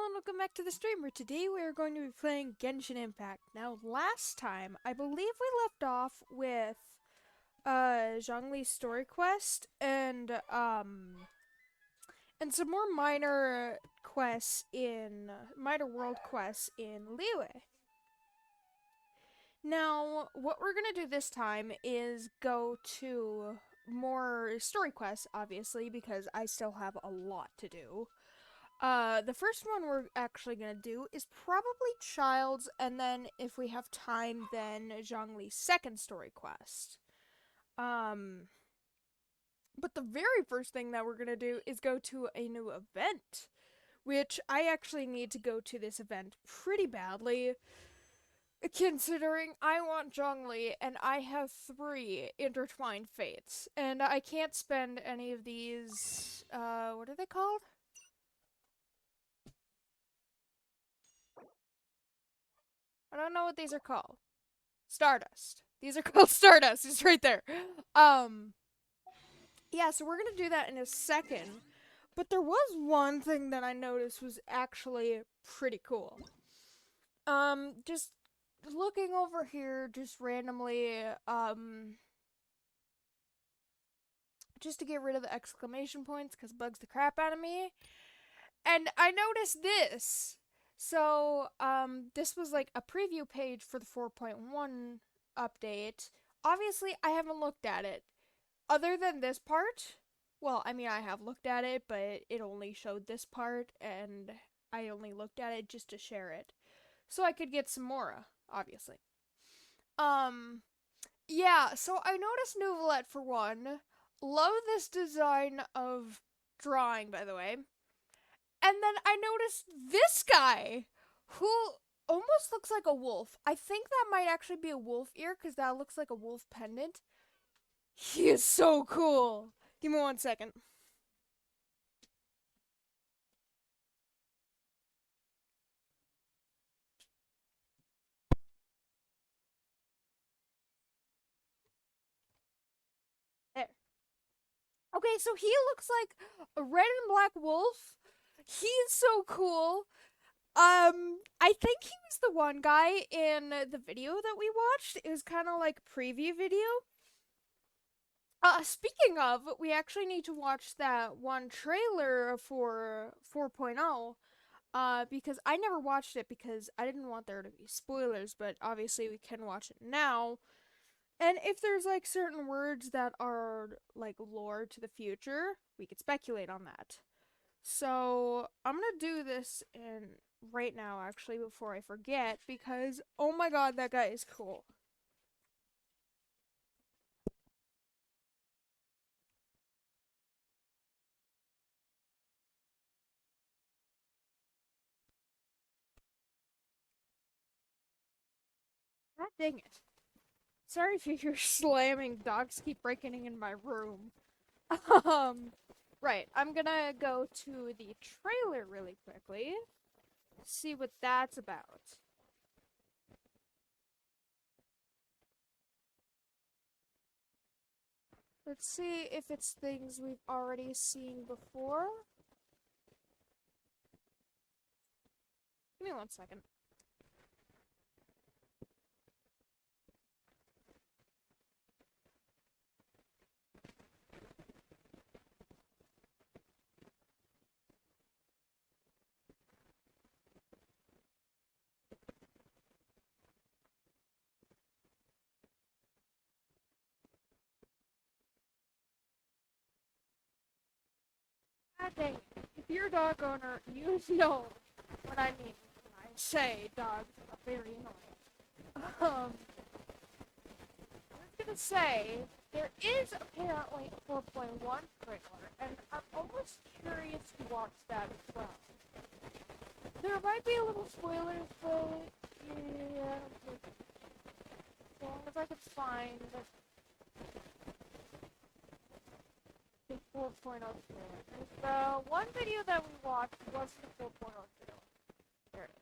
and welcome back to the streamer. Today we are going to be playing Genshin Impact. Now, last time, I believe we left off with, Zhongli's story quest and some more minor world quests in Liyue. Now, what we're gonna do this time is go to more story quests, obviously, because I still have a lot to do. The first one we're actually gonna do is probably Childe's, and then if we have time, then Zhongli's second story quest. Um, but the very first thing that we're gonna do is go to a new event, which I actually need to go to this event pretty badly, considering I want Zhongli and I have 3 intertwined fates, and I can't spend any of these, what are they called? I don't know what these are called. Stardust. These are called Stardust. It's right there. Um, yeah, so we're gonna do that in a second. But there was one thing that I noticed was actually pretty cool. Just looking over here, just randomly, just to get rid of the exclamation points, because it bugs the crap out of me. And I noticed this. So, this was like a preview page for the 4.1 update. Obviously, I haven't looked at it. Other than this part, well, I mean, I have looked at it, but it only showed this part, and I only looked at it just to share it. So I could get some more, obviously. Um, yeah, so I noticed Nouvelette for one. Love this design of drawing, by the way. And then I noticed this guy who almost looks like a wolf. I think that might actually be a wolf ear because that looks like a wolf pendant. He is so cool. Give me 1 second. There. Okay, so he looks like a red and black wolf. He's so cool. I think he was the one guy in the video that we watched. It was kind of like a preview video. Speaking of, we actually need to watch that one trailer for 4.0. Because I never watched it because I didn't want there to be spoilers, but obviously we can watch it now. And if there's like certain words that are like lore to the future, we could speculate on that. So I'm gonna do this in right now actually before I forget because oh my god, that guy is cool. God dang it. Sorry if you're slamming, dogs keep breaking in my room. Um, right, I'm gonna go to the trailer really quickly, see what that's about. Let's see if it's things we've already seen before. Give me 1 second. God dang it. If you're a dog owner, you know what I mean when I say dogs are very annoying. I was gonna say, there is apparently a 4.1 trailer, and I'm almost curious to watch that as well. There might be a little spoilers, but yeah, as long as I can find the 4.0 trailer. The one video that we watched was the 4.0 trailer. There it is.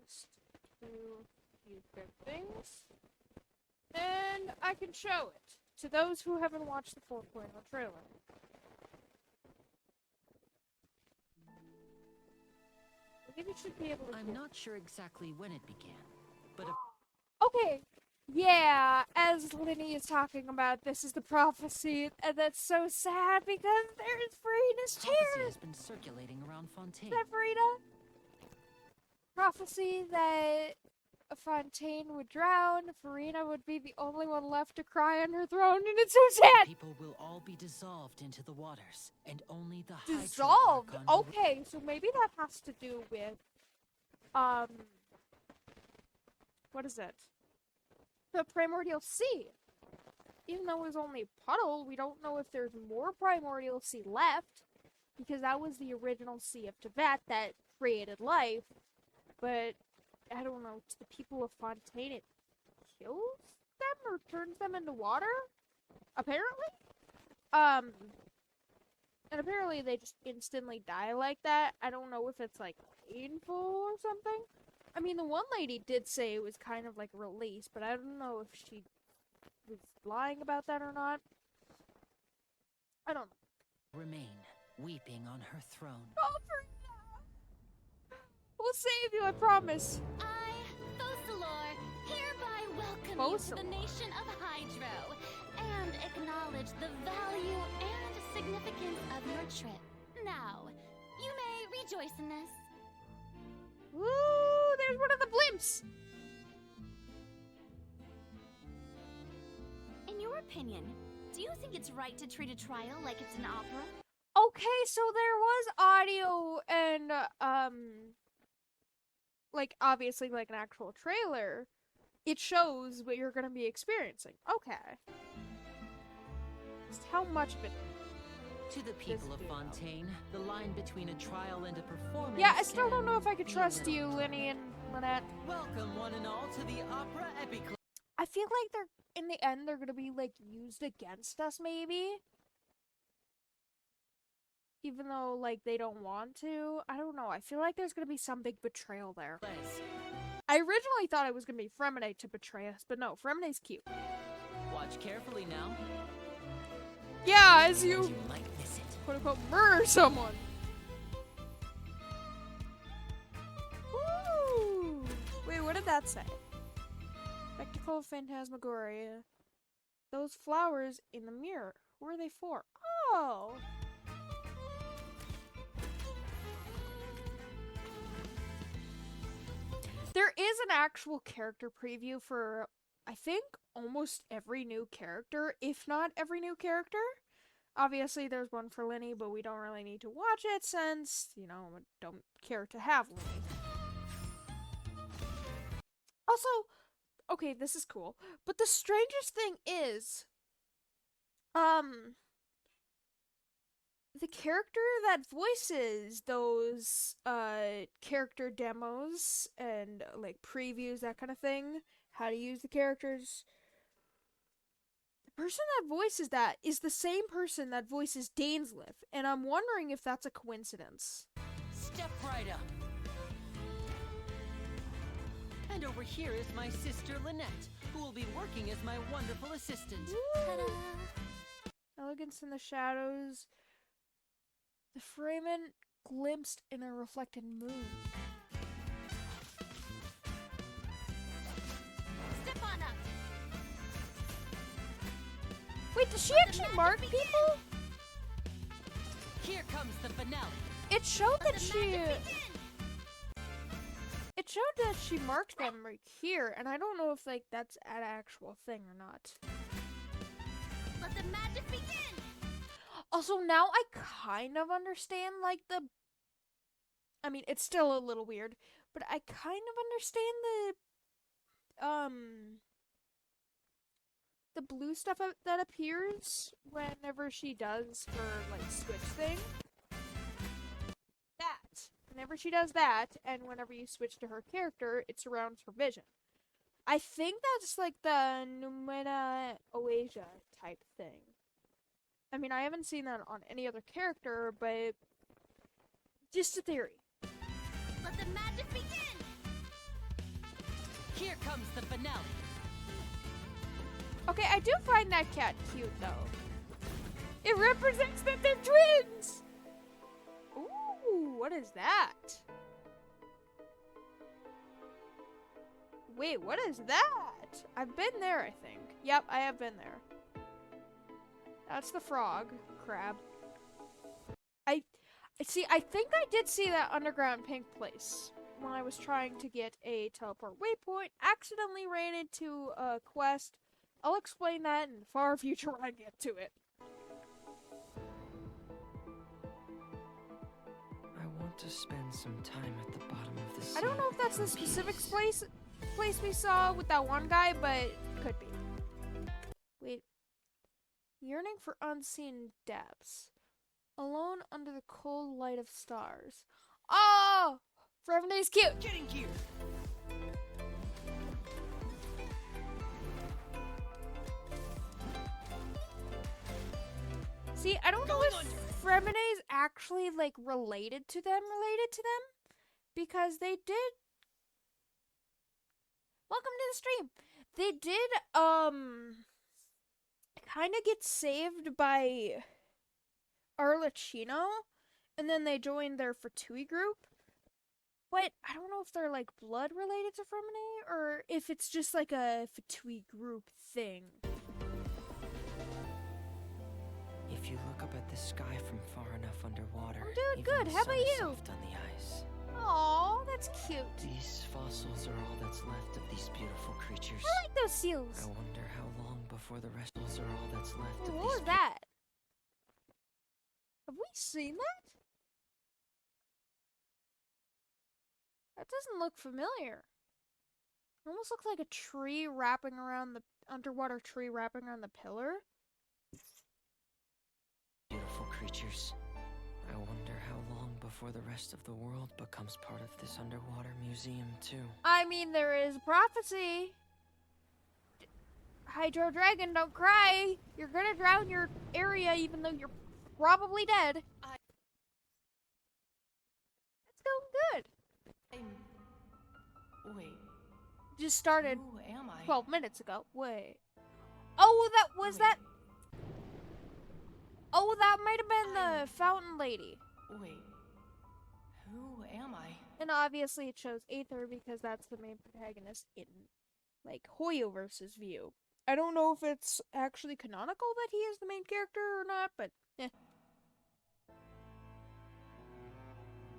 Just do a few good things. And I can show it to those who haven't watched the 4.0 trailer. Maybe you should be able to. I'm not sure exactly when it began, but okay. Yeah, as Linny is talking about, this is the prophecy, and that's so sad because there's Farina's prophecy chair. has been circulating around Fontaine. Is that Farina? Prophecy that Fontaine would drown, Farina would be the only one left to cry on her throne, and it's so sad! People will all be dissolved into the waters, and only the Hydro Dissolved? Archon will... Okay, so maybe that has to do with, what is it? The Primordial Sea. Even though it was only a puddle, we don't know if there's more Primordial Sea left, because that was the original Sea of Tibet that created life, but I don't know, to the people of Fontaine, it kills them or turns them into water? Apparently? And apparently they just instantly die like that. I don't know if it's, like, painful or something. I mean, the one lady did say it was kind of like a release, but I don't know if she was lying about that or not. I don't know. Remain, weeping on her throne. Oh, Frida! We'll save you, I promise. I, Focalor, hereby welcome you to the nation of Hydro, and acknowledge the value and significance of your trip. Now, you may rejoice in this. Woo! There's one of the blimps! In your opinion, do you think it's right to treat a trial like it's an opera? Okay, so there was audio and, like, obviously, like, an actual trailer. It shows what you're gonna be experiencing. Okay. Just how much of it... To the people of Fontaine, the line between a trial and a performance... Yeah, I still don't know if I could trust you, Linny and Lynette. Welcome, one and all, to the Opera Epiclose. I feel like they're, in the end, they're gonna be, like, used against us, maybe? Even though, like, they don't want to. I don't know. I feel like there's gonna be some big betrayal there. I originally thought it was gonna be Fremine to betray us, but no, Fremine's cute. Watch carefully now. Yeah, as you might miss it. quote-unquote murder someone. Woo! Wait, what did that say? Spectacle of Phantasmagoria. Those flowers in the mirror. Who are they for? Oh! There is an actual character preview for, I think, almost every new character, if not every new character. Obviously, there's one for Linny, but we don't really need to watch it since, you know, I don't care to have Linny. Also, okay, this is cool, but the strangest thing is, the character that voices those, character demos and, like, previews, that kind of thing, how to use the characters, the person that voices that is the same person that voices Dainsleif, and I'm wondering if that's a coincidence. Step right up. And over here is my sister Lynette, who will be working as my wonderful assistant. Ta-da! Elegance in the shadows. The Freeman glimpsed in a reflected moon. Step on up. Wait, does she actually mark people? Here comes the finale. It showed that The she... magic begin. It showed that she marked them right here, and I don't know if, like, that's an actual thing or not. Let the magic begin. Also, now I kind of understand, like, I mean, it's still a little weird, but I kind of understand the blue stuff that appears whenever she does her, like, switch thing. That. Whenever she does that, and whenever you switch to her character, it surrounds her vision. I think that's, like, the Numena Oasia type thing. I mean, I haven't seen that on any other character, but just a theory. Let the magic begin. Here comes the finale. Okay, I do find that cat cute, though. It represents that they're twins! Ooh, what is that? Wait, what is that? I've been there, I think. Yep, I have been there. That's the frog crab. I think I did see that underground pink place when I was trying to get a teleport waypoint. Accidentally ran into a quest. I'll explain that in the far future when I get to it. I want to spend some time at the bottom of the sea. I don't know if that's the specific place we saw with that one guy, but could be. Wait. Yearning for unseen depths. Alone under the cold light of stars. Oh! Frevene's cute! Getting gear. See, I don't know if Frevene's actually, like, related to them, because they did... Welcome to the stream! They did, kind of get saved by Arlecchino, and then they joined their Fatui group. But I don't know if they're, like, blood related to Frevene, or if it's just, like, a Fatui group thing. If you look up at the sky from far enough underwater, I'm doing even good. the How sun about is you? soft on the ice. Aw, that's cute. These fossils are all that's left of these beautiful creatures. I like those seals. I wonder how long before the rest are all that's left of What these was that? Have we seen that? That doesn't look familiar. It almost looks like a tree wrapping around the underwater tree wrapping around the pillar. beautiful creatures. I wonder how long before the rest of the world becomes part of this underwater museum too. I mean, there is prophecy. Hydro Dragon, don't cry. You're gonna drown your area even though you're probably dead. It's going good. Wait, Just started who am I? 12 minutes ago. Wait. Oh, that was Wait. that. Oh, that might have been the fountain lady. Wait, who am I? And obviously it shows Aether because that's the main protagonist in, like, Hoyoverse's view. I don't know if it's actually canonical that he is the main character or not, but eh.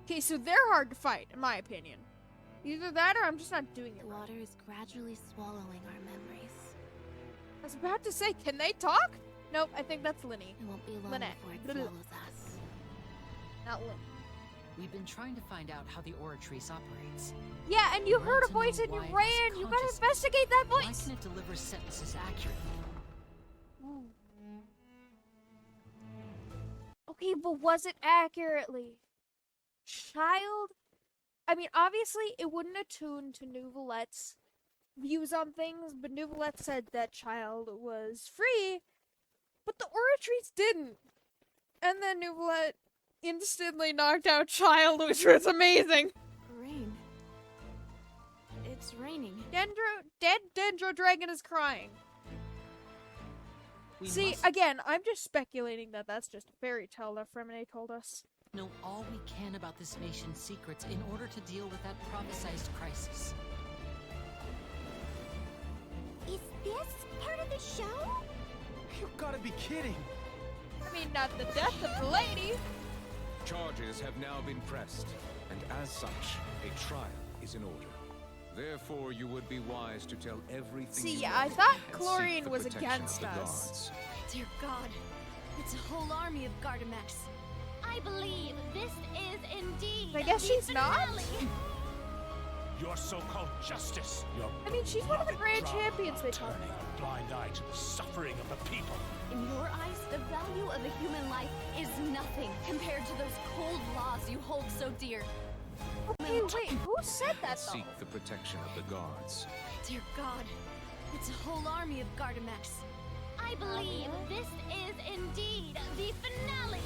Okay, so they're hard to fight, in my opinion. Either that or I'm just not doing it right. Water is gradually swallowing our memories. I was about to say, can they talk? Nope, I think that's Linny. It won't be long Lynette. before it Lynette. swallows us. Not Linny. We've been trying to find out how the Oratrice operates. Yeah, and you We heard a want to voice know and you why it has ran. You gotta consciousness. investigate that Why voice. can it deliver sentences accurately? Ooh. Okay, but was it accurately? Child? I mean, obviously, it wouldn't attune to Nouvelette's views on things, but Nouvelette said that Child was free, but the Oratrice didn't. And then Nouvelette instantly knocked out Child, which was amazing. Rain. It's raining. Dead Dendro Dragon is crying. We See, must again, I'm just speculating that that's just a fairy tale that Fremine told us. know all we can about this nation's secrets in order to deal with that prophesized crisis. Is this part of the show? You've got to be kidding! I mean, not the death of the lady. Charges have now been pressed, and as such, a trial is in order. Therefore, you would be wise to tell everything See, you yeah, know I thought and seek Chlorine the was protection against of the us. guards. Dear God, it's a whole army of Gardamex. I believe this is indeed I guess the she's not? finale. Your so-called justice, your I mean, she's one of the beloved grand drama champions they of talk turning a blind eye to the suffering of the people. In your eyes, the value of a human life is nothing compared to those cold laws you hold so dear. Okay, wait, who said that though? Seek the protection of the guards. Dear God, it's a whole army of Gardamex. I believe this is indeed the finale.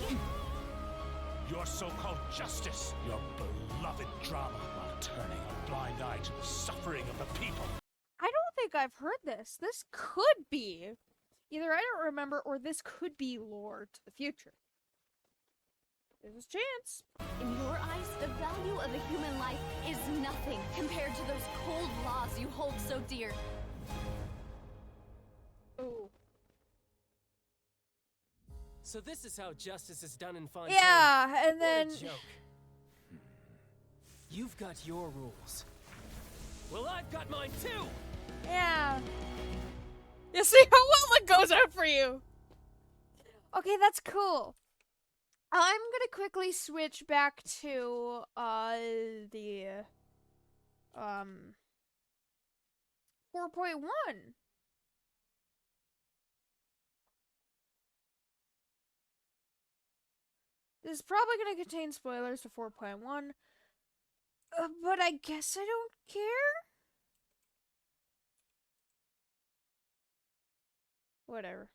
Your so-called justice, your beloved drama while turning a blind eye to the suffering of the people. I don't think I've heard this. This could be. Either I don't remember or this could be lore to the future. There's a chance. In your eyes, the value of a human life is nothing compared to those cold laws you hold so dear. Ooh. So this is how justice is done in Fontaine. Yeah, and What then... a joke. You've got your rules. Well, I've got mine too! Yeah. You see how well it goes out for you. Okay, that's cool. I'm gonna quickly switch back to the 4.1. This is probably gonna contain spoilers to 4.1, but I guess I don't care. Whatever.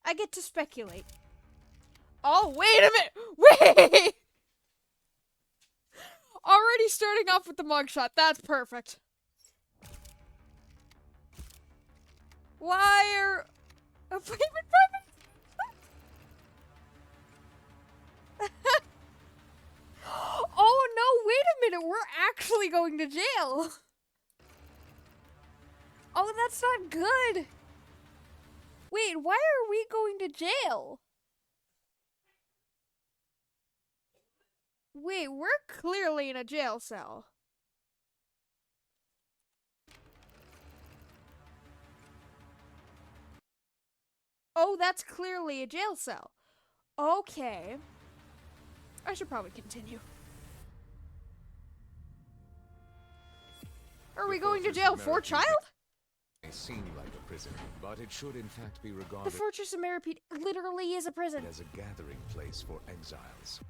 I get to speculate. Oh, wait a minute! Wait! Already starting off with the mugshot. That's perfect. Why are... Oh no, wait a minute. We're actually going to jail. Oh, that's not good. Wait, why are we going to jail? Wait, we're clearly in a jail cell. Oh, that's clearly a jail cell. Okay. I should probably continue. Are we going to jail for child? May seem like a prison, but it should in fact be The regarded Fortress of Meripede literally is a prison. as a gathering place for exiles.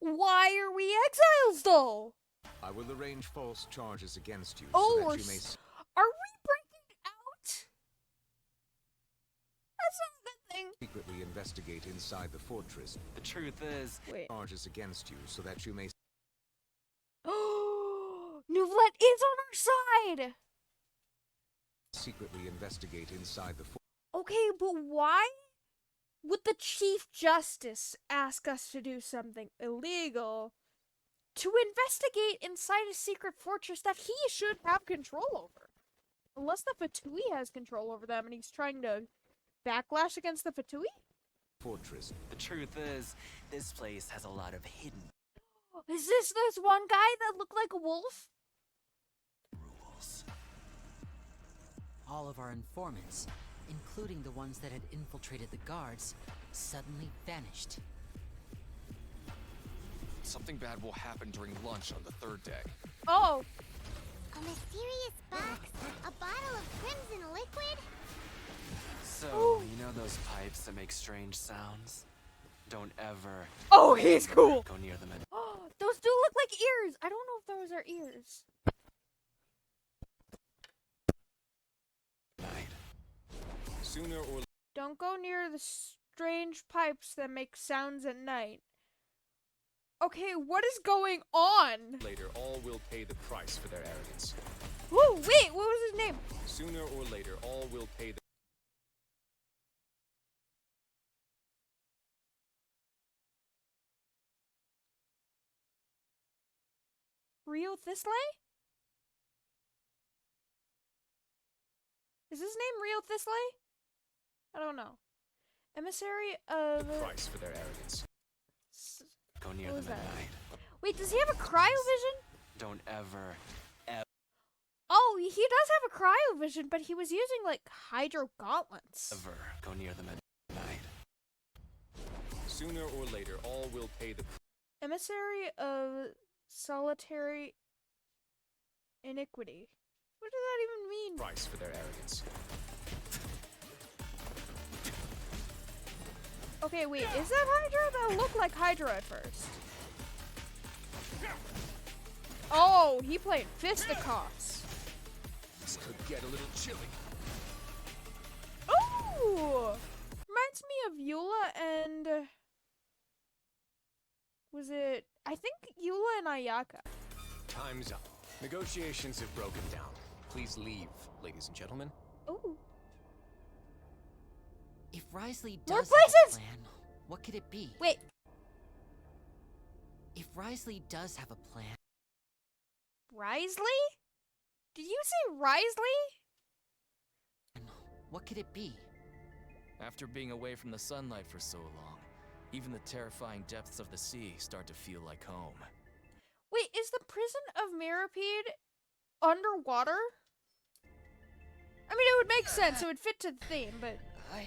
Why are we exiles, though? I will arrange false charges against you Oh, so we're that you may are we breaking out? That's not a good thing. secretly investigate inside the fortress. The truth is, Wait. Charges against you so that you may Oh, Nouvellette is on our side. secretly investigate inside the fortress. Okay, but why would the Chief Justice ask us to do something illegal to investigate inside a secret fortress that he should have control over? Unless the Fatui has control over them and he's trying to backlash against the Fatui? Fortress. the truth is, this place has a lot of hidden Is this one guy that looked like a wolf? Rules. All of our informants, including the ones that had infiltrated the guards, suddenly vanished. Something bad will happen during lunch on the third deck. Oh, A mysterious box? A bottle of crimson liquid? So, you know those pipes that make strange sounds? Don't ever oh, he's cool. go near them at Oh, those do look like ears. I don't know if those are ears. night. Sooner or Don't go near the strange pipes that make sounds at night. Okay, what is going on? later, all will pay the price for their arrogance. Whoa, wait, what was his name? Sooner or later, all will pay the Rio Thistle? Is his name Rio Thistle? I don't know. Emissary of... price for their arrogance. Go near What was them at that? night. Wait, does he have a cryovision? Don't ever Oh, he does have a cryovision, but he was using, like, hydro gauntlets. ever go near them at night. Sooner or later, all will pay the Emissary of solitary iniquity. What does that even mean? price for their arrogance. Okay, wait, is that Hydra? That looked like Hydra at first. Oh, he played fisticuffs. This could get a little chilly. Ooh! Reminds me of Eula and... was it... I think Eula and Ayaka. Time's up. Negotiations have broken down. Please leave, ladies and gentlemen. Ooh. If Risley More does have a places! plan, what could it be? Wait. If Risley does have a plan, Risley? Did you say Risley? what could it be? After being away from the sunlight for so long, even the terrifying depths of the sea start to feel like home. Wait, is the prison of Mirapede underwater? I mean, it would make sense. It would fit to the theme, but... I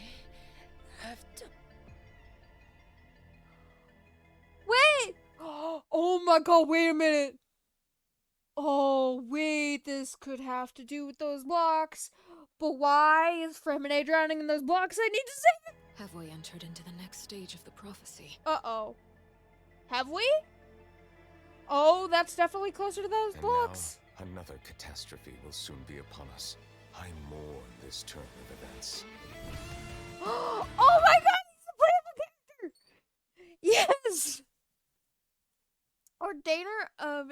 have to... Wait! Oh my god, wait a minute! Oh, wait, this could have to do with those blocks. But why is Fremine drowning in those blocks? I need to save it! Have we entered into the next stage of the prophecy? Uh-oh. Have we? Oh, that's definitely closer to those And blocks. now, another catastrophe will soon be upon us. I mourn this turn of events. Oh my god, he's the playable character! Yes! Ordainer of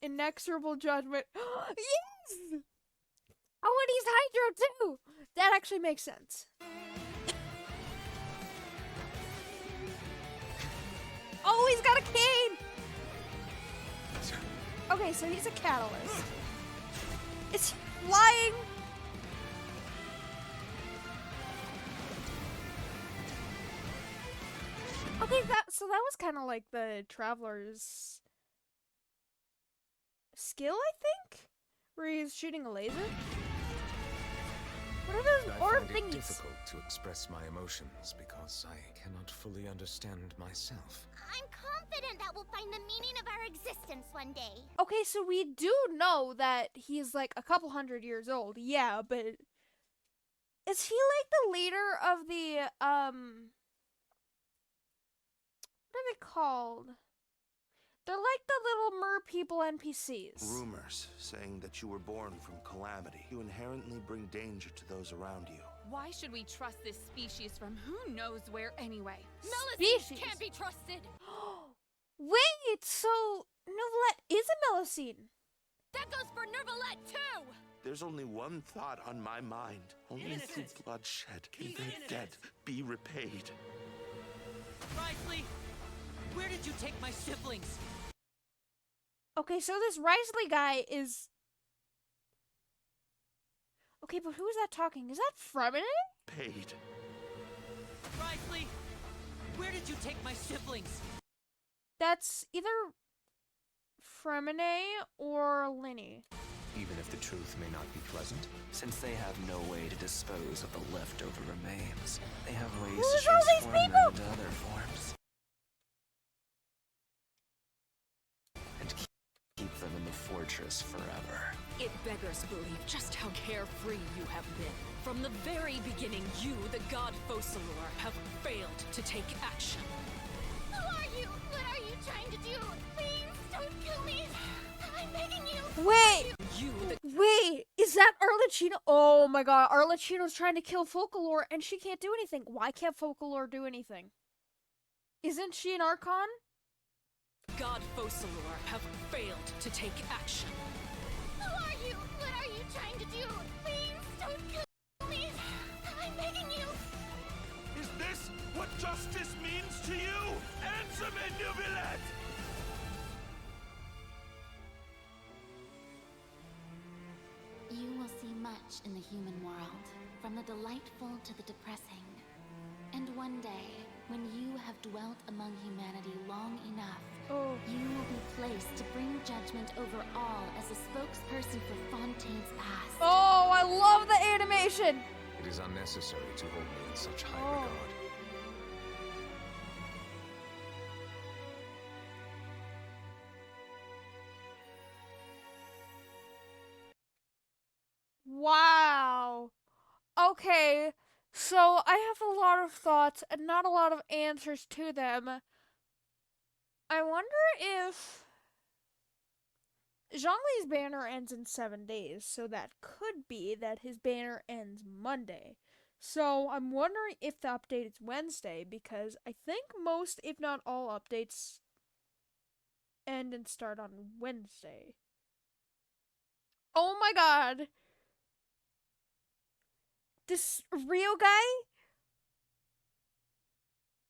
Inexorable Judgment. Yes! Oh, and he's Hydro too! That actually makes sense. Oh, he's got a cane! Okay, so he's a catalyst. It's flying! Okay, so that was kind of like the Traveler's skill, I think? Where he's shooting a laser? What are those I orb find it thingies? difficult to express my emotions because I cannot fully understand myself. I'm confident that we'll find the meaning of our existence one day. Okay, so we do know that he's like a couple hundred years old. Yeah, but is he like the leader of the what are they called? They're like the little mer people NPCs. Rumors saying that you were born from calamity. You inherently bring danger to those around you. Why should we trust this species from who knows where anyway? Species? Can't be trusted. Wait, so Novelette is a Melusine. That goes for Nervalette too. There's only one thought on my mind. Only through bloodshed can their debt be repaid. Risley, where did you take my siblings? Okay, so this Risley guy is... Okay, but who is that talking? Is that Fremine? Paid. Risley, where did you take my siblings? That's either Fremine or Linny. Even if the truth may not be pleasant. Since they have no way to dispose of the leftover remains, they have ways Who's to all these transform them people? into other forms. And keep them in the fortress forever. It beggars belief just how carefree you have been. From the very beginning, you, the god Focalor, have failed to take action. Who are you? What are you trying to do? Please don't kill me. I'm begging you. Wait! You, the Wait! Is that Arlecchino? Oh my god, Arlecchino's trying to kill Focalor and she can't do anything. Why can't Focalor do anything? Isn't she an Archon? god Focalor, have failed to take action. Who are you? What are you trying to do? Please don't kill me. I'm begging you. Is this what justice means to you? Answer me, Nubilet! You will see much in the human world, from the delightful to the depressing. And one day, when you have dwelt among humanity long enough, you will be placed to bring judgment over all as a spokesperson for Fontaine's past. Oh, I love the animation! It is unnecessary to hold me in such high regard. Wow. Okay, so I have a lot of thoughts and not a lot of answers to them. I wonder if Zhongli's banner ends in 7 days, so that could be that his banner ends Monday. So I'm wondering if the update is Wednesday, because I think most, if not all, updates end and start on Wednesday. Oh my god. This Rio guy?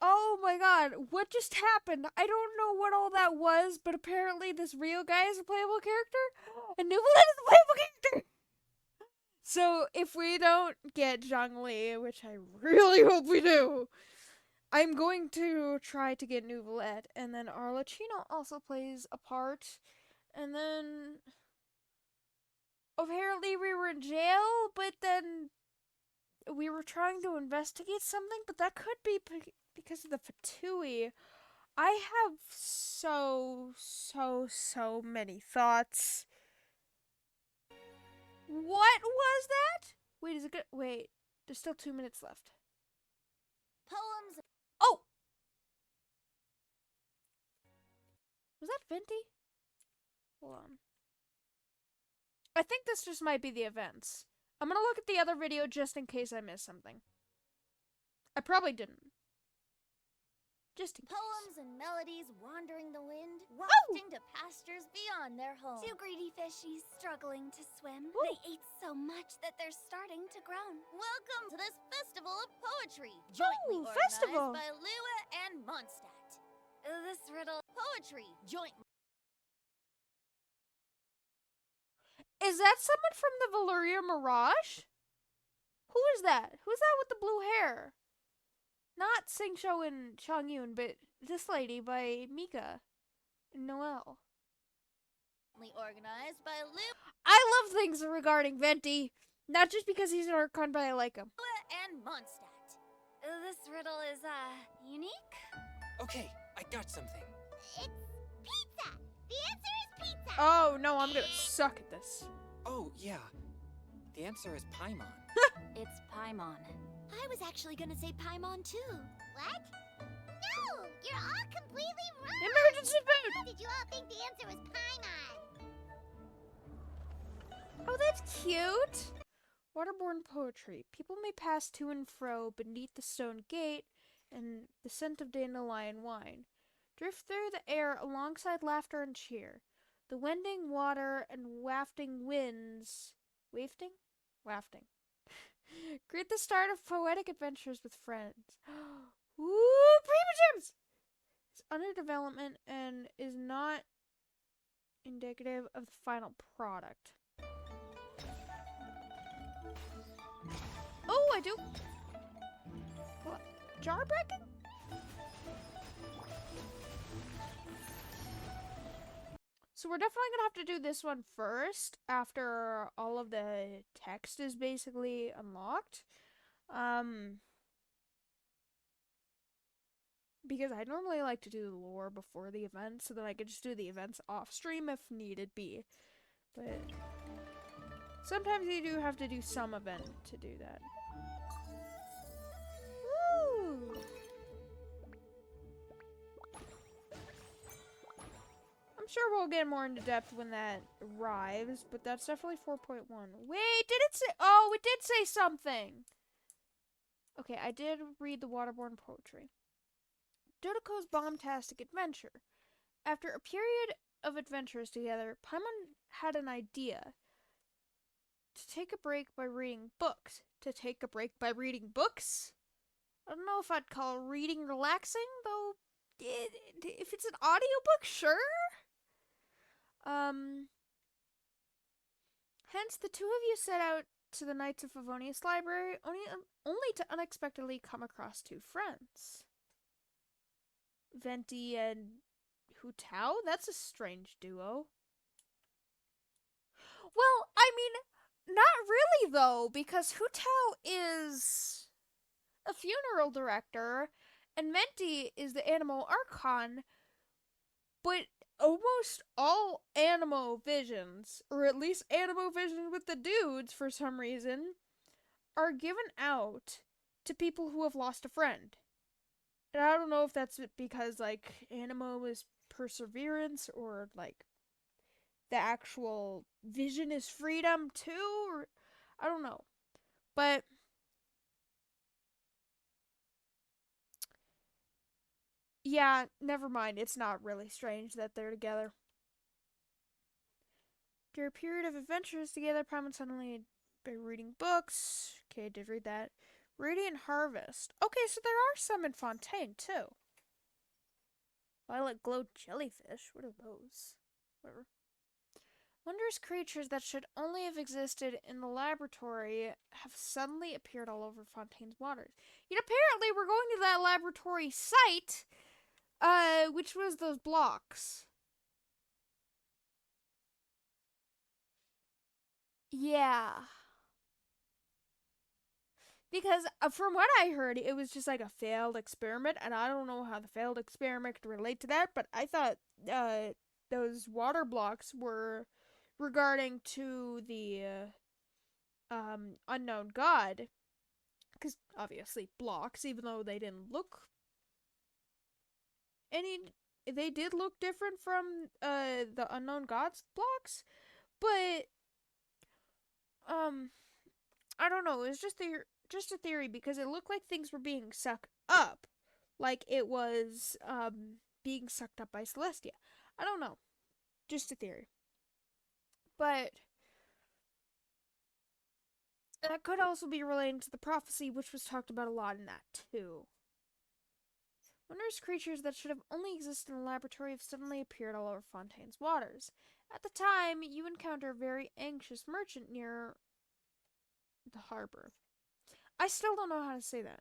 Oh my god, what just happened? I don't know what all that was, but apparently this Rio guy is a playable character, and Nuvalet is a playable character! So if we don't get Zhongli, which I really hope we do, I'm going to try to get Nuvalet, and then Arlecchino also plays a part, and then apparently we were in jail, but then we were trying to investigate something, but that could be because of the Fatui. I have so many thoughts. What was that? Wait, is it good? Wait, there's still 2 minutes left. Poems. Oh! Was that Venti? Hold on. I think this just might be the events. I'm gonna look at the other video just in case I missed something. I probably didn't. Just in Poems case. and melodies wandering the wind, Oh! wafting to pastures beyond their home. Two greedy fishies struggling to swim. Ooh. They ate so much that they're starting to groan. Welcome to this festival of poetry, jointly organized festival. by Lua and Mondstadt. This riddle poetry joint. Is that someone from the Valyria Mirage? Who is that? Who's that with the blue hair? Not Singshou and Changyun, but this lady by Mika and Noelle. Organized by Lua I love things regarding Venti. Not just because he's an Archon, but I like him. and Mondstadt. This riddle is, unique? Okay, I got something. It's pizza! The answer is pizza! Oh no, I'm gonna suck at this. Oh, yeah. The answer is Paimon. It's Paimon. I was actually gonna say Paimon too. What? No! You're all completely wrong! Emergency food! Did you all think the answer was Paimon? Oh, that's cute. Waterborne poetry. People may pass to and fro beneath the stone gate and the scent of dandelion wine. Drift through the air alongside laughter and cheer. The wending water and wafting winds. Wafting? Wafting. Greet the start of poetic adventures with friends. Woo! Prima gems! It's under development and is not indicative of the final product. Oh, I do. What? Jar breaking? So we're definitely gonna have to do this one first after all of the text is basically unlocked. Because I normally like to do the lore before the event so that I could just do the events off stream if needed be. But sometimes you do have to do some event to do that. Woo! I'm sure we'll get more into depth when that arrives, but that's definitely 4.1. Wait, did it say? Oh, it did say something! Okay, I did read the Waterborne poetry. Dodoko's bombastic adventure. After a period of adventures together, Paimon had an idea. To take a break by reading books. To take a break by reading books? I don't know if I'd call reading relaxing, though if it's an audiobook, sure? Hence, the two of you set out to the Knights of Favonius Library, only to unexpectedly come across two friends. Venti and Hu-Tao? That's a strange duo. Well, I mean, not really, though, because Hu-Tao is a funeral director, and Venti is the Animo Archon, but almost all Animo visions, or at least Animo visions with the dudes for some reason, are given out to people who have lost a friend. And I don't know if that's because, like, Animo is perseverance, or, like, the actual vision is freedom, too, or I don't know. But yeah, never mind. It's not really strange that they're together. After a period of adventures together, Paimon suddenly by reading books. Okay, I did read that. Radiant Harvest. Okay, so there are some in Fontaine too. Violet glowed jellyfish. What are those? Whatever. Wondrous creatures that should only have existed in the laboratory have suddenly appeared all over Fontaine's waters. Yet apparently we're going to that laboratory site, which was those blocks. Yeah. Because from what I heard, it was just like a failed experiment, and I don't know how the failed experiment could relate to that, but I thought those water blocks were regarding to the unknown god. Because obviously blocks, even though they didn't look they did look different from the unknown god's blocks, but I don't know, it was just a theory because it looked like things were being sucked up, like it was being sucked up by Celestia. I don't know, just a theory, but that could also be relating to the prophecy, which was talked about a lot in that too. Wondrous creatures that should have only existed in the laboratory have suddenly appeared all over Fontaine's waters. At the time, you encounter a very anxious merchant near the harbor. I still don't know how to say that.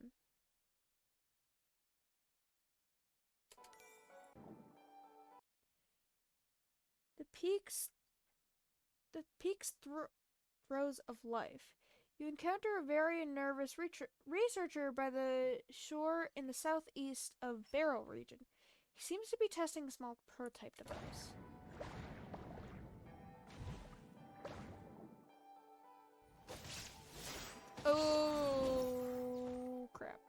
The peaks throes of life. You encounter a very nervous researcher by the shore in the southeast of Barrow region. He seems to be testing a small prototype device. Oh, crap.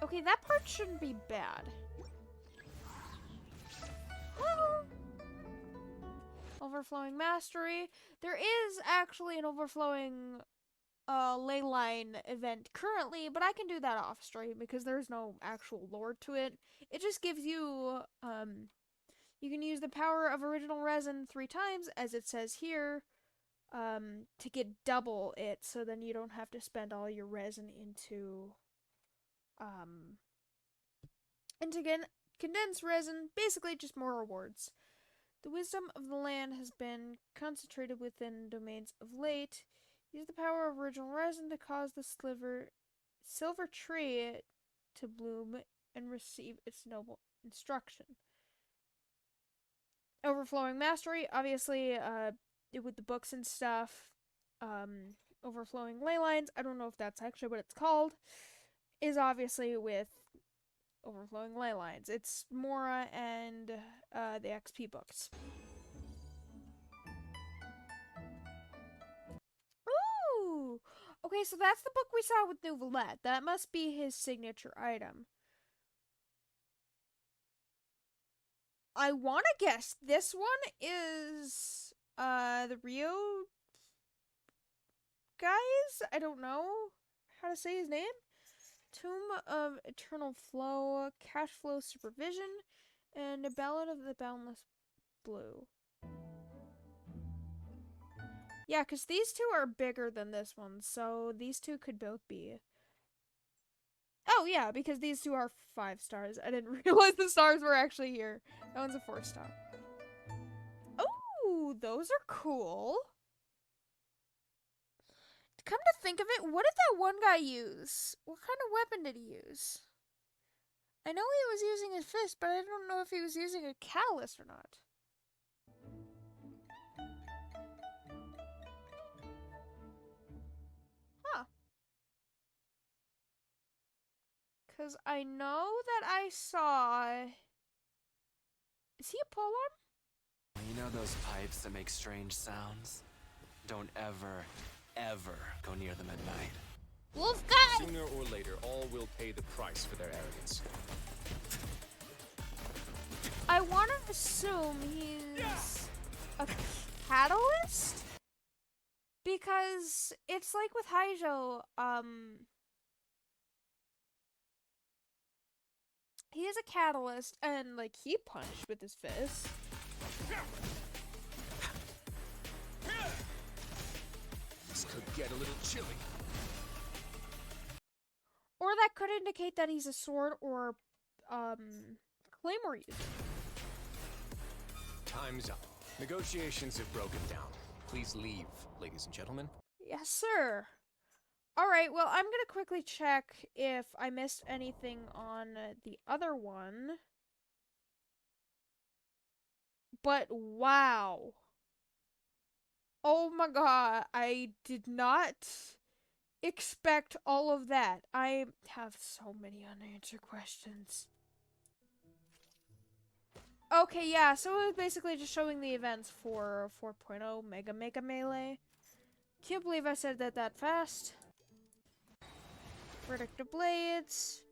Okay, that part shouldn't be bad. Overflowing mastery. There is actually an overflowing ley line event currently, but I can do that off stream because there's no actual lore to it. It just gives you you can use the power of original resin 3 times, as it says here, to get double it, so then you don't have to spend all your resin into condensed resin. Basically just more rewards. The wisdom of the land has been concentrated within domains of late. Use the power of original resin to cause the silver tree to bloom and receive its noble instruction. Overflowing mastery, obviously, with the books and stuff. Overflowing ley lines, I don't know if that's actually what it's called, is obviously with overflowing ley lines. It's Mora and the XP books. Ooh! Okay, so that's the book we saw with Nouvelette. That must be his signature item. I want to guess this one is the Rio guys? I don't know how to say his name. Tomb of Eternal Flow, Cash Flow Supervision, and A Ballad of the Boundless Blue. Yeah, because these two are bigger than this one, so these two could both be. Oh, yeah, because these two are 5 stars. I didn't realize the stars were actually here. That one's a 4-star. Oh, those are cool. Come to think of it, what did that one guy use? What kind of weapon did he use? I know he was using his fist, but I don't know if he was using a catalyst or not. Huh. Because I know that I saw... Is he a polearm? You know those pipes that make strange sounds? Don't ever go near them at night. Wolf guy! Sooner or later, all will pay the price for their arrogance. I want to assume he's a catalyst? Because it's like with Haijo, he is a catalyst, and, like, he punched with his fist. get a little chilly. Or that could indicate that he's a sword or, claymore user. Time's up. Negotiations have broken down. Please leave, ladies and gentlemen. Yes, sir. Alright, well, I'm gonna quickly check if I missed anything on the other one. But, wow. Oh my god, I did not expect all of that. I have so many unanswered questions. Okay, yeah, so it was basically just showing the events for 4.0 Mega Melee. Can't believe I said that fast. Verdict of Blades.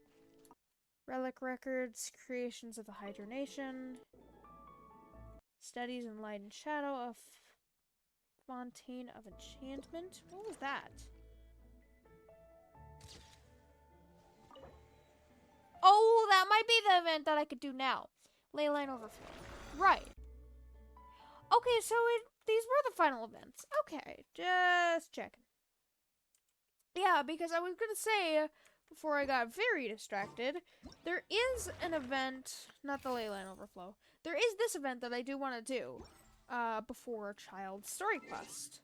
Relic Records. Creations of the Hydra Nation. Studies in Light and Shadow of Fontaine of Enchantment. What was that? Oh, that might be the event that I could do now. Leyline Overflow. Right. Okay, so these were the final events. Okay, just checking. Yeah, because I was gonna say, before I got very distracted, there is an event, not the Leyline Overflow, there is this event that I do want to do, before Childe's story quest.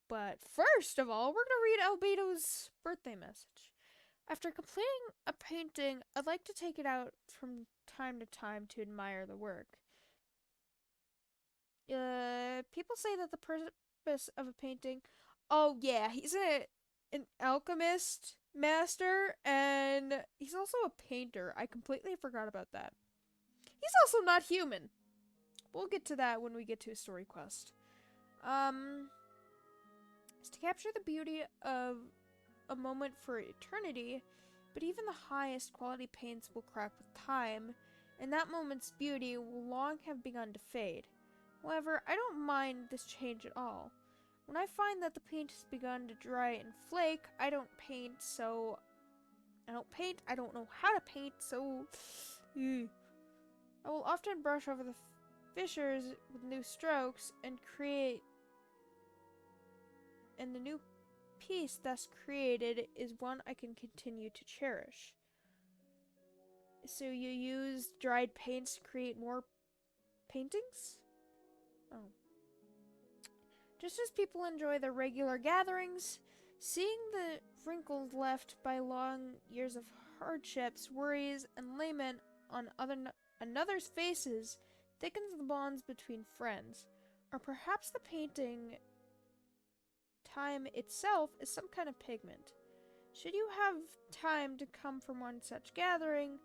But first of all, we're gonna read Albedo's birthday message. After completing a painting, I'd like to take it out from time to time to admire the work. People say that the purpose of a painting... Oh, yeah, he's an alchemist master, and he's also a painter. I completely forgot about that. He's also not human. We'll get to that when we get to a story quest. Is to capture the beauty of a moment for eternity, but even the highest quality paints will crack with time, and that moment's beauty will long have begun to fade. However, I don't mind this change at all. When I find that the paint has begun to dry and flake, I don't paint, I don't know how to paint, so... I will often brush over the fissures with new strokes and the new piece thus created is one I can continue to cherish. So you use dried paints to create more paintings? Oh. Just as people enjoy their regular gatherings, seeing the wrinkles left by long years of hardships, worries, and lament on another's faces thickens the bonds between friends. Or perhaps the painting time itself is some kind of pigment. Should you have time to come from one such gathering,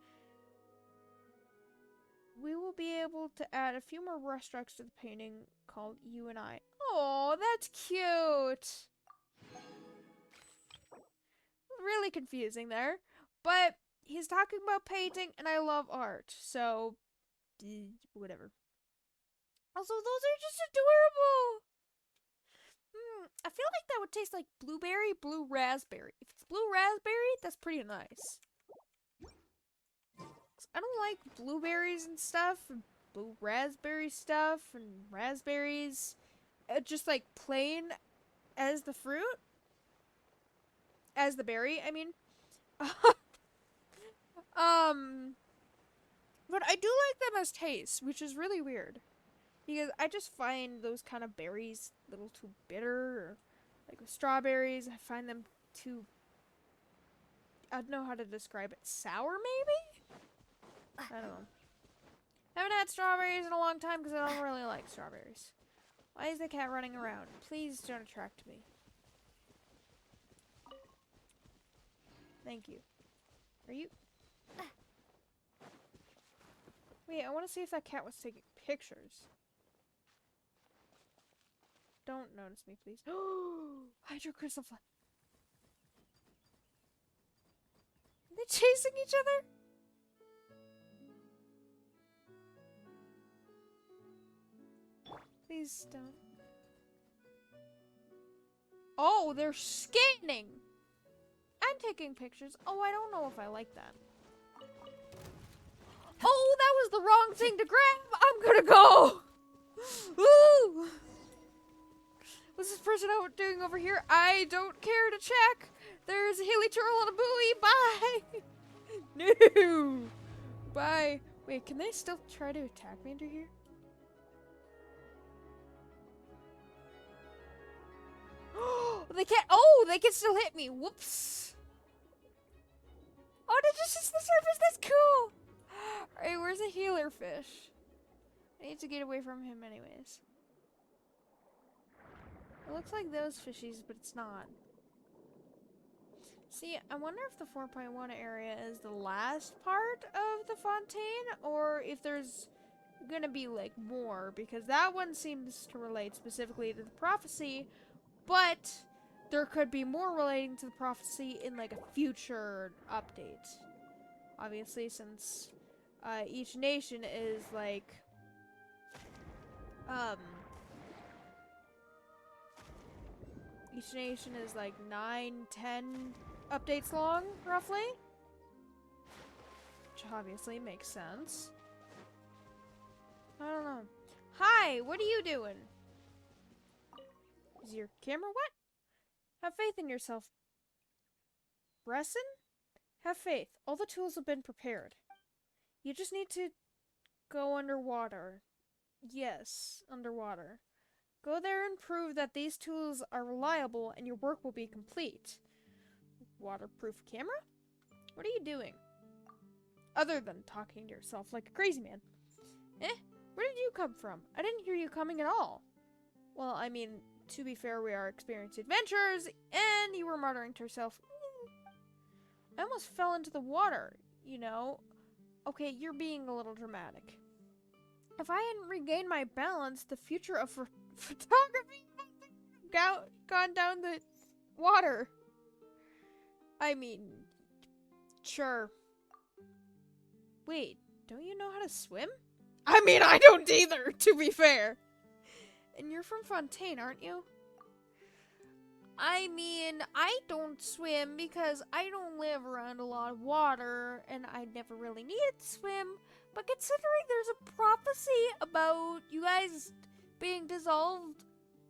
we will be able to add a few more brushstrokes to the painting called You and I. Oh, that's cute! Really confusing there. But he's talking about painting, and I love art, so... whatever. Also, those are just adorable! I feel like that would taste like blueberry, blue raspberry. If it's blue raspberry, that's pretty nice. I don't like blueberries and stuff, and blue raspberry stuff, and raspberries. Just like plain as the fruit. As the berry, I mean. But I do like them as taste, which is really weird. Because I just find those kind of berries a little too bitter. Or like with strawberries, I find them too... I don't know how to describe it. Sour, maybe? I don't know. I haven't had strawberries in a long time because I don't really like strawberries. Why is the cat running around? Please don't attract me. Thank you. Are you... Wait, I want to see if that cat was taking pictures. Don't notice me, please. Hydro Crystal Flood. Are they chasing each other? Please don't. Oh, they're scanning! And taking pictures. Oh, I don't know if I like that. Oh, that was the wrong thing to grab! I'm gonna go! Ooh! What's this person out doing over here? I don't care to check. There's a hilly turtle on a buoy. Bye. No. Bye. Wait, can they still try to attack me under here? They can't. Oh, they can still hit me. Whoops. Oh, they just hit the surface. That's cool. Alright, where's the healer fish? I need to get away from him anyways. It looks like those fishies, but it's not. See, I wonder if the 4.1 area is the last part of the fontaine, or if there's gonna be, like, more, because that one seems to relate specifically to the prophecy, but there could be more relating to the prophecy in, like, a future update. Obviously, since each nation is, like, each nation is, like, 9-10 updates long, roughly. Which obviously makes sense. I don't know. Hi, what are you doing? Is your camera wet? Have faith in yourself. Bresson? Have faith. All the tools have been prepared. You just need to go underwater. Yes, underwater. Go there and prove that these tools are reliable and your work will be complete. Waterproof camera? What are you doing? Other than talking to yourself like a crazy man. Where did you come from? I didn't hear you coming at all. Well, I mean, to be fair, we are experienced adventurers, and you were muttering to yourself. I almost fell into the water, you know. Okay, you're being a little dramatic. If I hadn't regained my balance, the future of photography gone down the water. I mean, sure. Wait, don't you know how to swim? I mean, I don't either, to be fair. And you're from Fontaine, aren't you? I mean, I don't swim because I don't live around a lot of water, and I never really needed to swim. But considering there's a prophecy about you guys being dissolved,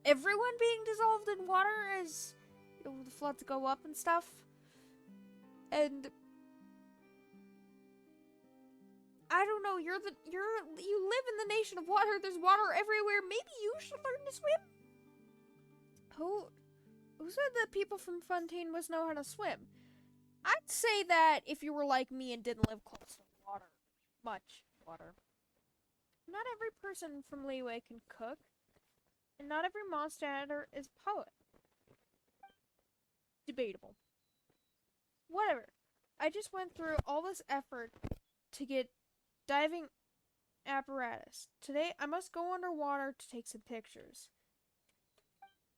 everyone being dissolved in water as you know, the floods go up and stuff, and I don't know, you live in the nation of water. There's water everywhere. Maybe you should learn to swim. Who said that people from Fontaine must know how to swim? I'd say that if you were like me and didn't live close to water, much water. Not every person from Leeway can cook, and not every monster is a poet. Debatable. Whatever. I just went through all this effort to get diving apparatus. Today, I must go underwater to take some pictures.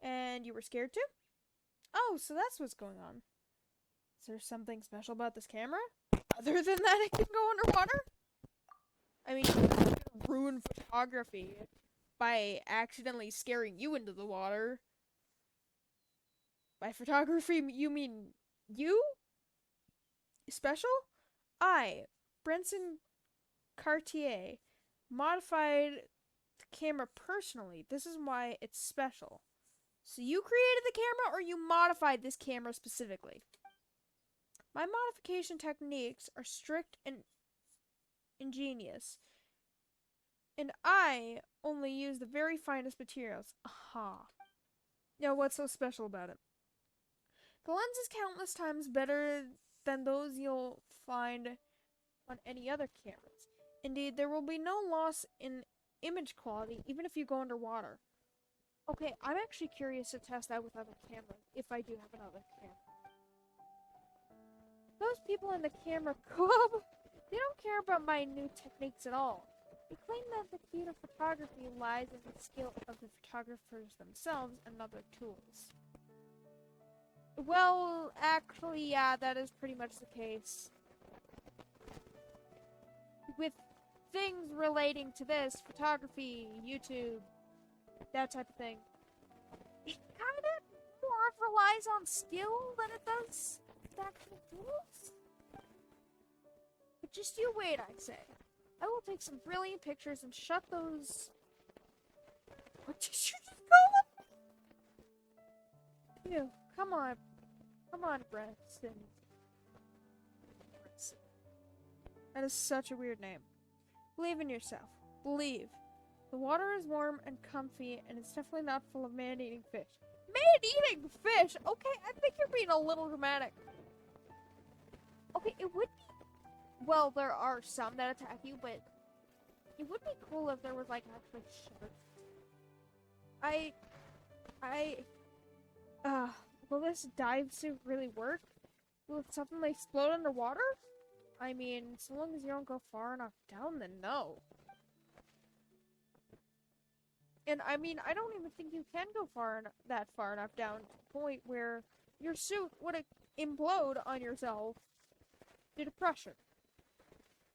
And you were scared too? Oh, so that's what's going on. Is there something special about this camera? Other than that, it can go underwater? I mean, you can ruin photography by accidentally scaring you into the water. By photography, you mean you? Special? I, Brenson Cartier, modified the camera personally. This is why it's special. So you created the camera, or you modified this camera specifically? My modification techniques are strict and ingenious, and I only use the very finest materials. Aha. Now, what's so special about it? The lens is countless times better than those you'll find on any other cameras. Indeed, there will be no loss in image quality even if you go underwater. Okay, I'm actually curious to test that with other cameras, if I do have another camera. Those people in the camera club, they don't care about my new techniques at all. They claim that the key to photography lies in the skill of the photographers themselves and other tools. Well, actually, yeah, that is pretty much the case. With things relating to this, photography, YouTube, that type of thing, it kind of more relies on skill than it does with actual tools. But just you wait, I'd say. I will take some brilliant pictures and shut those... What did you just call them? Ew, come on. Come on, Breston. That is such a weird name. Believe in yourself. Believe. The water is warm and comfy, and it's definitely not full of man-eating fish. Man-eating fish? Okay, I think you're being a little dramatic. Okay, it would be... Well, there are some that attack you, but... It would be cool if there was, like, actually sharks. Will this dive suit really work? Will it suddenly explode underwater? I mean, so long as you don't go far enough down, then no. And I mean, I don't even think you can go that far enough down to the point where your suit would implode on yourself due to pressure.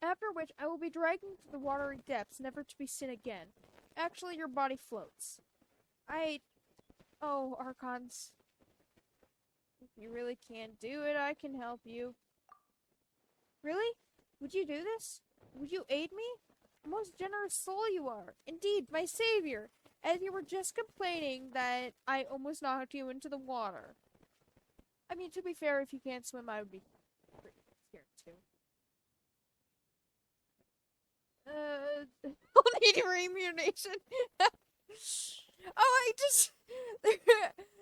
After which, I will be dragged into the watery depths, never to be seen again. Actually, your body floats. Oh, Archons. If you really can't do it, I can help you. Really? Would you do this? Would you aid me? A most generous soul you are. Indeed, my savior. As you were just complaining that I almost knocked you into the water. I mean, to be fair, if you can't swim, I would be pretty scared too. Don't need your immunization.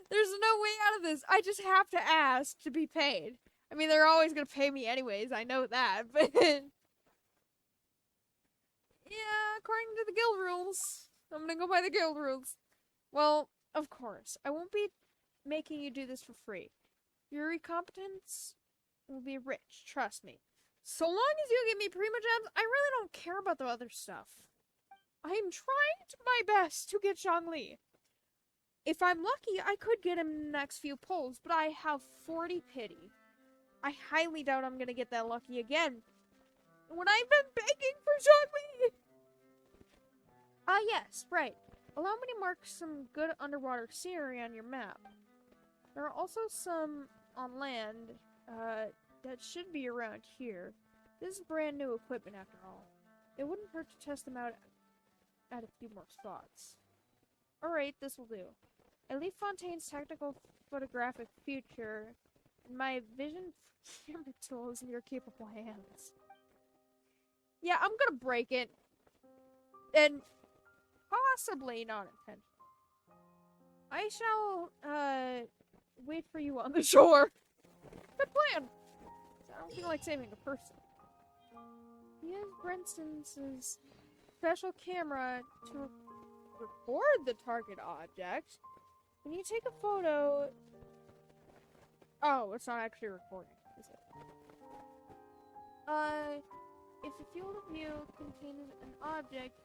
There's no way out of this. I just have to ask to be paid. I mean, they're always gonna pay me anyways, I know that, but... Yeah, according to the guild rules. I'm gonna go by the guild rules. Well, of course, I won't be making you do this for free. Your recompetence will be rich, trust me. So long as you give me prima gems, I really don't care about the other stuff. I am trying my best to get Zhongli. If I'm lucky, I could get him in the next few pulls, but I have 40 pity. I highly doubt I'm gonna get that lucky again. When I've been begging for Zhongli! Yes, right. Allow me to mark some good underwater scenery on your map. There are also some on land, that should be around here. This is brand new equipment after all. It wouldn't hurt to test them out at a few more spots. Alright, this will do. I leave Fontaine's technical photographic future and my vision camera tools in your capable hands. Yeah, I'm gonna break it. And possibly not intentionally. I shall, wait for you on the shore. Good plan! I don't feel like saving a person. Use Brenson's special camera to record the target object. When you take a photo... Oh, it's not actually recording, is it? If the field of view contains an object,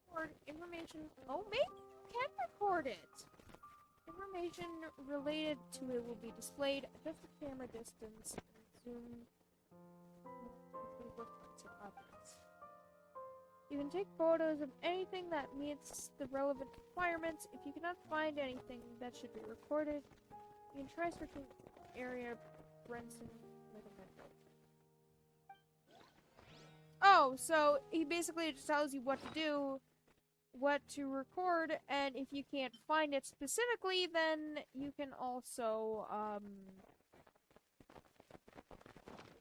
record information... Oh, maybe you can record it! Information related to it will be displayed. Adjust the camera distance. Zoom. Objects. You can take photos of anything that meets the relevant requirements. If you cannot find anything that should be recorded, you can try searching area Brenson like a metro. Oh, so he basically just tells you what to do, what to record, and if you can't find it specifically, then you can also,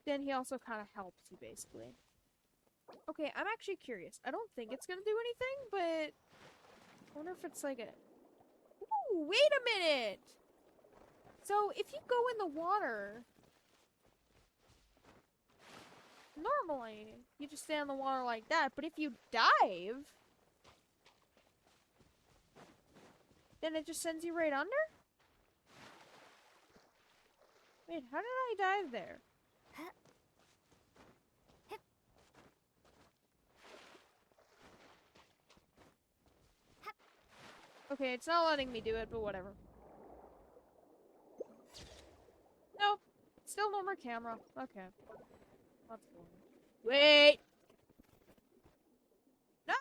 then he also kind of helps you, basically. Okay, I'm actually curious. I don't think it's gonna do anything, but I wonder if it's like a... Ooh, wait a minute! So, if you go in the water... Normally, you just stay in the water like that, but if you dive... Then it just sends you right under? Wait, how did I dive there? Okay, it's not letting me do it, but whatever. Nope. Still no more camera. Okay. That's cool. Wait! No!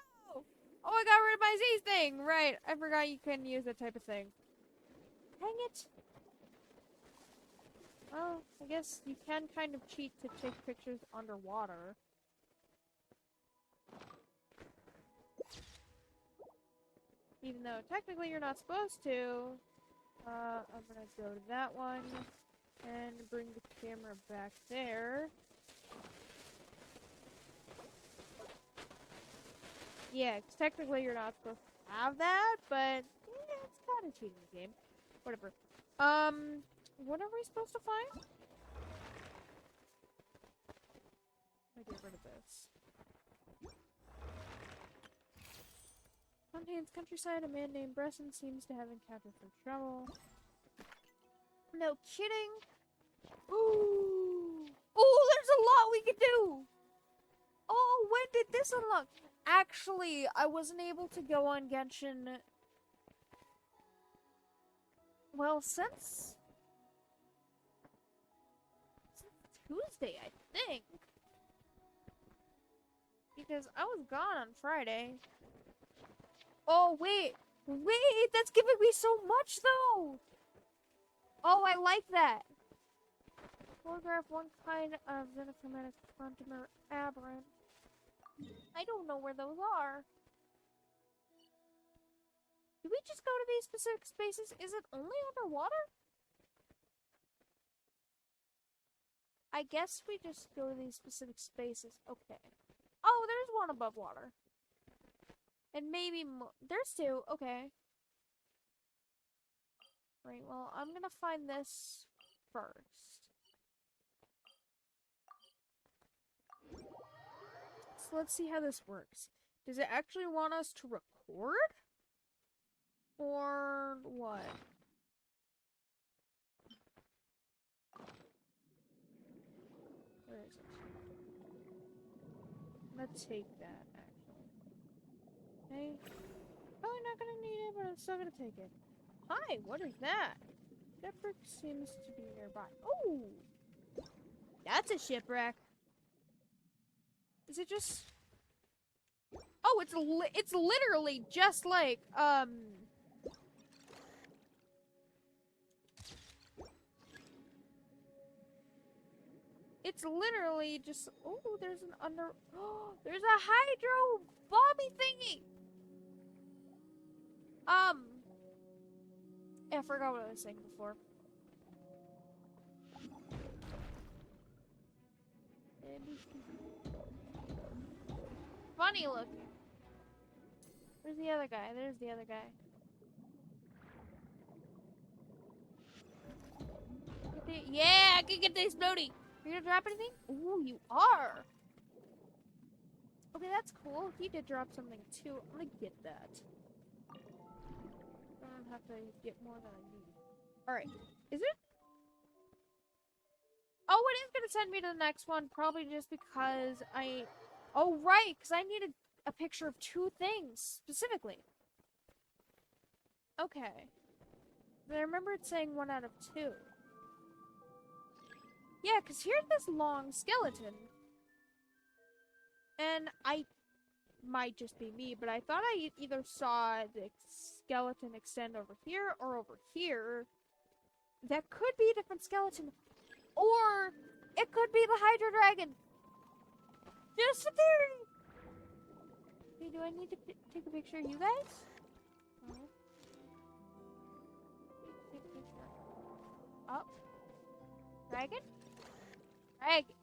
Oh, I got rid of my Z thing! Right, I forgot you couldn't use that type of thing. Dang it! Well, I guess you can kind of cheat to take pictures underwater. Even though technically you're not supposed to. I'm gonna go to that one and bring the camera back there. Yeah, 'cause technically you're not supposed to have that, but yeah, it's kind of cheating the game. Whatever. What are we supposed to find? Let me get rid of this. Contains countryside. A man named Bresson seems to have encountered some trouble. No kidding. Ooh. Ooh, there's a lot we could do. Oh, when did this unlock? Actually, I wasn't able to go on Genshin. Well, since Tuesday, I think. Because I was gone on Friday. Oh, wait. Wait, that's giving me so much, though. Oh, I like that. Photograph one kind of xenochromatic frontimer aberrant. I don't know where those are. Do we just go to these specific spaces? Is it only underwater? I guess we just go to these specific spaces. Okay. Oh, there's one above water. And maybe more. There's two. Okay. Right, well, I'm gonna find this first. So let's see how this works. Does it actually want us to record? Or what? Where is it? I'm gonna take that, actually. Okay. Probably not gonna need it, but I'm still gonna take it. Hi, what is that? Shipwreck seems to be nearby. Oh! That's a shipwreck. Is it just... Oh, it's literally just like, It's literally just... Oh, there's an under... Oh, there's a hydro bomby thingy! I forgot what I was saying before. Funny looking. Where's the other guy? There's the other guy. Yeah, I can get the exploding. Are you gonna drop anything? Ooh, you are. Okay, that's cool. He did drop something too. I'm gonna get that. I don't have to get more than I need. Alright. Is it? Oh, it is gonna send me to the next one. Probably just because I... Oh, right. Because I needed a picture of two things, specifically. Okay. But I remember it saying 1 out of 2. Yeah, because here's this long skeleton. And I... Might just be me, but I thought I either saw the skeleton extend over here or over here. That could be a different skeleton. Or it could be the Hydro Dragon. Just a theory. Okay, do I need to take a picture of you guys? No. Take a picture. Oh. Dragon? Dragon.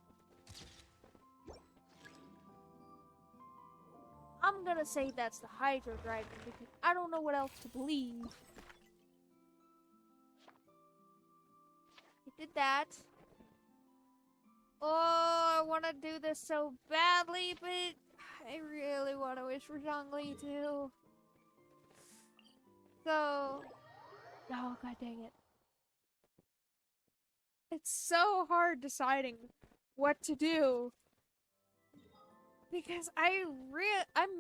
I'm gonna say that's the Hydro Dragon because I don't know what else to believe. It did that. Oh, I want to do this so badly, but I really want to wish for Zhongli too. So, oh god dang it. It's so hard deciding what to do. Because I'm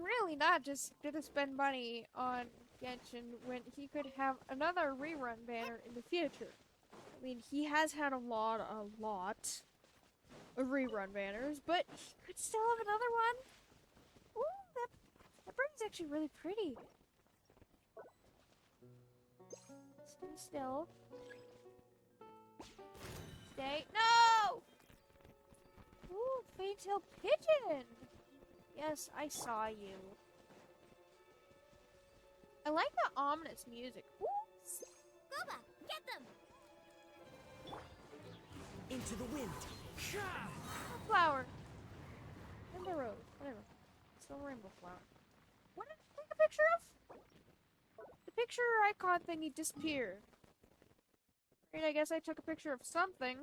really not just gonna spend money on Genshin when he could have another rerun banner in the future. I mean, he has had a lot of rerun banners, but he could still have another one. Ooh, that bird's actually really pretty. Stay still. Stay. No! Ooh, faint-tailed pigeon! Yes, I saw you. I like the ominous music. Ooh. into the wind. A flower. In the road. Whatever. Still a rainbow flower. What did I take a picture of? The picture icon thingy disappeared. Right, I guess I took a picture of something.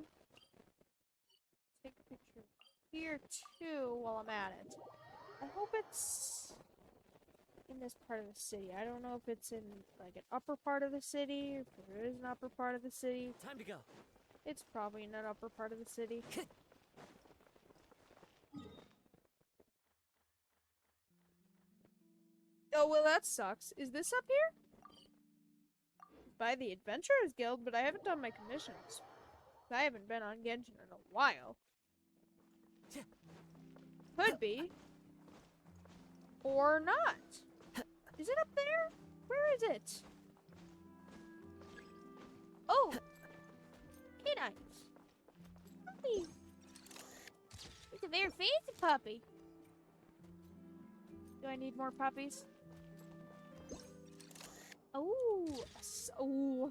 Take a picture here too while I'm at it. I hope it's in this part of the city. I don't know if it's in like an upper part of the city, or if there is an upper part of the city. Time to go. It's probably in that upper part of the city. Oh, well, that sucks. Is this up here? By the Adventurers Guild, but I haven't done my commissions. I haven't been on Genshin in a while. Could be. Or not. Is it up there? Where is it? Oh! Canines. Puppy. It's a very fancy puppy. Do I need more puppies? Oh,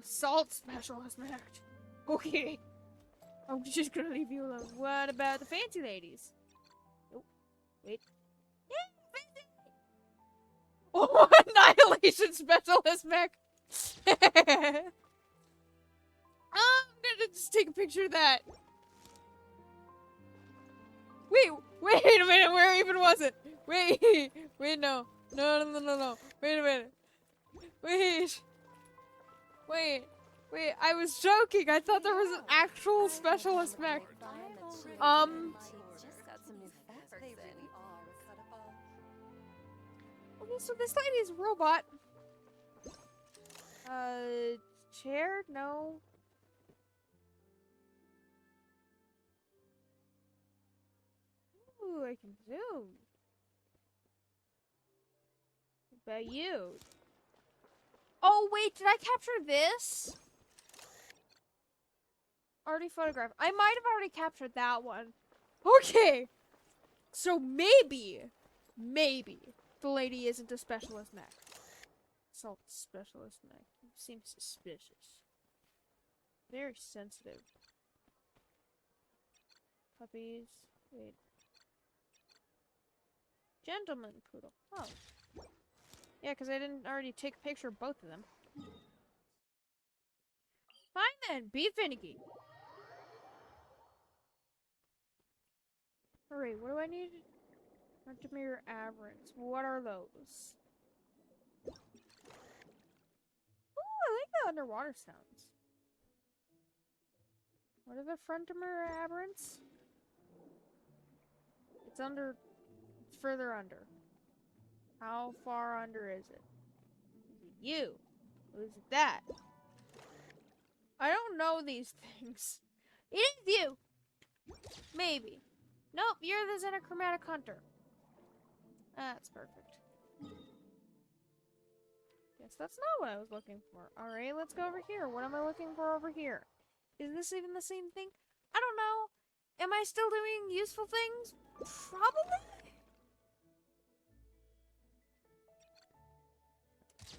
salt specialist marked. Okay. I'm just gonna leave you alone. What about the fancy ladies? Oh, wait. Yeah, fancy. Oh, annihilation specialist mech. I'm gonna just take a picture of that. Wait a minute. Where even was it? Wait, no. No. Wait a minute. Wait, I was joking. I thought there was an actual specialist mech. Okay, so this lady is a robot. Chair? No. Ooh, I can zoom. What about you? Oh, wait, did I capture this? Already photographed. I might have already captured that one. Okay. So maybe the lady isn't a specialist mech. Salt specialist mech. Seems suspicious. Very sensitive. Puppies. Wait. Gentleman poodle. Oh. Yeah, because I didn't already take a picture of both of them. Fine then, be finicky. Alright, what do I need? Frontier aberrants. What are those? Ooh, I like the underwater sounds. What are the Frontier aberrants? It's further under. How far under is it? Is it you? Or is it that? I don't know these things. It is you! Maybe. Nope, you're the xenochromatic hunter. That's perfect. Guess that's not what I was looking for. Alright, let's go over here. What am I looking for over here? Is this even the same thing? I don't know. Am I still doing useful things? Probably?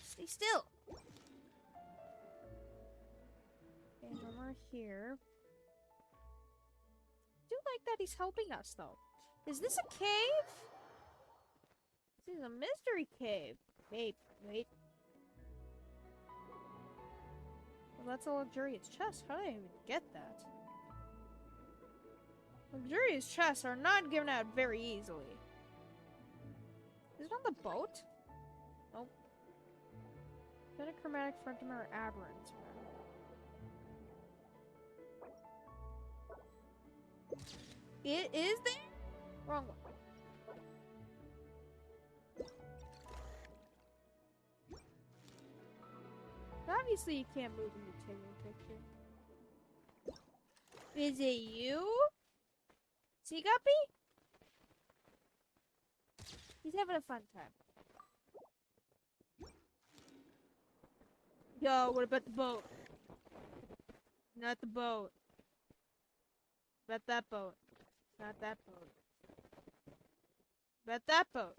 Stay still. Okay, no more here. I do like that he's helping us, though. Is this a cave? This is a mystery cave. Wait. Well, that's a luxurious chest. How did I even get that? Luxurious chests are not given out very easily. Is it on the boat? Nope. Chromatic frontier aberrants. It is there? Wrong one. Obviously you can't move when you're taking a picture. Is it you? Sea Guppy? He's having a fun time. Yo, what about the boat? Not the boat. About that boat. Not that boat. About that boat.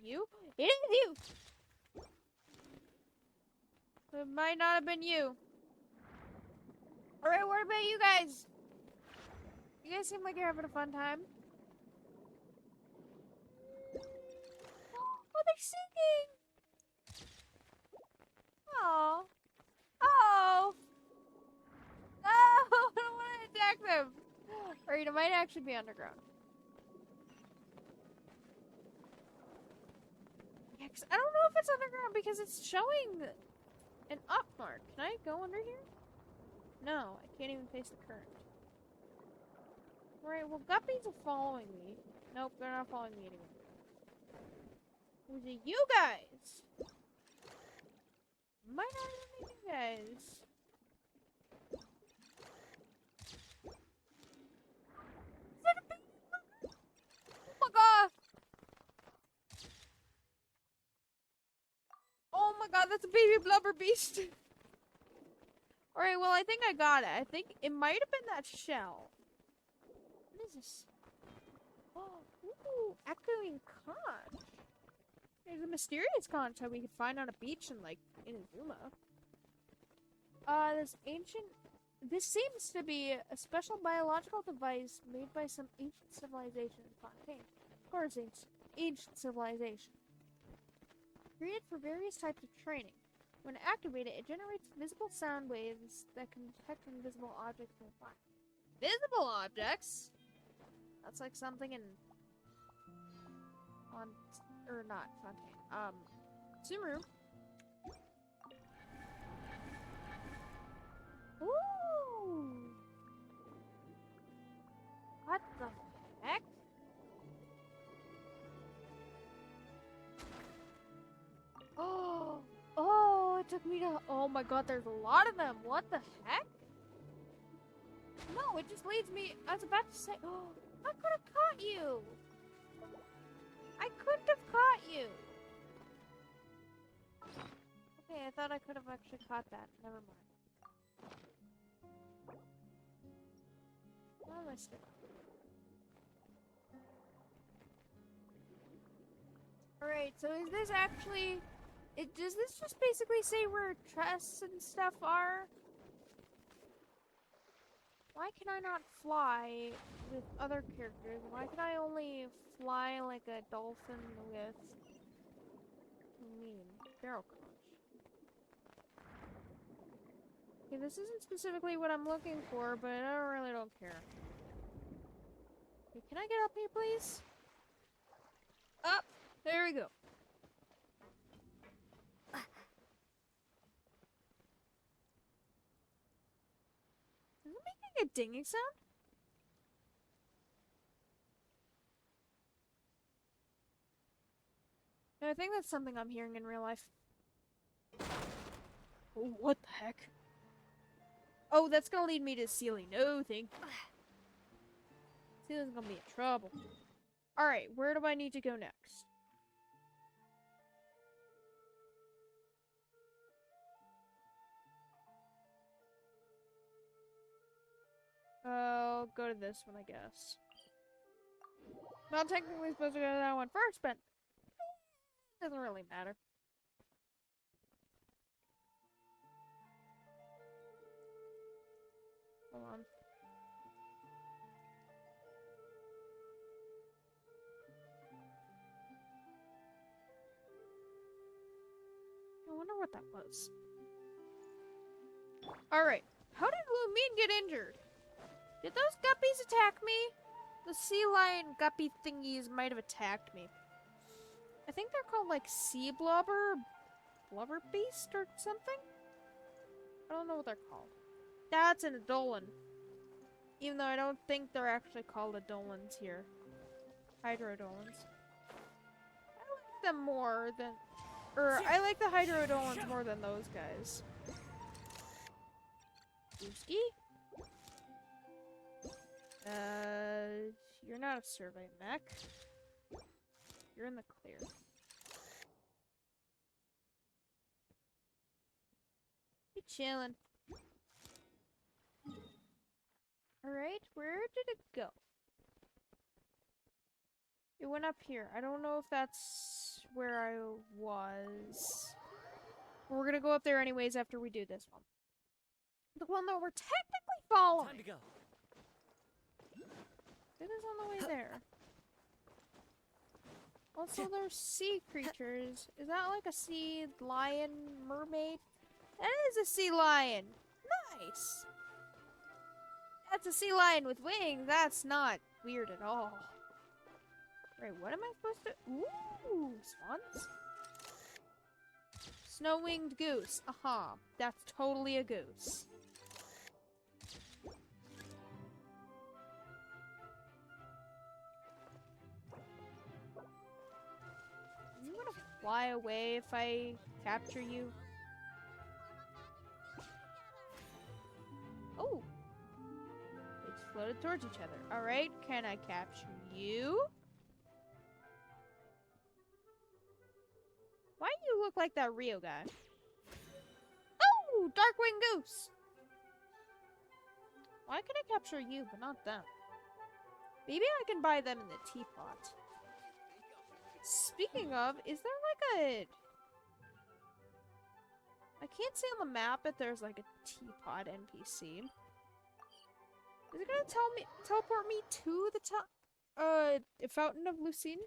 You? It is you! It might not have been you. Alright, what about you guys? You guys seem like you're having a fun time. Oh, they're singing! Oh. Oh! No! I don't want to attack them! Alright, it might actually be underground. Yeah, 'cause I don't know if it's underground because it's showing an up mark. Can I go under here? No, I can't even face the current. Alright, well, guppies are following me. Nope, they're not following me anymore. Was it you guys? Might not even be you guys. Is that a baby blubber? Oh my god! Oh my god, that's a baby blubber beast! Alright, well, I think I got it. I think it might have been that shell. What is this? Oh, ooh, echoing conch. There's a mysterious conch that we could find on a beach in, like, Inazuma. This seems to be a special biological device made by some ancient civilization in Fontaine. Of course, ancient civilization. Created for various types of training. When activated, it generates visible sound waves that can detect invisible objects nearby. Visible objects? That's like something in... or not, Fontaine. Sumeru. Ooh! What the heck? Oh! Oh, it took me to... Oh my god, there's a lot of them! What the heck? No, it just leads me... I was about to say... Oh, I could have caught you! I couldn't have caught you! Okay, I thought I could have actually caught that. Never mind. Where am I still? Alright, so is this actually... does this just basically say where chests and stuff are? Why can I not fly with other characters? Why can I only fly like a dolphin with... Feral conch. Okay, this isn't specifically what I'm looking for, but I really don't care. Okay, can I get up here, please? Up! There we go. Is it making a dinging sound? No, I think that's something I'm hearing in real life. Oh, what the heck? Oh, that's gonna lead me to Sealy. No, thank you. Sealy's gonna be in trouble. Alright, where do I need to go next? Oh, go to this one, I guess. Not technically supposed to go to that one first, but doesn't really matter. Hold on. I wonder what that was. Alright. How did Lumine get injured? Did those guppies attack me? The sea lion guppy thingies might have attacked me. I think they're called like sea blubber, blubber beast or something? I don't know what they're called. That's an Adolan. Even though I don't think they're actually called Adolans here. Hydrodolans. I like them more than... I like the Hydrodolans more than those guys. Dusky? You're not a survey mech. You're in the clear. Be chillin'. Alright, where did it go? It went up here. I don't know if that's where I was. We're gonna go up there anyways after we do this one. The one that we're technically following. Time to go. It is on the way there. Also, there's sea creatures. Is that like a sea lion mermaid? That is a sea lion. Nice. That's a sea lion with wings. That's not weird at all. Right, what am I supposed to... Ooh, swans? Snow-winged goose. Aha. That's totally a goose. Are you gonna fly away if I capture you? Oh! They just floated towards each other. Alright, can I capture you? Why do you look like that Rio guy? Oh! Darkwing Goose! Why can I capture you, but not them? Maybe I can buy them in the teapot. Speaking of, is there like a... I can't see on the map if there's like a teapot NPC. Is it gonna teleport me to the Fountain of Lucine?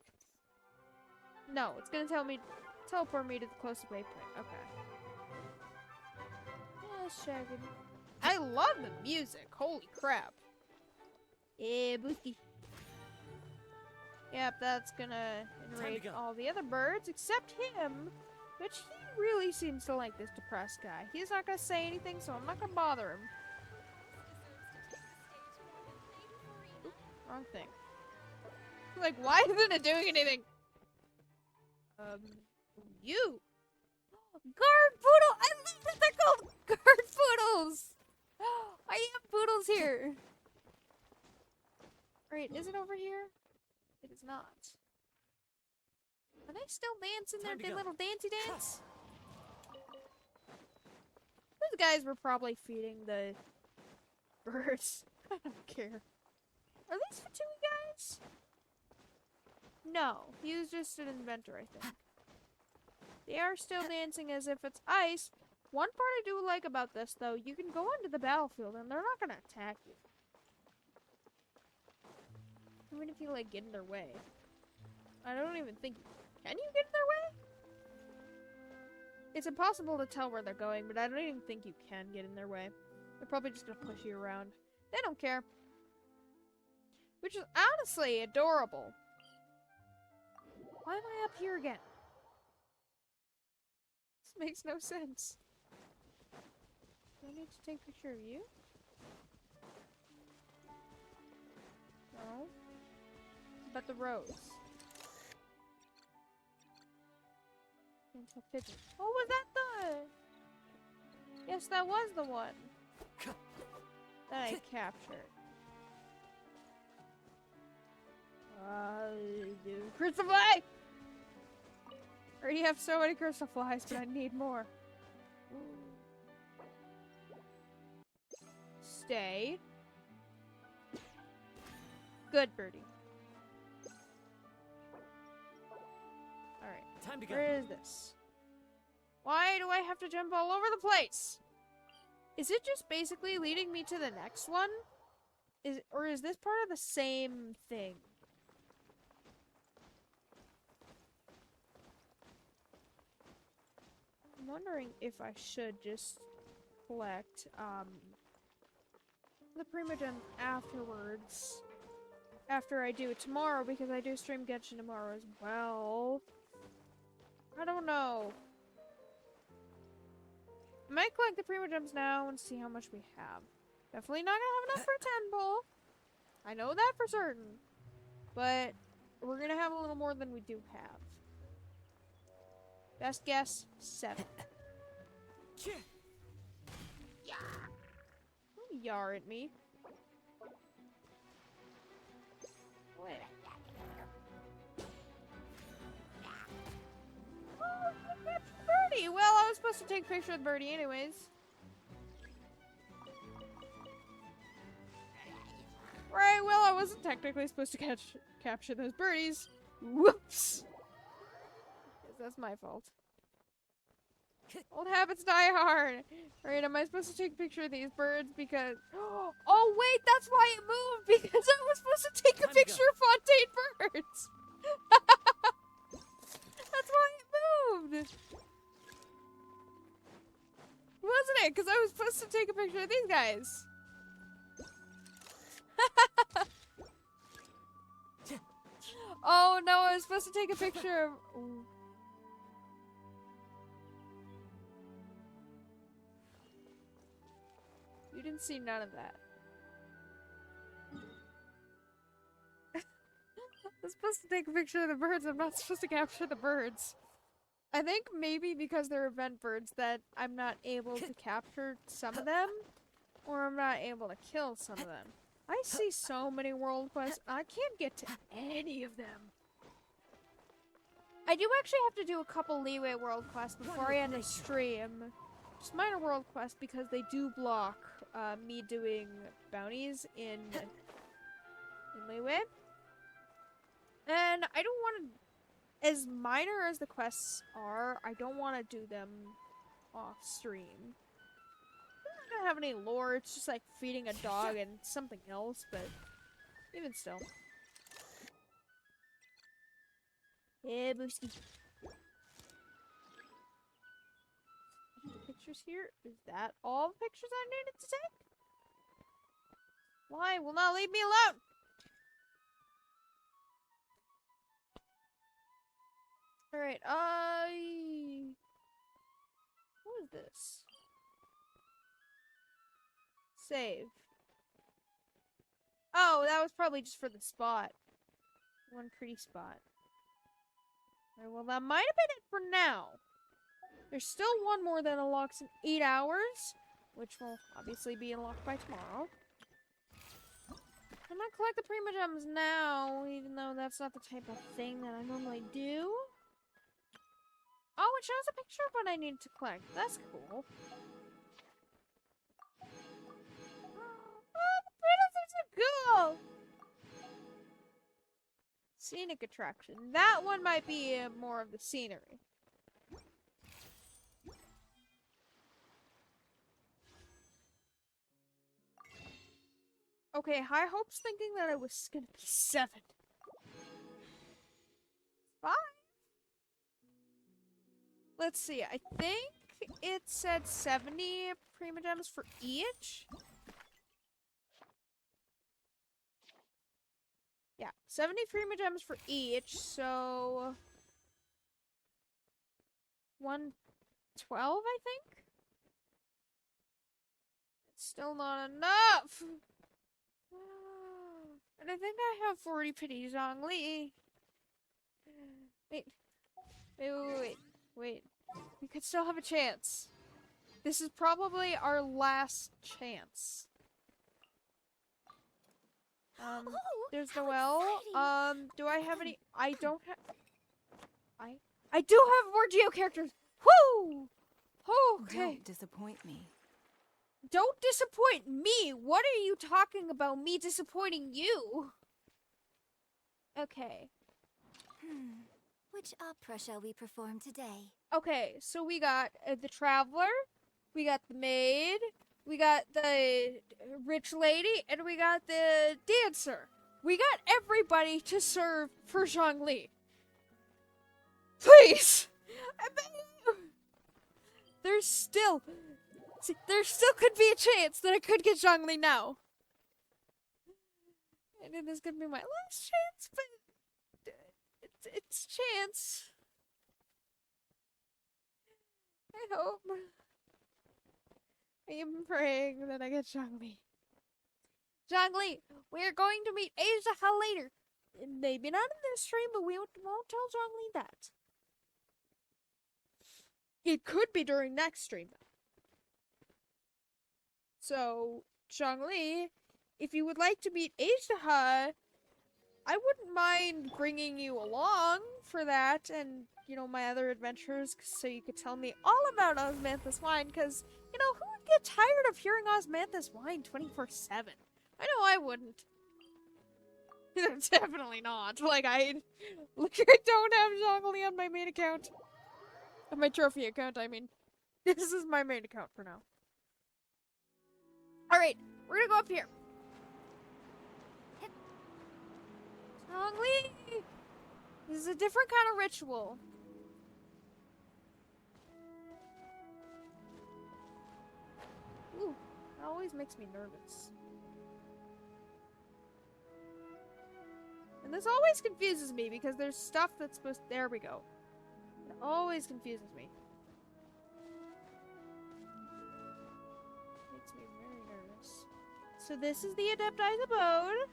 No, it's gonna teleport me to the closest waypoint. Okay. Yeah, shagging. I love the music. Holy crap. Yeah, Booski. Yep, that's gonna enrage all the other birds except him, which he really seems to like this depressed guy. He's not gonna say anything, so I'm not gonna bother him. Oop, wrong thing. Like, why isn't it doing anything? You! Guard Poodle! I love that they're called Guard Poodles! I have poodles here! Right, is it over here? It is not. Are they still dancing their little dancey dance? Those guys were probably feeding the birds. I don't care. Are these Fatui guys? No, he was just an inventor, I think. They are still dancing as if it's ice. One part I do like about this, though, you can go onto the battlefield and they're not gonna attack you. Even if you, like, get in their way. I don't even think... Can you get in their way? It's impossible to tell where they're going, but I don't even think you can get in their way. They're probably just gonna push you around. They don't care. Which is honestly adorable. Why am I up here again? This makes no sense. Do I need to take a picture of you? No. But the rose. Oh, was that the... Yes, that was the one that I captured. Crystal fly! I already have so many crystal flies, but I need more. Stay. Good birdie. Alright. Time to go. Where is this? Why do I have to jump all over the place? Is it just basically leading me to the next one? Or is this part of the same thing? I'm wondering if I should just collect the Primogem afterwards. After I do it tomorrow, because I do stream Genshin tomorrow as well. I don't know. I might collect the Primogems now and see how much we have. Definitely not gonna have enough for a 10-ball. I know that for certain. But we're gonna have a little more than we do have. Best guess, 7. Don't yar at me. Wait. Oh, Birdie! Well, I was supposed to take a picture of Birdie anyways. Right, well, I wasn't technically supposed to capture those birdies. Whoops! Guess that's my fault. Old habits die hard. Alright, am I supposed to take a picture of these birds because... Oh, wait, that's why it moved! Because I was supposed to take a picture of Fontaine birds! That's why it moved! Wasn't it? Because I was supposed to take a picture of these guys. Oh no, I was supposed to take a picture of... Ooh. You didn't see none of that. I'm supposed to take a picture of the birds. I'm not supposed to capture the birds. I think maybe because they're event birds that I'm not able to capture some of them. Or I'm not able to kill some of them. I see so many world quests. I can't get to any of them. I do actually have to do a couple leeway world quests before I end the stream. Just minor world quests because they do block me doing bounties in leeway. And I don't want to, as minor as the quests are, I don't want to do them off stream. I don't have any lore, it's just like feeding a dog and something else, but even still. Yeah, Boosty. Pictures here? Is that all the pictures I needed to take? Why will not leave me alone? Alright, what is this? Save. Oh, that was probably just for the spot. One pretty spot. Alright, well that might have been it for now. There's still one more that unlocks in 8 hours, which will obviously be unlocked by tomorrow. I'm gonna collect the Prima Gems now, even though that's not the type of thing that I normally do. Oh, it shows a picture of what I need to collect. That's cool. Oh, the princess are cool! Scenic attraction. That one might be more of the scenery. Okay, High Hope's thinking that I was gonna be 7. 5? Let's see, I think it said 70 Prima Gems for each. Yeah, 70 Prima Gems for each, so... 112, I think? It's still not enough! And I think I have 40 pity Zhongli. Wait. We could still have a chance. This is probably our last chance. There's Noelle. Do I have any? I don't have. I do have more Geo characters. Woo! Okay. Don't disappoint me. Don't disappoint me. What are you talking about? Me disappointing you? Okay. Which opera shall we perform today? Okay, so we got the Traveler, we got the Maid, we got the Rich Lady, and we got the Dancer. We got everybody to serve for Zhongli. Please! I beg you! There still could be a chance that I could get Zhongli now. And it is gonna be my last chance, but it's chance. I hope. I am praying that I get Zhongli. Zhongli, we are going to meet Asia later. Maybe not in this stream, but we won't tell Zhongli that. It could be during next stream. So, Zhongli, if you would like to meet Asia, I wouldn't mind bringing you along for that and, you know, my other adventures so you could tell me all about Osmanthus Wine, because, you know, who would get tired of hearing Osmanthus Wine 24/7? I know I wouldn't. Definitely not. Like, I don't have Zhongli on my main account. On my trophy account, I mean. This is my main account for now. Alright, we're gonna go up here. Zhongli! This is a different kind of ritual. Ooh, that always makes me nervous. And this always confuses me because there's stuff that's supposed to... There we go. It always confuses me. Makes me very nervous. So this is the Adepti's abode.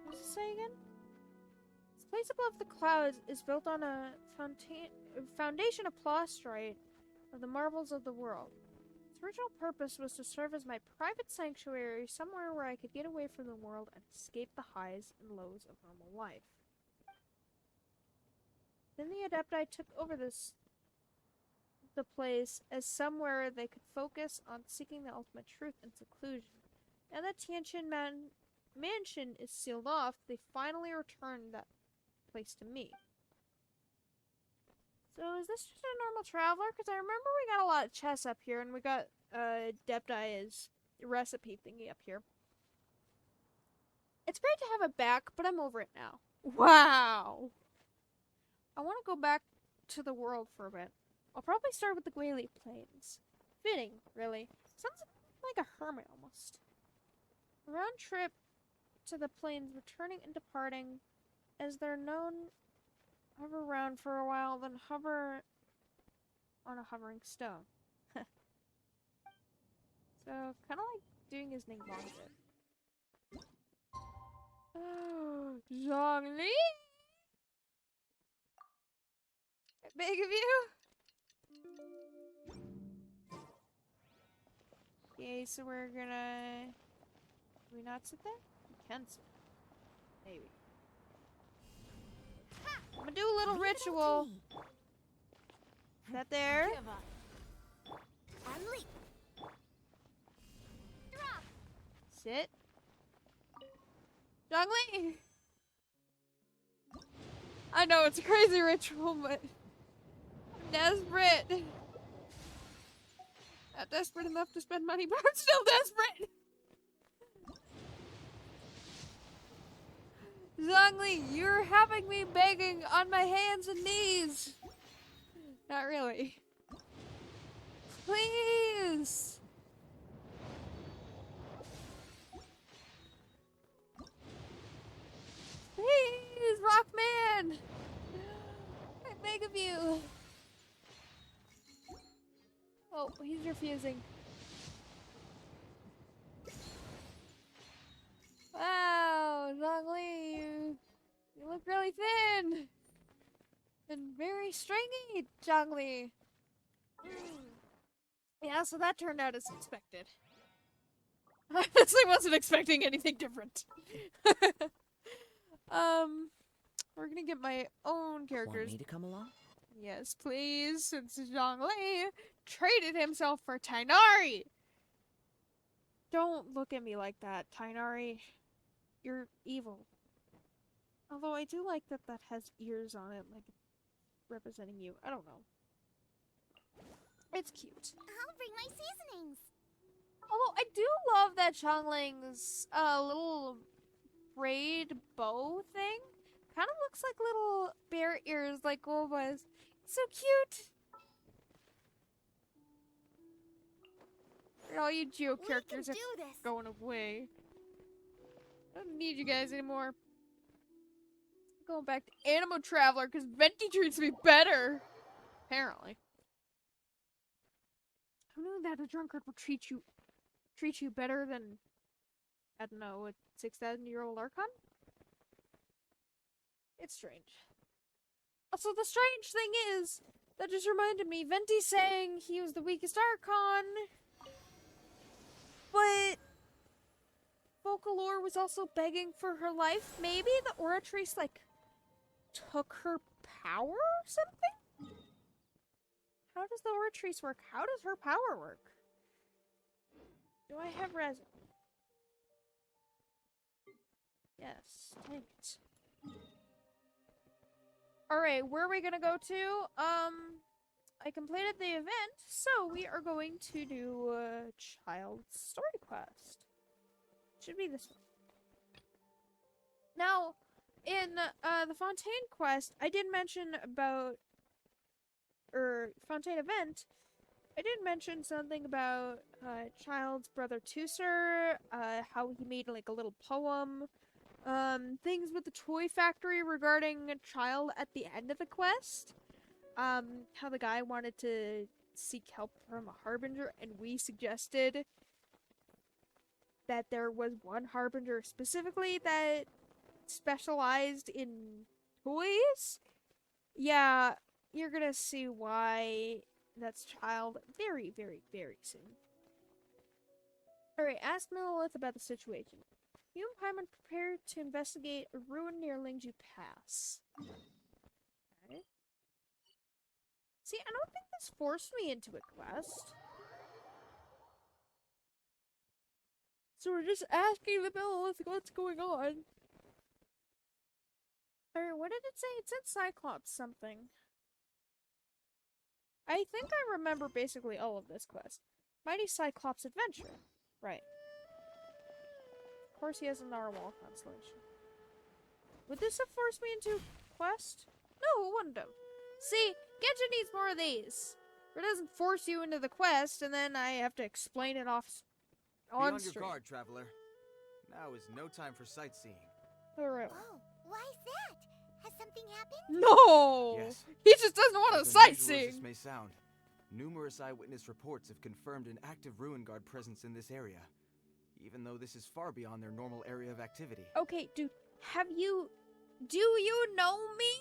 What does it say again? This place above the clouds is built on a foundation of plastrite of the marbles of the world. Its original purpose was to serve as my private sanctuary, somewhere where I could get away from the world and escape the highs and lows of normal life. Then the Adepti took over the place as somewhere they could focus on seeking the ultimate truth and seclusion. Now that Tianjin Mansion is sealed off, they finally returned that place to me. So is this just a normal traveler? Because I remember we got a lot of chests up here, and we got Adepti's recipe thingy up here. It's great to have it back, but I'm over it now. Wow! I want to go back to the world for a bit. I'll probably start with the Guili Plains. Fitting, really. Sounds like a hermit, almost. A round trip to the plains, returning and departing, as they're known, hover around for a while, then hover on a hovering stone. So, kind of like doing his Ningbong bit. Oh, Zhongli! I beg of you! Okay, so we're gonna... Can we not sit there? We can sit. Maybe. I'm gonna do a little ritual. Is that there? Sit. Zhongli! I know it's a crazy ritual, but I'm desperate. Not desperate enough to spend money, but I'm still desperate. Zhongli, you're having me begging on my hands and knees. Not really. Please. Please, Rockman. I beg of you. Oh, he's refusing. Wow, Zhongli, you look really thin. And very stringy, Zhongli. Yeah, so that turned out as expected. I honestly wasn't expecting anything different. We're gonna get my own characters. Want me to come along? Yes, please, since Zhongli traded himself for Tainari. Don't look at me like that, Tainari. You're evil. Although I do like that that has ears on it, like representing you. I don't know. It's cute. I'll bring my seasonings. Although I do love that Changling's little braid bow thing. Kind of looks like little bear ears like Gulba's. So cute. All you Geo characters are going away. I don't need you guys anymore. I'm going back to Animo Traveler because Venti treats me better. Apparently. Who knew that a drunkard would treat you better than, I don't know, a 6,000-year-old Archon? It's strange. Also, the strange thing is, that just reminded me, Venti saying he was the weakest Archon, but Vocalor was also begging for her life. Maybe the Oratrice, like, took her power or something? How does the Oratrice work? How does her power work? Do I have resin? Yes, take it. Alright, where are we gonna go to? I completed the event, so we are going to do a Childe's story quest. Should be this one. Now, in the Fontaine quest, I did mention about, Fontaine event, I did mention something about Childe's brother Tusser, how he made like a little poem, things with the toy factory regarding a Childe at the end of the quest, how the guy wanted to seek help from a harbinger, and we suggested that there was one harbinger specifically that specialized in toys. Yeah, you're gonna see why that's Childe very, very, very soon. Alright, ask Millelith about the situation. You and Paimon prepare to investigate a ruin near Lingju Pass. Okay. See, I don't think this forced me into a quest. So we're just asking the Millelith what's going on. Or what did it say? It said Cyclops something. I think I remember basically all of this quest. Mighty Cyclops Adventure. Right. Of course he has a narwhal constellation. Would this have forced me into a quest? No, it wouldn't have. See, Genshin needs more of these. It doesn't force you into the quest, and then I have to explain it off on Be on stream. your guard, traveler. Now is no time for sightseeing. Alright. Oh, why is that? Has something happened? No! Yes. He just doesn't want to As unusual as sightsee! this may sound, numerous eyewitness reports have confirmed an active ruin guard presence in this area, even though this is far beyond their normal area of activity. Okay, dude, do you know me?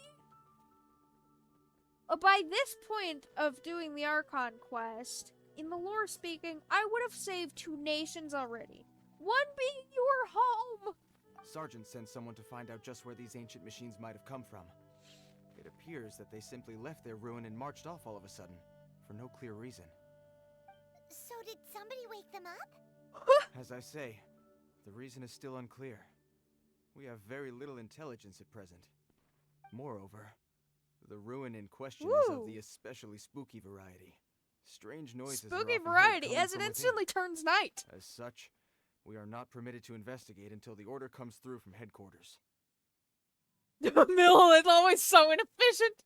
By this point of doing the Archon quest, in the lore speaking, I would have saved 2 nations already. One being your home! Sergeant sent someone to find out just where these ancient machines might have come from. It appears that they simply left their ruin and marched off all of a sudden, for no clear reason. So did somebody wake them up? As I say, the reason is still unclear. We have very little intelligence at present. Moreover, the ruin in question is of the especially spooky variety. Strange noises are Spooky often heard variety, coming as from it within. instantly turns night! As such, we are not permitted to investigate until the order comes through from headquarters. Mill is always so inefficient!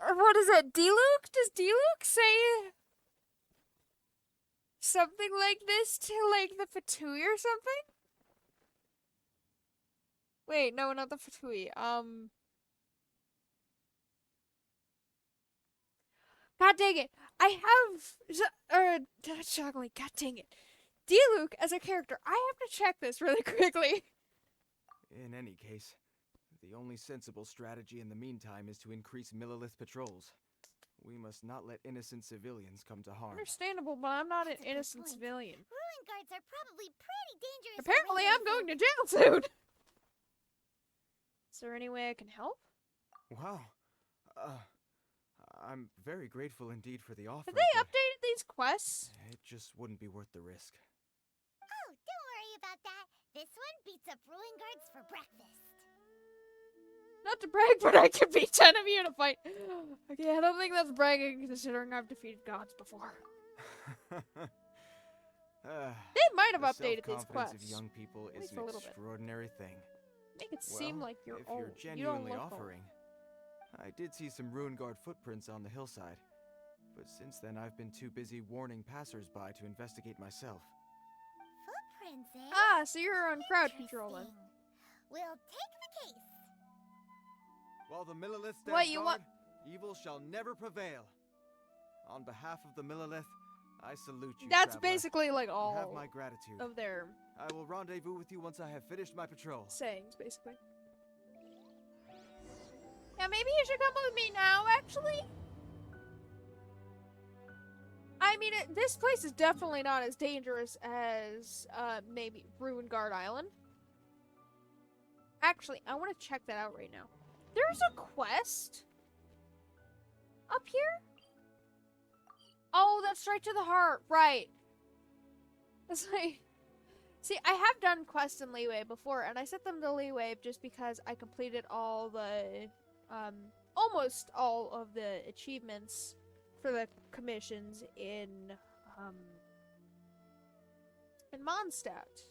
What is it, D-Luke? Does D-Luke say something like this to, like, the Fatui or something? Wait, no, not the Fatui. God dang it. I have, Chocolate, god dang it. D-Luke, as a character, I have to check this really quickly. In any case, the only sensible strategy in the meantime is to increase Millelith patrols. We must not let innocent civilians come to harm. Understandable, but I'm not an innocent civilian. Ruin guards are probably pretty dangerous. Apparently I'm going to jail soon! Is there any way I can help? Wow. I'm very grateful indeed for the offer. Have they but updated these quests? it just wouldn't be worth the risk. Oh, don't worry about that. This one beats up ruin guards for breakfast. Not to brag, but I can beat 10 of you in a fight. Okay, I don't think that's bragging, considering I've defeated gods before. They might have updated these quests. The self-confidence of young people At is least an a little bit. extraordinary thing. Make it seem like you're if old. you're You don't genuinely look old. offering, I did see some ruin guard footprints on the hillside, but since then I've been too busy warning passers-by to investigate myself. Footprints, eh? Ah, so you're on crowd control then. We'll take the case. While the Millelith What, stand you guard, evil shall never prevail. On behalf of the Millelith, I salute you, That's traveler. basically like You all have my gratitude. of their I will rendezvous with you once I have finished my patrol. sayings, basically. Yeah, maybe you should come with me now, actually. I mean, this place is definitely not as dangerous as, maybe Ruin Guard Island. Actually, I want to check that out right now. There's a quest up here? Oh, that's straight to the heart. Right. It's like See, I have done quests in Leeway before, and I set them to Leeway just because I completed all the, almost all of the achievements for the commissions in Mondstadt.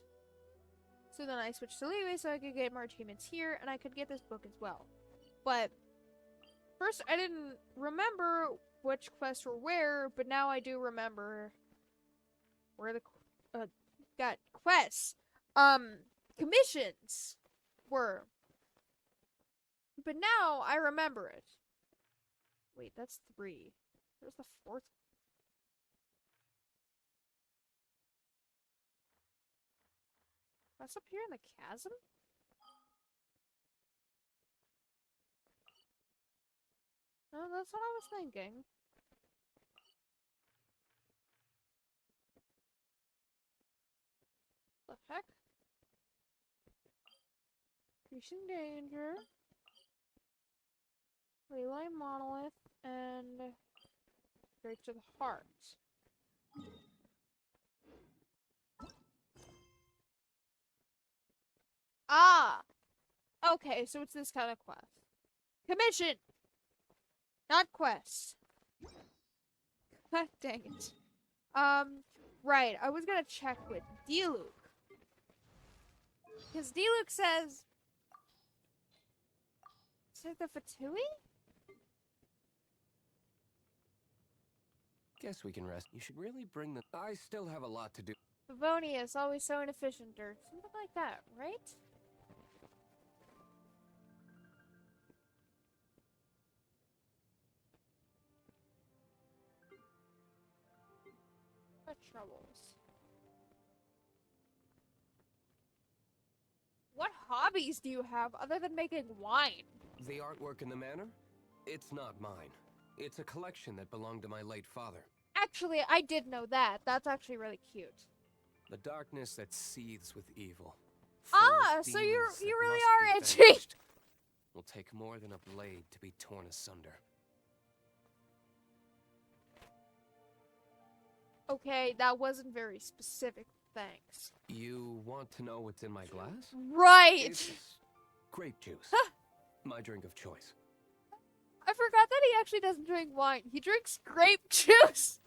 So then I switched to Leeway so I could get more achievements here, and I could get this book as well. But first, I didn't remember which quests were where, but now I do remember where the got quests, commissions were. But now I remember it. Wait, that's 3. Where's the 4th? That's up here in the chasm? Oh, that's what I was thinking. The heck? Increasing danger. Relay monolith and straight to the heart. Ah! Okay, so it's this kind of quest. Commission! Not quest. God dang it. Right, I was gonna check with D-Luke. Because D-Luke says... Is it the Fatui? Guess we can rest. You should really bring the... I still have a lot to do. Favonius, always so inefficient, or something like that, right? What troubles? What hobbies do you have other than making wine? The artwork in the manor? It's not mine. It's a collection that belonged to my late father. Actually, I did know that. That's actually really cute. The darkness that seethes with evil. Ah, so you really are edgy. Will take more than a blade to be torn asunder. Okay, that wasn't very specific. Thanks. You want to know what's in my glass? Right! It's grape juice. My drink of choice. I forgot that he actually doesn't drink wine. He drinks grape juice!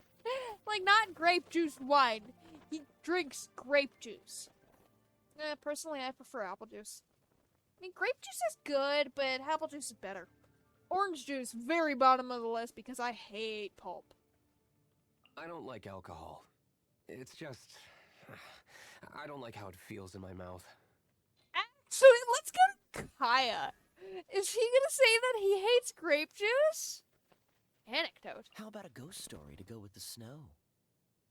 Like, not grape juice wine. He drinks grape juice. Personally, I prefer apple juice. I mean, grape juice is good, but apple juice is better. Orange juice, very bottom of the list because I hate pulp. I don't like alcohol. It's just... I don't like how it feels in my mouth. So let's go to Kaya. Is he gonna say that he hates grape juice? Anecdote. How about a ghost story to go with the snow?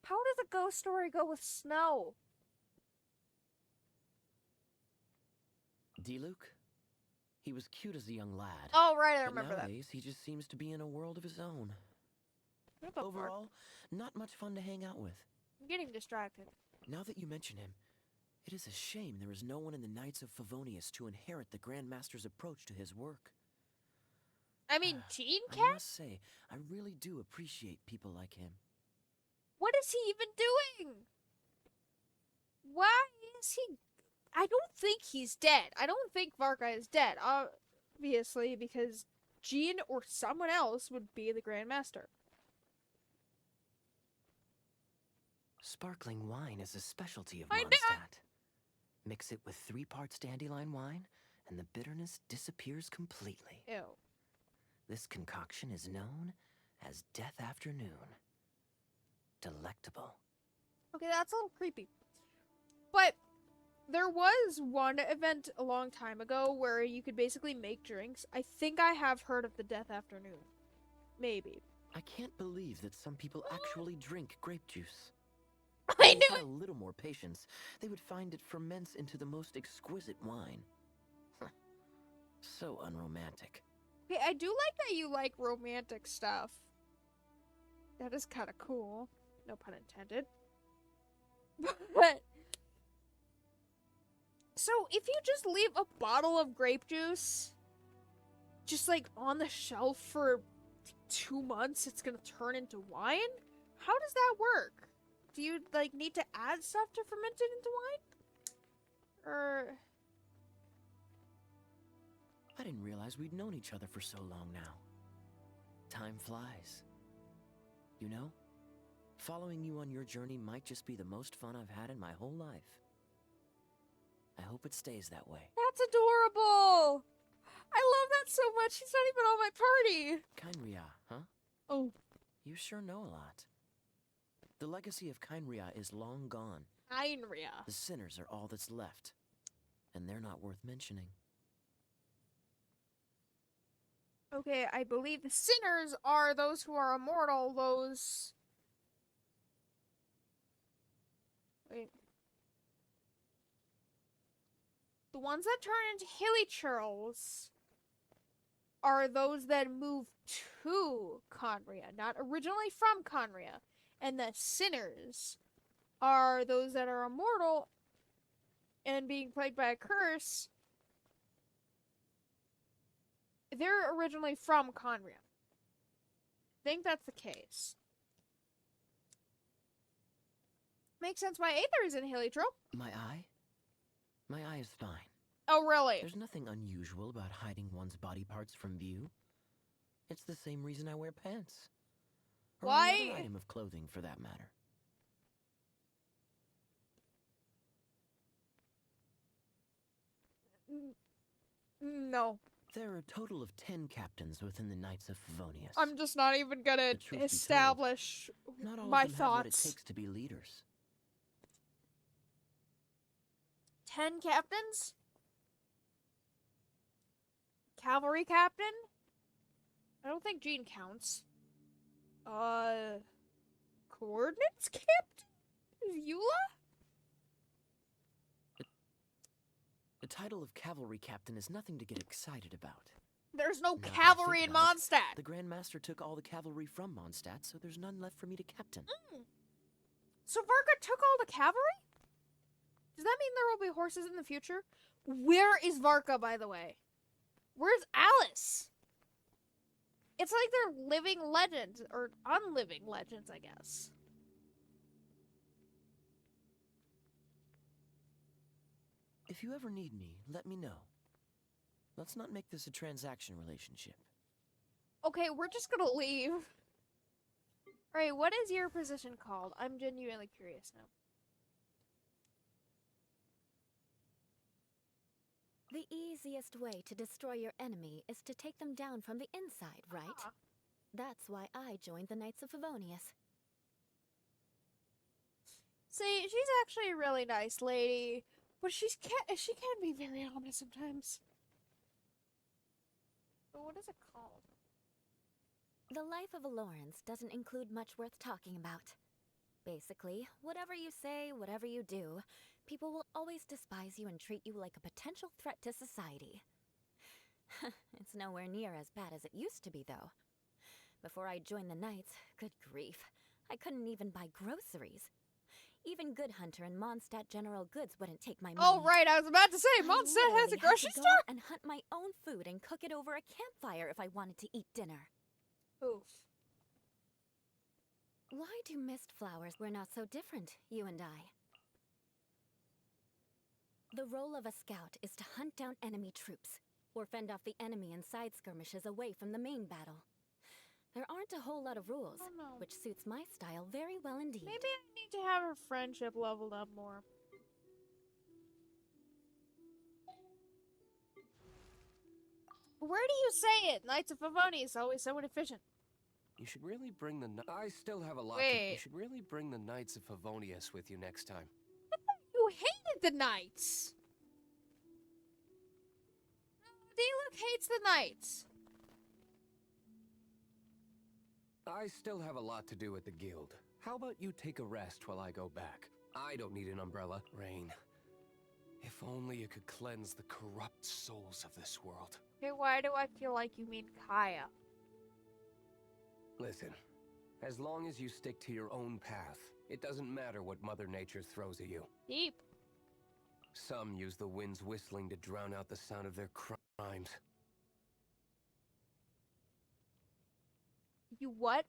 How does a ghost story go with snow? D-Luke? He was cute as a young lad. Oh, right, I but remember nowadays, he just seems to be in a world of his own. Overall, not much fun to hang out with. I'm getting distracted. Now that you mention him, it is a shame there is no one in the Knights of Favonius to inherit the Grand Master's approach to his work. I mean, Gene I Cat? must say, I really do appreciate people like him. What is he even doing? Why is he... I don't think he's dead. I don't think Varka is dead, obviously, because Gene or someone else would be the Grand Master. Sparkling wine is a specialty of Mondstadt. Mix it with 3 parts dandelion wine, and the bitterness disappears completely. Ew. This concoction is known as Death Afternoon. Delectable. Okay, that's a little creepy. But there was one event a long time ago where you could basically make drinks. I think I have heard of the Death Afternoon. Maybe. I can't believe that some people actually drink grape juice. I If knew they had it! a little more patience, they would find it ferments into the most exquisite wine. So unromantic. Okay, I do like that you like romantic stuff. That is kind of cool. No pun intended. But... So, if you just leave a bottle of grape juice just, like, on the shelf for 2 months, it's gonna turn into wine? How does that work? Do you, like, need to add stuff to ferment it into wine? are... I didn't realize we'd known each other for so long now. Time flies. You know, following you on your journey might just be the most fun I've had in my whole life. I hope it stays that way. That's adorable! I love that so much. She's not even on my party. Kainria, huh? Oh. You sure know a lot. The legacy of Kainria is long gone. Kainria. The sinners are all that's left. And they're not worth mentioning. Okay, I believe the sinners are those who are immortal, those... Wait. The ones that turn into hilichurls are those that move to Conria, not originally from Conria. And the sinners are those that are immortal and being plagued by a curse. They're originally from Conria. I think that's the case. Makes sense why Aether is in Hilichurl. My eye? My eye is fine. Oh, really? There's nothing unusual about hiding one's body parts from view. It's the same reason I wear pants. Or Why? any other item of clothing, for that matter. No. There are a total of 10 captains within the Knights of Favonius. I'm just not even gonna establish Not all my of them have what it thoughts. takes to be leaders. 10 captains? Cavalry captain? I don't think Jean counts. Coordinates captain? Eula? The title of cavalry captain is nothing to get excited about. There's no Now that I cavalry think in about it, Mondstadt. The Grand Master took all the cavalry from Mondstadt, so there's none left for me to captain. So Varka took all the cavalry? Does that mean there will be horses in the future? Where is Varka, by the way? Where's Alice? It's like they're living legends, or unliving legends, I guess. If you ever need me, let me know. Let's not make this a transaction relationship. Okay, we're just gonna leave. Alright, what is your position called? I'm genuinely curious now. The easiest way to destroy your enemy is to take them down from the inside, right? That's why I joined the Knights of Favonius. See, she's actually a really nice lady, but she can be very ominous sometimes. But what is it called? The life of a Lawrence doesn't include much worth talking about. Basically, whatever you say, whatever you do, people will always despise you and treat you like a potential threat to society. It's nowhere near as bad as it used to be, though. Before I joined the Knights, good grief, I couldn't even buy groceries. Even Good Hunter and Mondstadt General Goods wouldn't take my money. Oh, right, I was about to say, Mondstadt has a grocery store? store? And hunt my own food and cook it over a campfire if I wanted to eat dinner. Oof. Why do mist flowers? We're not so different, you and I. The role of a scout is to hunt down enemy troops, or fend off the enemy in side skirmishes away from the main battle. There aren't a whole lot of rules, which suits my style very well indeed. Maybe I need to have her friendship leveled up more. Where do you say it? Knights of Favonius is always so inefficient. You should really bring the... I still have a lot Wait. You should really bring the Knights of Favonius with you next time. You hated the Knights! D-Luke hates the Knights. I still have a lot to do at the guild. How about you take a rest while I go back? I don't need an umbrella. Rain, if only you could cleanse the corrupt souls of this world. Okay, why do I feel like you mean Kaya? Listen, as long as you stick to your own path, it doesn't matter what Mother Nature throws at you. Deep. Some use the wind's whistling to drown out the sound of their crimes. You what?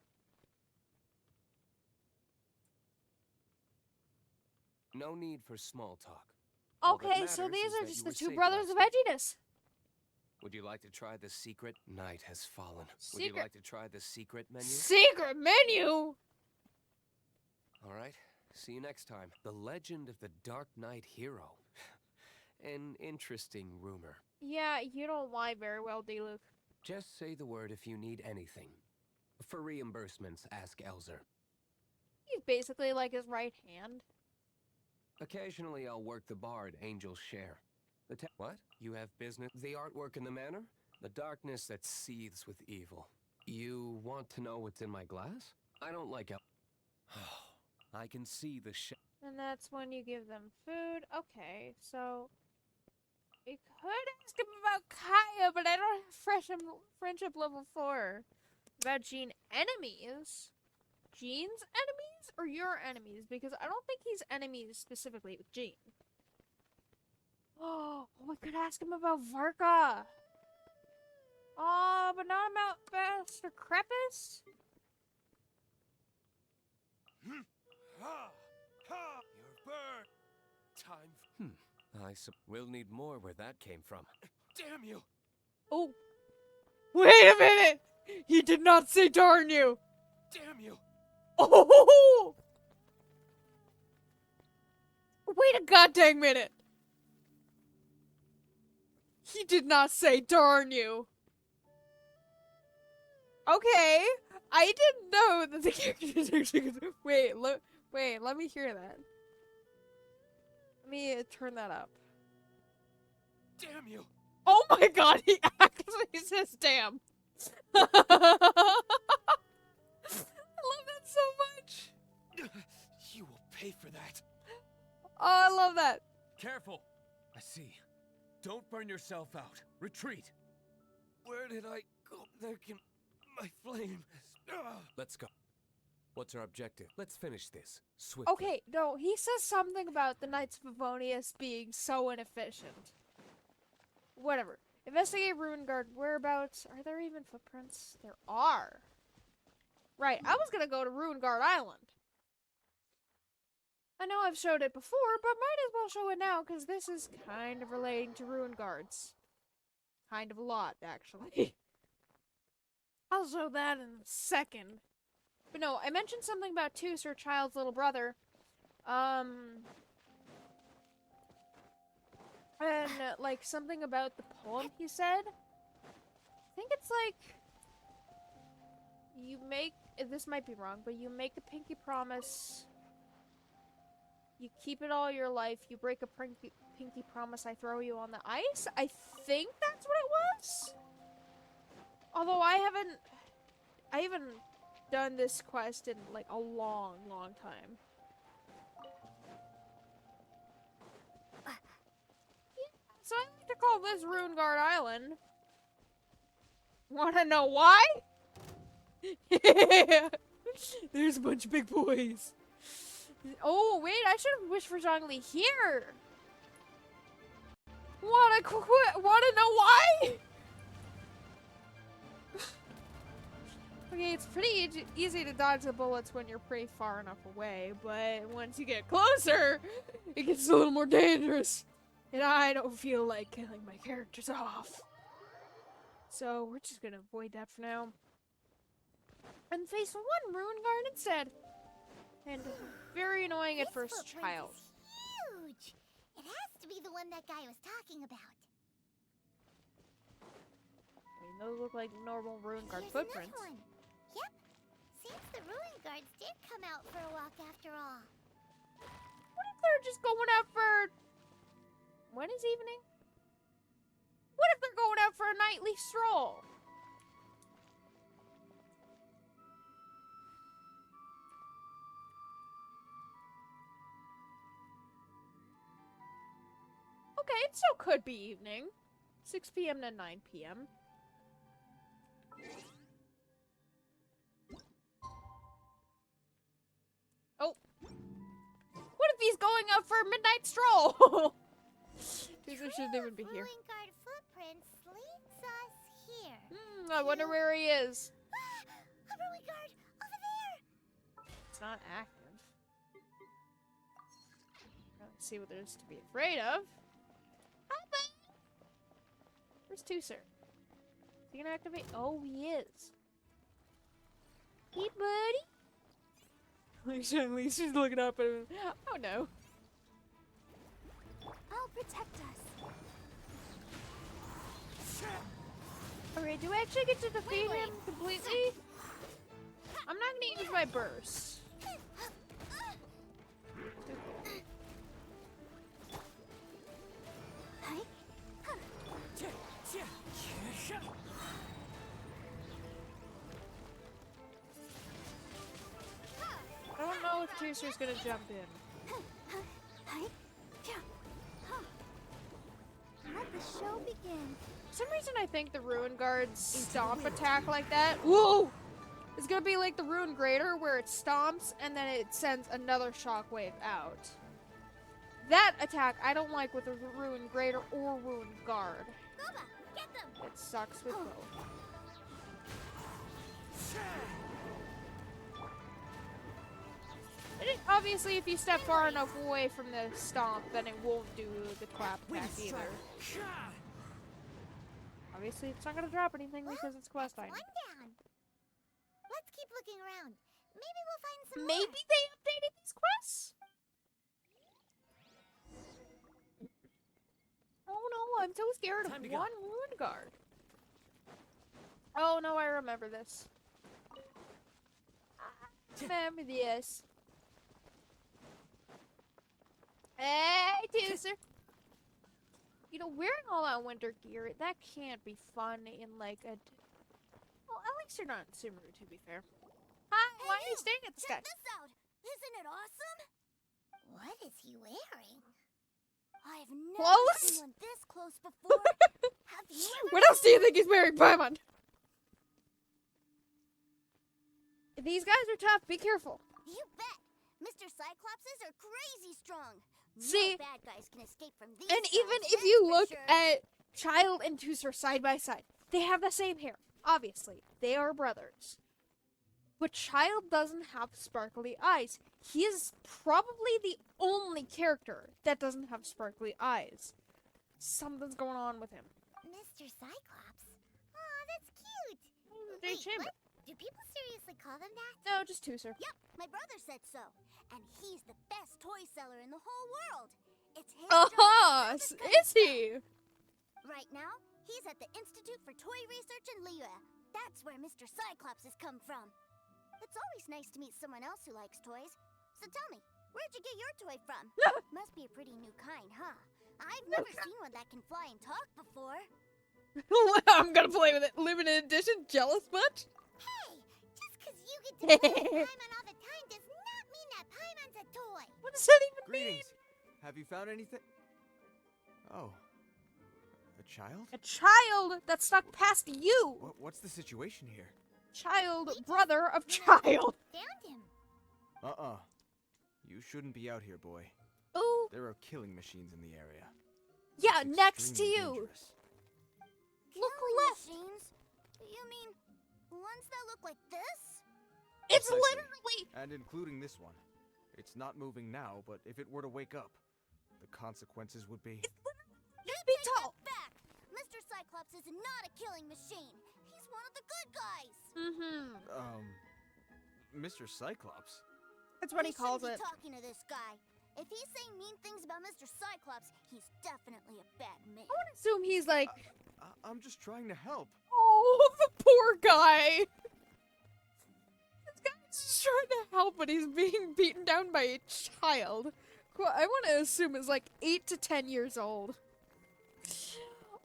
No need for small talk. Okay, so these are just the two brothers of edginess. Would you like to try the secret? Night has fallen. Secret. Would you like to try the secret menu? Secret menu? All right. See you next time. The Legend of the Dark Knight Hero. An interesting rumor. Yeah, you don't lie very well, D-Luke. Just say the word if you need anything. For reimbursements, ask Elzer. He's basically like his right hand. Occasionally, I'll work the bard Angel's share. What? You have business? The artwork in the manor? The darkness that seethes with evil. You want to know what's in my glass? I don't like it. I can see the And that's when you give them food. Okay, so we could ask him about Kaya, but I don't have friendship level 4. About Jean enemies? Jean's enemies or your enemies? Because I don't think he's enemies specifically with Jean. Oh, we could ask him about Varka. Oh, but not about Master Crepus? You're burned. Time. We'll need more where that came from. Damn you! Oh. Wait a minute! He did not say darn you! Damn you! Oh! Wait a goddamn minute! He did not say darn you. Okay, I didn't know that the characters actually. Wait, let me hear that. Let me turn that up. Damn you! Oh my god, he actually says damn. I love that so much. You will pay for that. Oh, I love that. Careful. I see. Don't burn yourself out. Retreat. Where did I go? There can... My flame. Let's go. What's our objective? Let's finish this. Swiftly. Okay, no, he says something about the Knights of Favonius being so inefficient. Whatever. Investigate Ruinguard whereabouts. Are there even footprints? There are. Right, I was gonna go to Ruinguard Island. I know I've showed it before, but might as well show it now, because this is kind of relating to Ruinguards. Kind of a lot, actually. I'll show that in a second. But no, I mentioned something about Sir Childe's little brother. And, like, something about the poem he said. I think it's like... You make... This might be wrong, but you make a pinky promise... You keep it all your life. You break a pinky promise, I throw you on the ice. I think that's what it was. Although I haven't done this quest in like a long, long time. Yeah, so I like to call this Ruinguard Island. Wanna know why? There's a bunch of big boys. Oh, wait, I should have wished for Zhongli here. Wanna know why? Okay, it's pretty easy to dodge the bullets when you're pretty far enough away, but once you get closer, it gets a little more dangerous. And I don't feel like killing my characters off. So, we're just gonna avoid that for now. And face one Ruinguard instead. And very annoying at first, Child. Huge! It has to be the one that guy was talking about. I mean, those look like normal Ruinguard footprints. Another one. Yep. Seems the Ruinguards did come out for a walk after all. What if they're just going out for... When is evening? What if they're going out for a nightly stroll? Okay, it still could be evening. 6 p.m. to 9 p.m. Oh. What if he's going out for a midnight stroll? These shouldn't even be here. Ruinguard footprints leads us here. I wonder where he is. A Ruinguard over there. It's not active. See what there's to be afraid of. Hi, bud. Where's Tooser? Is he gonna activate? Oh, he is. Hey, buddy. She's looking up at him. Oh no. I'll protect us. Alright, do I actually get to defeat him completely? I'm not gonna use my burst. I don't know if Tooser's gonna jump in. Let the show begin. For some reason I think the Ruin Guard's stomp attack like that, whoa! It's gonna be like the Ruin Greater where it stomps and then it sends another shockwave out. That attack I don't like with the Ruin Greater or Ruin Guard. Boba, get them. It sucks with both. Obviously, if you step far enough away from the stomp, then it won't do the clap attack either. Obviously, it's not gonna drop anything because it's quest item. One down. Let's keep looking around. Maybe we'll find some Maybe more. they updated these quests? Oh no, I'm so scared of one Ruin Guard. Oh no, I remember this. Remember this. Hey, Tooser. You know, wearing all that winter gear, that can't be fun in like a... Well, at least you're not in Sumeru, to be fair. Hi, why are you staring at this guy? Check this out. Isn't it awesome? What is he wearing? I've never Clothes? seen one this close before. Have you ever What else do you think he's wearing, Paimon? These guys are tough. Be careful. You bet. Mr. Cyclopses are crazy strong. See, no bad guys can escape from these and guys, even if that's you for look sure. at Childe and Tooser side by side, they have the same hair. Obviously, they are brothers. But Childe doesn't have sparkly eyes. He is probably the only character that doesn't have sparkly eyes. Something's going on with him. Mr. Cyclops. Aw, that's cute. Jade Chamber. What? Do people seriously call them that? No, just Tooser. Yep, my brother said so. And he's the best toy seller in the whole world. It's his Uh-huh! job to sell this kind of Is he? Right now, he's at the Institute for Toy Research in Liyue. That's where Mr. Cyclops has come from. It's always nice to meet someone else who likes toys. So tell me, where'd you get your toy from? Must be a pretty new kind, huh? I've never seen one that can fly and talk before. I'm gonna play with it. Limited edition? Jealous much? Hey, just because you get to play with Paimon all the time does not mean that Paimon's a toy. What does that even Greetings. Have you found anything? Oh. A child? A child that stuck past you! What's the situation here? Child, brother of Child. Found him. Uh-uh. You shouldn't be out here, boy. Oh. There are killing machines in the area. Yeah, It's next to extremely you. dangerous. Look Killing left. machines? You mean ones that look like this? It's Precisely. literally... And including this one. It's not moving now, but if it were to wake up, the consequences would be... You take that back! Mr. Cyclops is not a killing machine. He's one of the good guys. Mr. Cyclops? That's what he calls shouldn't it. be talking to this guy. If he's saying mean things about Mr. Cyclops, he's definitely a bad man. I would assume he's like... I'm just trying to help. Oh, the poor guy. This guy's just trying to help, but he's being beaten down by a child. Who I want to assume is like 8 to 10 years old.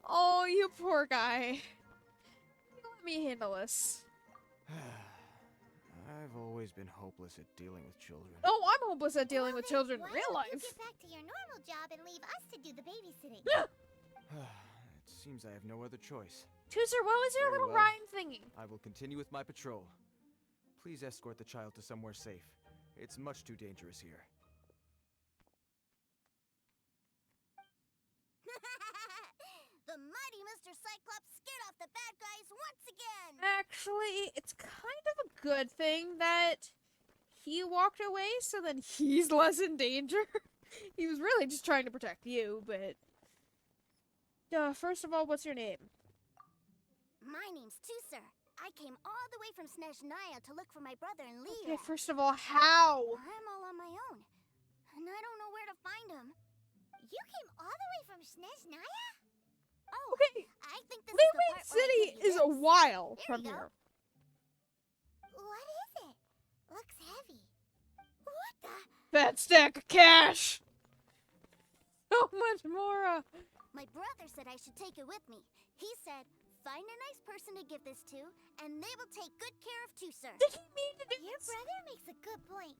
Oh, you poor guy. Let me handle this. I've always been hopeless at dealing with children. Oh, I'm hopeless at dealing with children in Why real don't life. you get back to your normal job and leave us to do the babysitting? It seems I have no other choice. Tooser, what was your Very little well. rhyme thingy? I will continue with my patrol. Please escort the child to somewhere safe. It's much too dangerous here. The mighty Mr. Cyclops scared off the bad guys once again! Actually, it's kind of a good thing that he walked away, so then he's less in danger. He was really just trying to protect you, but... first of all, what's your name? My name's Tusser. I came all the way from Snezhnaya to look for my brother in Liyue. Okay, first of all, how? I'm all on my own, and I don't know where to find him. You came all the way from Snezhnaya? Oh, okay. I think this Liyue is the part City where I give you is a this. while Here from we go. here. What is it? Looks heavy. What the? That stack of cash! So much more! My brother said I should take it with me. He said, find a nice person to give this to, and they will take good care of Tusser. Did he mean to do Your brother makes a good point.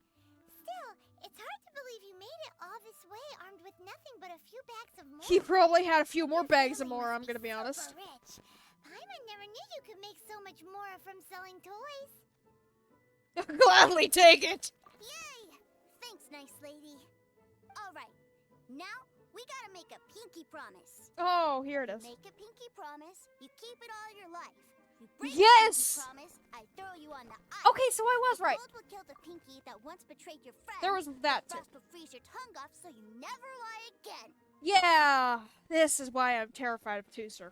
Still, it's hard to believe you made it all this way armed with nothing but a few bags of more. He probably had a few more bags of more, I'm gonna be honest. Rich. Paimon never knew you could make so much more from selling toys. I'll gladly take it! Yay! Thanks, nice lady. Alright, now we gotta make a pinky promise. Oh, here it is. Make a pinky promise, you keep it all your life. You break Yes! the pinky promise, I throw you on the ice. Okay, so I was right. The gold will kill the pinky that once betrayed your friend. There was that The too. frost will freeze your tongue off so you never lie again. Yeah! This is why I'm terrified of Tusser.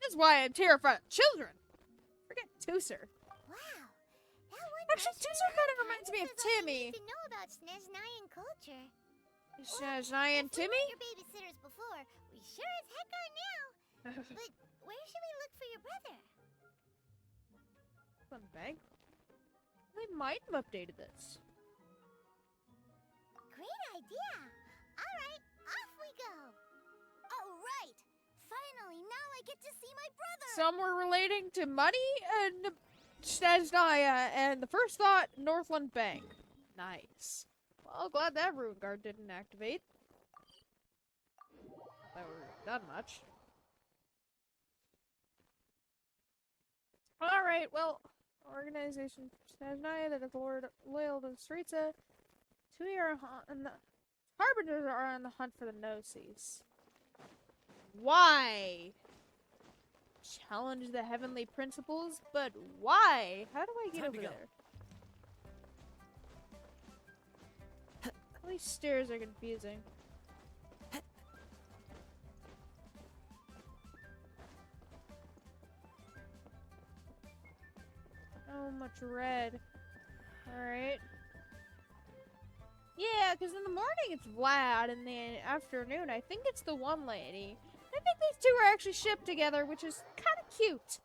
This is why I'm terrified of children. Forget Tusser. Wow. That one Actually, Tusser kind of reminds me of Timmy. To know about Snezhnayan culture. Snezhnayan Timmy? We were your babysitters before. We sure as heck are now. But where should we look for your brother? Fun bag. They might have updated this. Great idea. All right, off we go. All right. Finally, now I get to see my brother. Some were relating to money and Snezhnaya, and the first thought, Northland Bank. Nice. Well, glad that ruin guard didn't activate. Not that we would have done much. Alright, well, organization Snezhnaya that is loyal to Sritza. Harbingers are on the hunt for the Gnosis. Why? Challenge the heavenly principles, but why? How do I get over there? All these stairs are confusing. So much red. Alright. Yeah, because in the morning it's Vlad, and then afternoon I think it's the one lady. I think these two are actually shipped together, which is kind of cute.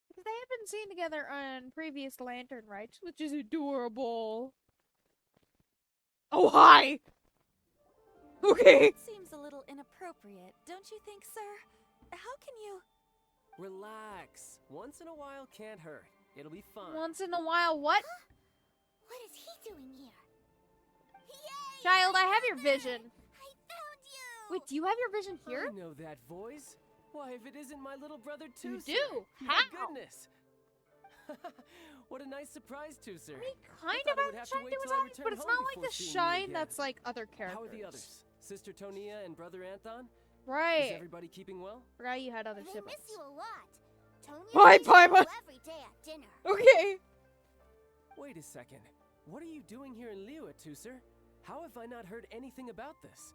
Because they have been seen together on previous Lantern Rites, which is adorable. Oh, hi! Okay. Seems a little inappropriate, don't you think, sir? How can you... Relax. Once in a while can't hurt. It'll be fun. Once in a while, what? What is he doing here? Yay! Child, I have your vision. I found you! Wait, do you have your vision here? I know that voice. Why, if it isn't my little brother Tusser. You do? My How? goodness. What a nice surprise, Tusser. He kind of has shine to his eyes, but it's not like the shine that's like other characters. How are the others? Sister Tonia and Brother Anthon? Right. Is everybody keeping well? Forgot you had other They siblings. miss you a lot. Tonya Bye, sees Paimon. you every day at dinner. Okay. Wait a second. What are you doing here in Liyue, Tusser? How have I not heard anything about this?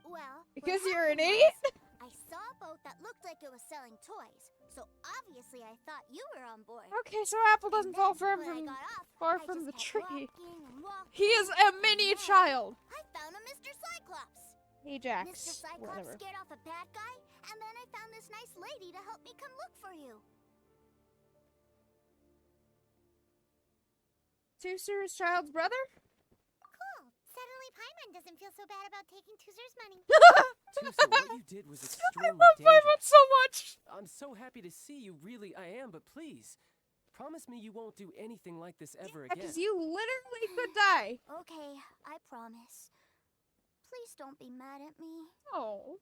Well, Because what you're an happened idiot? was, I saw a boat that looked like it was selling toys, so obviously I thought you were on board. Okay, so Apple doesn't fall far when I from got off, far I from the just tree. kept walking and walking, He is a mini and then child. I found a Mr. Cyclops. Ajax. Mr. Cyclops Whatever. scared off a bad guy, and then I found this nice lady to help me come look for you. Tusser's child's brother? Cool. Suddenly Paimon doesn't feel so bad about taking Tusser's money. Tusser, what you did was I extremely love dangerous. Paimon so much. I'm so happy to see you, really, I am, but please, promise me you won't do anything like this ever again. Because you literally could die. Okay, I promise. Please don't be mad at me. Oh.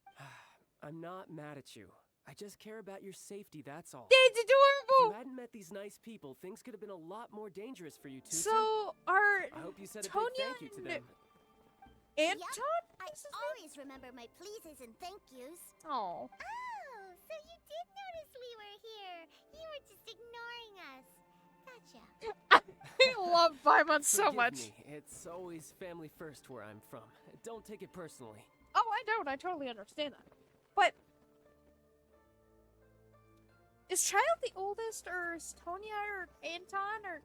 I'm not mad at you. I just care about your safety, that's all. It's If adorable. you hadn't met these nice people, things could have been a lot more dangerous for you, Tusser. So, are I hope you said a big Tonya thank you to them. Anton? I always remember my pleases and thank yous. Oh. Oh, so you did notice we were here. You were just ignoring us. Gotcha. I love Paimon so Forgive much. me. It's always family first where I'm from. Don't take it personally. Oh, I don't. I totally understand that. But is Childe the oldest, or is Tonya or Anton, or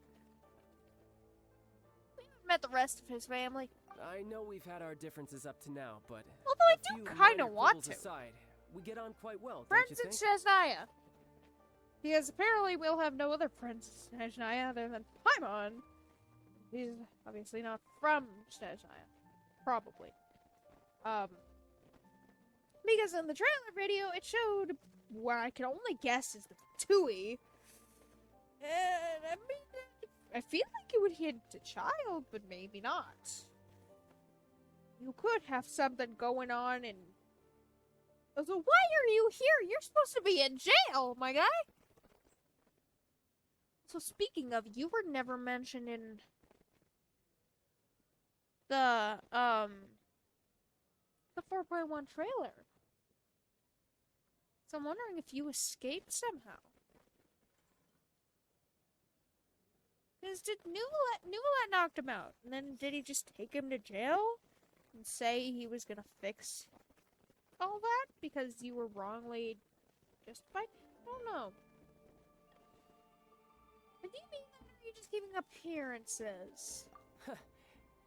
we haven't met the rest of his family? I know we've had our differences up to now, but although I a do few kind minor of want quibbles to. aside, we get on quite well, Friends don't you in think? Snezhnaya. Because apparently we'll have no other friends in Snezhnaya other than Paimon. He's obviously not from Snezhnaya. Probably. Because in the trailer video, it showed what I can only guess is the Fatui. And I mean, I feel like it would hint to Childe, but maybe not. You could have something going on and... So why are you here? You're supposed to be in jail, my guy! So speaking of, you were never mentioned in the 4.1 trailer. So I'm wondering if you escaped somehow. Because did Nuvalet knocked him out, and then did he just take him to jail and say he was gonna fix all that because you were wrongly justified? I don't know. But do you mean that, or are you just giving appearances?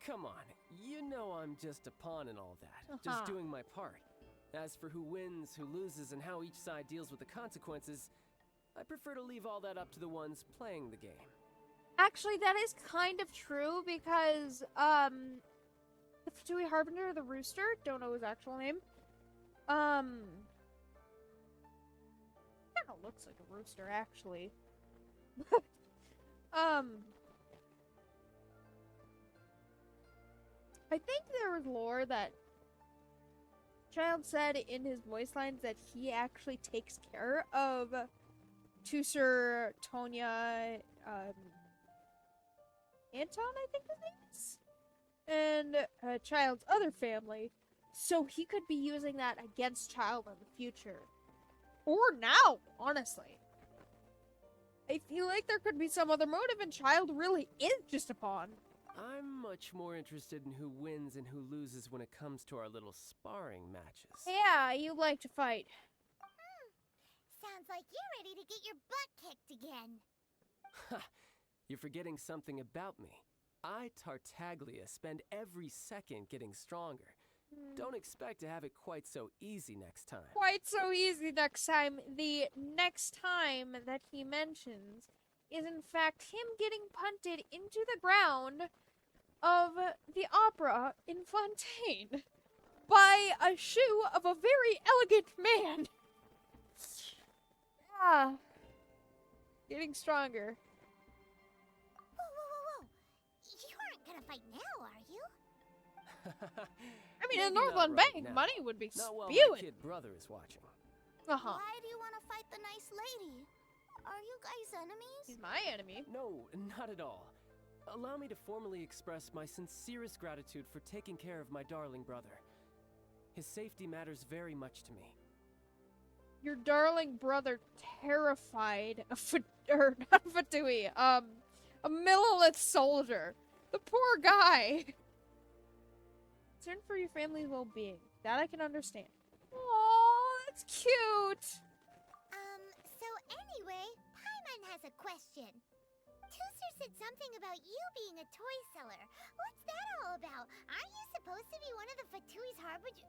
Come on, you know I'm just a pawn in all that, just doing my part. As for who wins, who loses, and how each side deals with the consequences, I prefer to leave all that up to the ones playing the game. Actually, that is kind of true because, the Fatui Harbinger, the rooster, don't know his actual name, kind of looks like a rooster, actually. I think there was lore that Childe said in his voice lines that he actually takes care of Tusser, Tonya, Anton, I think his name is, and Childe's other family, so he could be using that against Childe in the future. Or now, honestly. I feel like there could be some other motive, and Childe really is just a pawn. I'm much more interested in who wins and who loses when it comes to our little sparring matches. Yeah, you like to fight. Sounds like you're ready to get your butt kicked again. Ha! You're forgetting something about me. I, Tartaglia, spend every second getting stronger. Don't expect to have it quite so easy next time. Quite so easy next time. The next time that he mentions is in fact him getting punted into the ground of the opera in Fontaine by a shoe of a very elegant man. Ah. Getting stronger. Whoa. You aren't gonna fight now, are you? I mean, in Maybe Northland not right Bank, now. money would be Not while spewing. my kid brother is watching. Uh-huh. Why do you want to fight the nice lady? Are you guys enemies? He's my enemy. No, not at all. Allow me to formally express my sincerest gratitude for taking care of my darling brother. His safety matters very much to me. Your darling brother terrified not Fatui, a Millilith soldier. The poor guy. Concern for your family's well-being. That I can understand. Aww, that's cute. So anyway, Paimon has a question. Tusser said something about you being a toy seller. What's that all about? Aren't you supposed to be one of the Fatui's harbinger?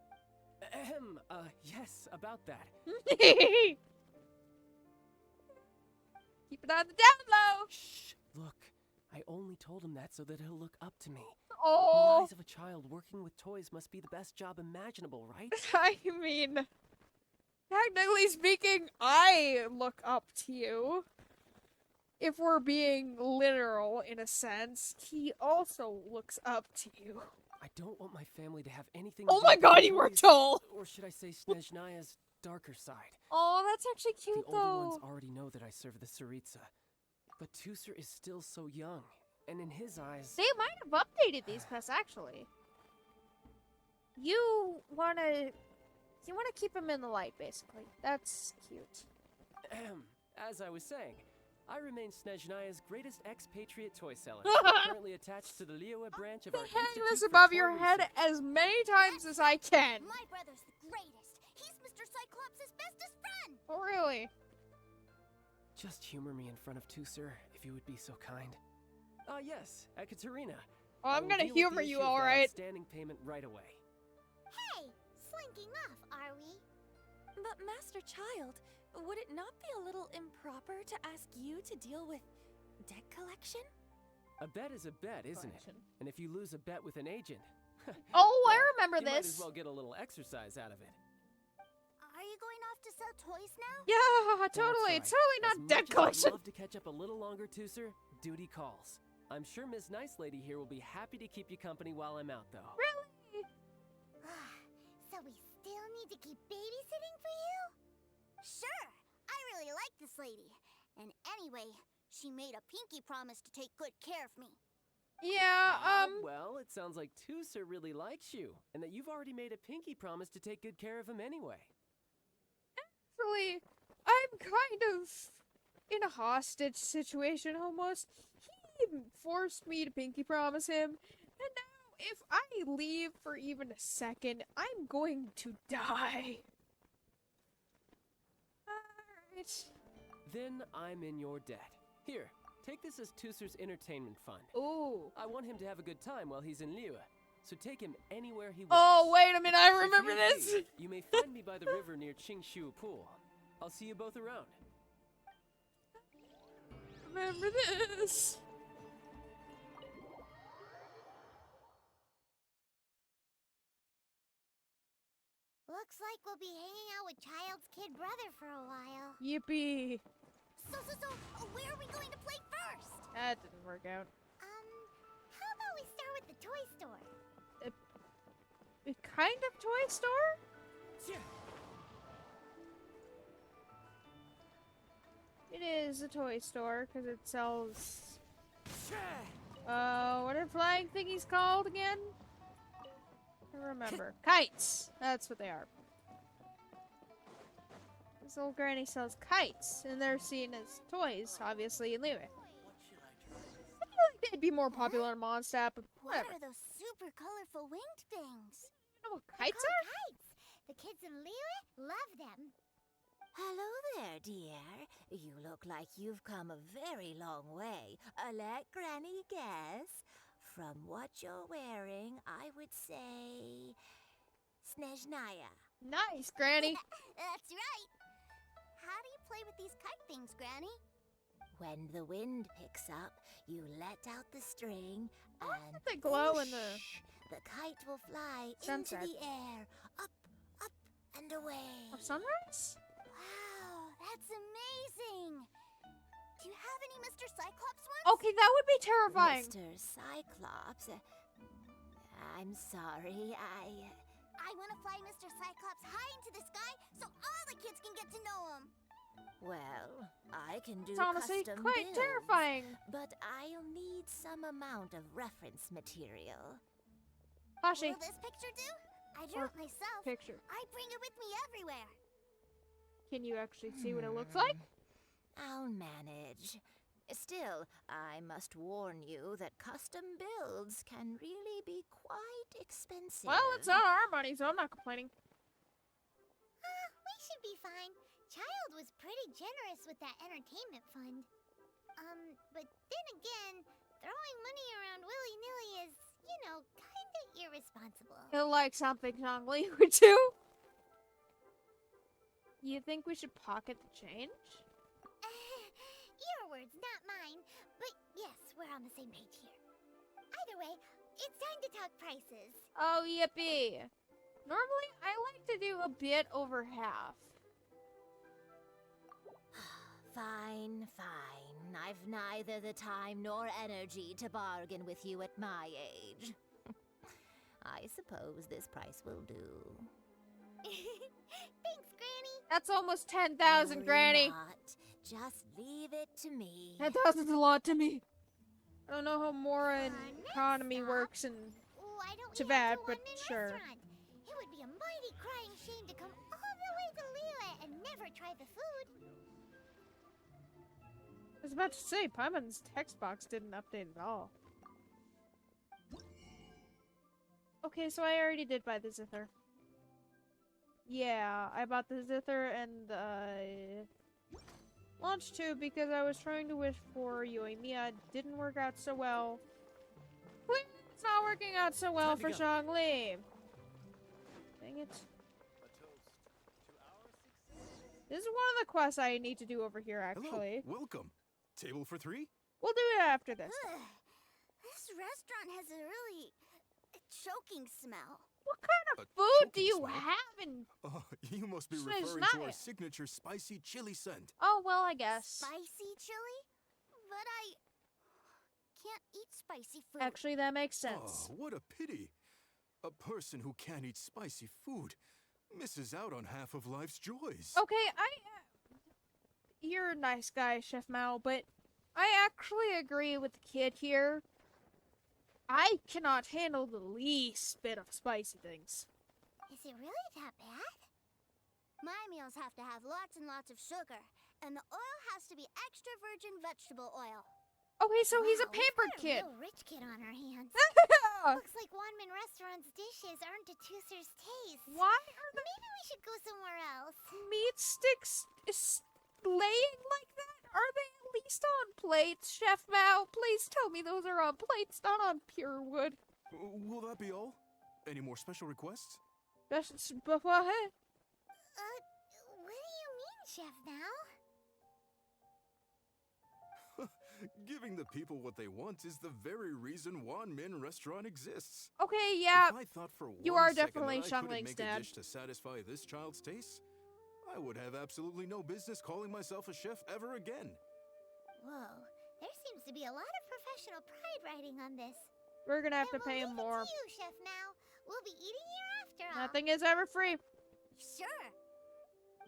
Yes, about that. Keep it on the down low. Shh, look. I only told him that so that he'll look up to me. Oh. In the eyes of a child, working with toys must be the best job imaginable, right? I mean, technically speaking, I look up to you. If we're being literal in a sense, he also looks up to you. I don't want my family to have anything. Oh my god, you were tall! Or should I say Snezhnaya's darker side? Oh, that's actually cute the though. older ones already know that I serve the Tsaritsa. But Tusser is still so young, and in his eyes... They might have updated these quests, actually. You wanna keep him in the light, basically. That's cute. As I was saying, I remain Snezhnaya's greatest expatriate toy seller, currently attached to the Liyue branch of our Hang Institute this for above Toy your head Research. as many times as I can. My brother's the greatest. He's Mr. Cyclops' bestest friend. Oh, really? Just humor me in front of Tusser, if you would be so kind. Yes, Ekaterina. Oh, I I'm will gonna deal with humor the you, issue of that alright? outstanding payment right away. Hey, slinking off, are we? But Master Childe, would it not be a little improper to ask you to deal with debt collection? A bet is a bet, isn't it? And if you lose a bet with an agent, Oh, I well, remember you might this. as well get a little exercise out of it. Are you going off to sell toys now? Yeah, That's totally. right. It's totally As not much debt as I'd collection. love to catch up a little longer, Tusser, duty calls. I'm sure Miss Nice Lady here will be happy to keep you company while I'm out, though. Really? So we still need to keep babysitting for you? Sure, I really like this lady. And anyway, she made a pinky promise to take good care of me. Yeah, Well, it sounds like Tusser really likes you, and that you've already made a pinky promise to take good care of him anyway. Actually, I'm kind of in a hostage situation almost. He forced me to pinky promise him, and now if I leave for even a second, I'm going to die. Alright. Then I'm in your debt. Here, take this as Tusser's entertainment fund. Ooh. I want him to have a good time while he's in Liyue, so take him anywhere he wants. Oh, wait a minute, I If remember need this! be, you may find me by the river near Qingshu Pool. I'll see you both around. Remember this! Looks like we'll be hanging out with Childe's kid brother for a while. Yippee. So, where are we going to play first? That didn't work out. How about we start with the toy store? A kind of toy store? It is a toy store, because it sells... what are flying thingies called again? I don't remember. Kites! That's what they are. This old granny sells kites, and they're seen as toys, obviously, in Liyue. I feel like they'd be more popular in Mondstadt, but What whatever. are those super colorful winged things? You know what They're kites called are? kites. The kids in Liyue love them. Hello there, dear. You look like you've come a very long way. Let Granny guess. From what you're wearing, I would say... Snezhnaya. Nice, Granny. That's right. How do you play with these kite things, Granny? When the wind picks up, you let out the string, and They glow in the the kite will fly sunset. into the air, up, up, and away. Or sunrise? Wow, that's amazing. Do you have any Mr. Cyclops ones? Okay, that would be terrifying. Mr. Cyclops, I'm sorry, I want to fly Mr. Cyclops high into the sky so all the kids can get to know him. Well, I can do It's honestly custom quite builds, terrifying. but I'll need some amount of reference material. Hashi. Will this picture do? I drew it myself. Picture. I bring it with me everywhere. Can you actually see what it looks like? I'll manage. Still, I must warn you that custom builds can really be quite expensive. Well, it's not our money, so I'm not complaining. We should be fine. Childe was pretty generous with that entertainment fund. But then again, throwing money around willy-nilly is, you know, kinda irresponsible. He'll like something Zhongli would do. You think we should pocket the change? Your words, not mine. But yes, we're on the same page here. Either way, it's time to talk prices. Oh, yippee. Normally, I like to do a bit over half. Fine, fine. I've neither the time nor energy to bargain with you at my age. I suppose this price will do. Thanks, Granny. That's almost 10,000, Worry Granny. not. Just leave it to me. 10,000's a lot to me. I don't know how Mora and economy works in Why don't we Tibet, head to but One-Man sure. Restaurant? It would be a mighty crying shame to come all the way to Liyue and never try the food. I was about to say, Paimon's text box didn't update at all. Okay, so I already did buy the Zither. Yeah, I bought the Zither and Launch 2 because I was trying to wish for Yoimiya. It didn't work out so well. Please, it's not working out so well for Zhongli. Dang it. This is one of the quests I need to do over here, actually. Hello, welcome. Table for 3? We'll do it after this. This restaurant has a really choking smell. What kind of food do you have in... Oh, you must be It's referring not to our it. signature spicy chili scent. Oh, well, I guess. Spicy chili? But I can't eat spicy food. Actually, that makes sense. Oh, what a pity. A person who can't eat spicy food misses out on half of life's joys. Okay, you're a nice guy, Chef Mao, but I actually agree with the kid here. I cannot handle the least bit of spicy things. Is it really that bad? My meals have to have lots and lots of sugar, and the oil has to be extra virgin vegetable oil. Okay, so he's a Wow, pampered we've got kid. a real rich kid on our hands. Yeah. Looks like Wanmin Restaurant's dishes aren't to Tooser's taste. Why are the Maybe we should go somewhere else. meat sticks laying like that? Are they at least on plates, Chef Mao? Please tell me those are on plates, not on pure wood. Will that be all? Any more special requests? What? What do you mean, Chef Mao? Giving the people what they want is the very reason Wanmin Restaurant exists. Okay, yeah. If I thought for You one are second definitely that I couldn't Xiangling's make dad. a dish to satisfy this child's taste, I would have absolutely no business calling myself a chef ever again. Whoa, there seems to be a lot of professional pride riding on this. We're gonna have Then to pay him we'll more. leave it to you, Chef Mao. We'll be eating here after all. Nothing is ever free. Sure.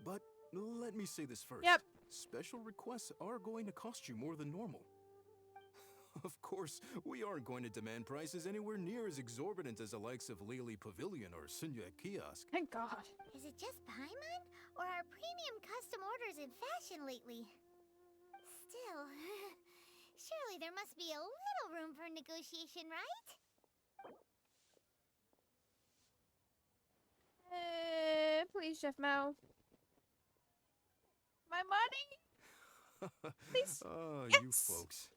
But let me say this first. Yep. Special requests are going to cost you more than normal. Of course, we aren't going to demand prices anywhere near as exorbitant as the likes of Lily Pavilion or Sunya Kiosk. Thank God. Is it just Paimon? Or are premium custom orders in fashion lately? Still, surely there must be a little room for negotiation, right? Please, Chef Mao. My money? Please. You folks.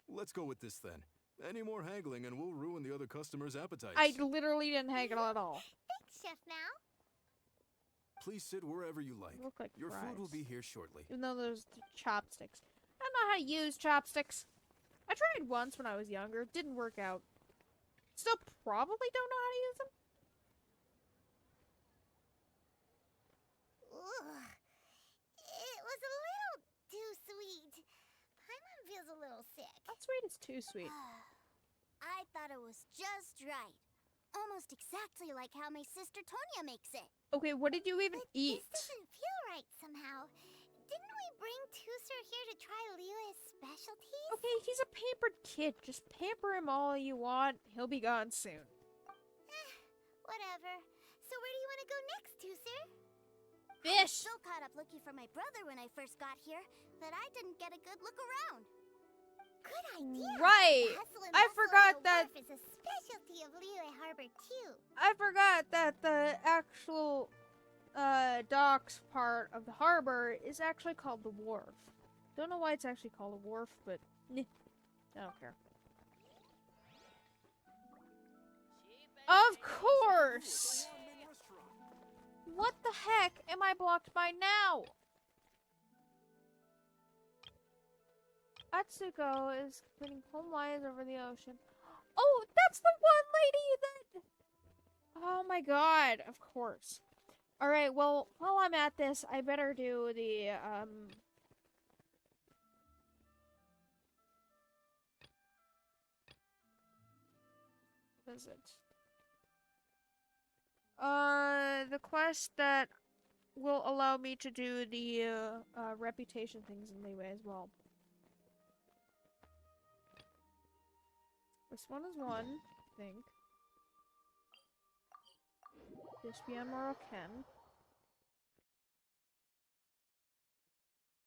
Let's go with this then. Any more haggling and we'll ruin the other customers' appetites. I literally didn't haggle at all. Thanks, Chef Mao. Please sit wherever you like. Look like Your fries. food will be here shortly. Even though there's the chopsticks. I don't know how to use chopsticks. I tried once when I was younger. Didn't work out. Still probably don't know how to use them. Ugh. It was a little too sweet. Paimon feels a little sick. How sweet is too sweet? I thought it was just right. Almost exactly like how my sister Tonya makes it. Okay, what did you even eat? This doesn't feel right somehow. Didn't we bring Tooser here to try Liyue's specialties? Okay, he's a pampered kid. Just pamper him all you want. He'll be gone soon. Whatever. So where do you want to go next, Tooser? Fish! I was so caught up looking for my brother when I first got here that I didn't get a good look around. Good idea. Right. Hustle and I bustle forgot on the that. wharf is a specialty of Liyue Harbor too. I forgot that the actual docks part of the harbor is actually called the wharf. Don't know why it's actually called a wharf, but I don't care. Of course! What the heck am I blocked by now? Atsuko is completing home lines over the ocean. Oh, that's the one lady that... Oh my god, of course. Alright, well, while I'm at this, I better do the, visit. The quest that will allow me to do the, reputation things in Leeway as well. This one is one, I think. This be Ken.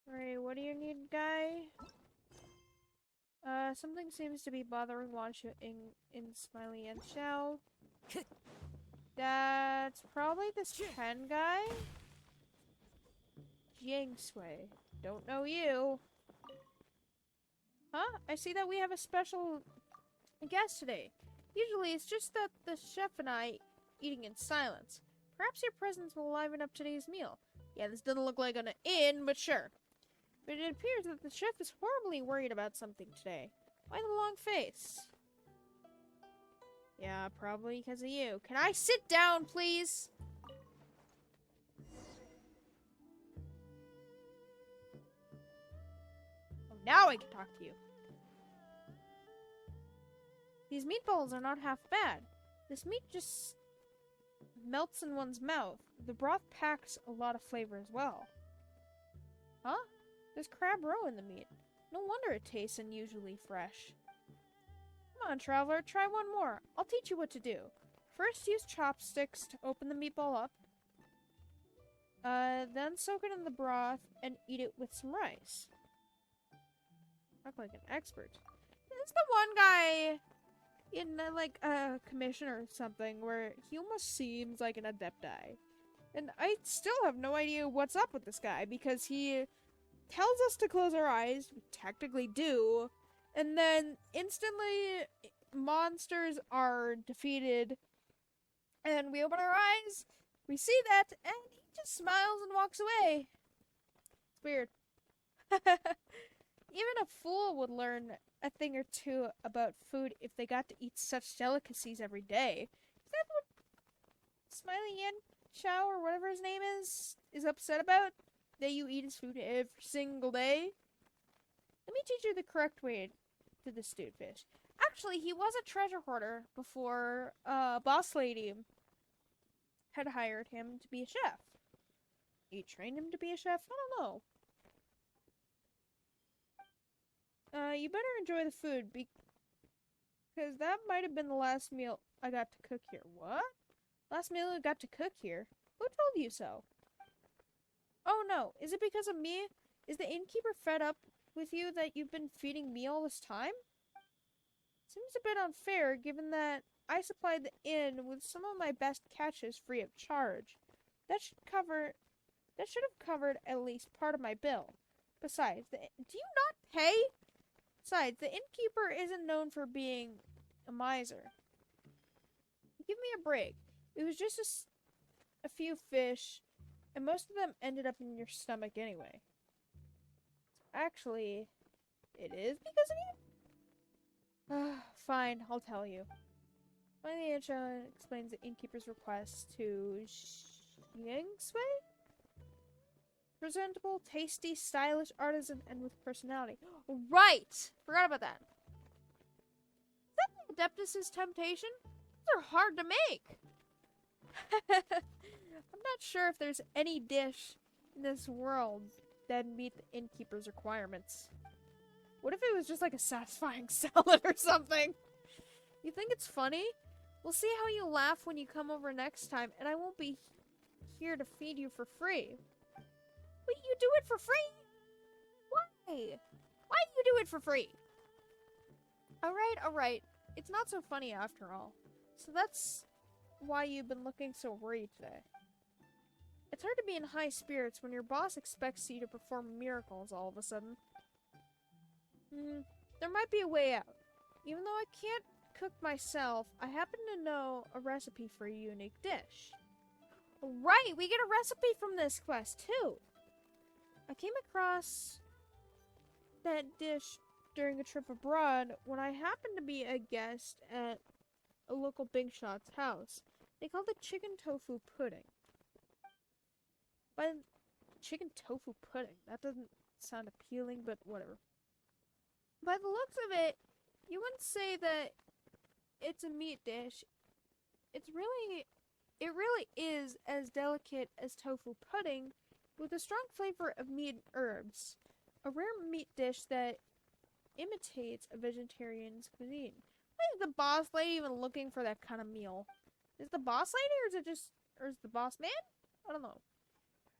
Alright, what do you need, guy? Something seems to be bothering Wanshu in Smiley and Xiao. That's probably this Chen guy. Jingsui. Don't know you. Huh? I see that we have a special guest today. Usually it's just that the chef and I eating in silence. Perhaps your presence will liven up today's meal. Yeah, this doesn't look like an inn, but sure. But it appears that the chef is horribly worried about something today. Why the long face? Yeah, probably because of you. Can I sit down, please? Oh, now I can talk to you. These meatballs are not half bad. This meat just melts in one's mouth. The broth packs a lot of flavor as well. Huh? There's crab roe in the meat. No wonder it tastes unusually fresh. Come on, traveler, try one more. I'll teach you what to do. First, use chopsticks to open the meatball up. Then soak it in the broth and eat it with some rice. Talk like an expert. This is the one guy in like a commission or something where he almost seems like an adepti. And I still have no idea what's up with this guy because he tells us to close our eyes, we technically do, and then instantly monsters are defeated and we open our eyes, we see that, and he just smiles and walks away. It's weird. Even a fool would learn a thing or two about food if they got to eat such delicacies every day. Is that what Smiley Yan Chow or whatever his name is upset about? That you eat his food every single day? Let me teach you the correct way to the stewed fish. Actually, he was a treasure hoarder before Boss Lady had hired him to be a chef. He trained him to be a chef? I don't know. You better enjoy the food because that might have been the last meal I got to cook here. What? Last meal I got to cook here? Who told you so? Oh no, is it because of me? Is the innkeeper fed up with you that you've been feeding me all this time? Seems a bit unfair given that I supplied the inn with some of my best catches free of charge. That should have covered at least part of my bill. Besides, do you not pay? Besides, the innkeeper isn't known for being a miser. Give me a break. It was just a few fish, and most of them ended up in your stomach anyway. Actually, it is because of you? Fine, I'll tell you. Finally, Ansha explains the innkeeper's request to Jingsui? Presentable, tasty, stylish artisan, and with personality. Right! Forgot about that. Is that Adeptus' temptation? Those are hard to make. I'm not sure if there's any dish in this world that meet the innkeeper's requirements. What if it was just like a satisfying salad or something? You think it's funny? We'll see how you laugh when you come over next time, and I won't be here to feed you for free. But you do it for free? Why? Why do you do it for free? Alright. It's not so funny after all. So that's why you've been looking so worried today. It's hard to be in high spirits when your boss expects you to perform miracles all of a sudden. There might be a way out. Even though I can't cook myself, I happen to know a recipe for a unique dish. Right, we get a recipe from this quest too. I came across that dish during a trip abroad when I happened to be a guest at a local big shot's house. They called it chicken tofu pudding. But chicken tofu pudding, that doesn't sound appealing, but whatever. By the looks of it, you wouldn't say that it's a meat dish. It really is as delicate as tofu pudding, with a strong flavor of meat and herbs. A rare meat dish that imitates a vegetarian's cuisine. Why is the boss lady even looking for that kind of meal? Is the boss lady or is the boss man? I don't know.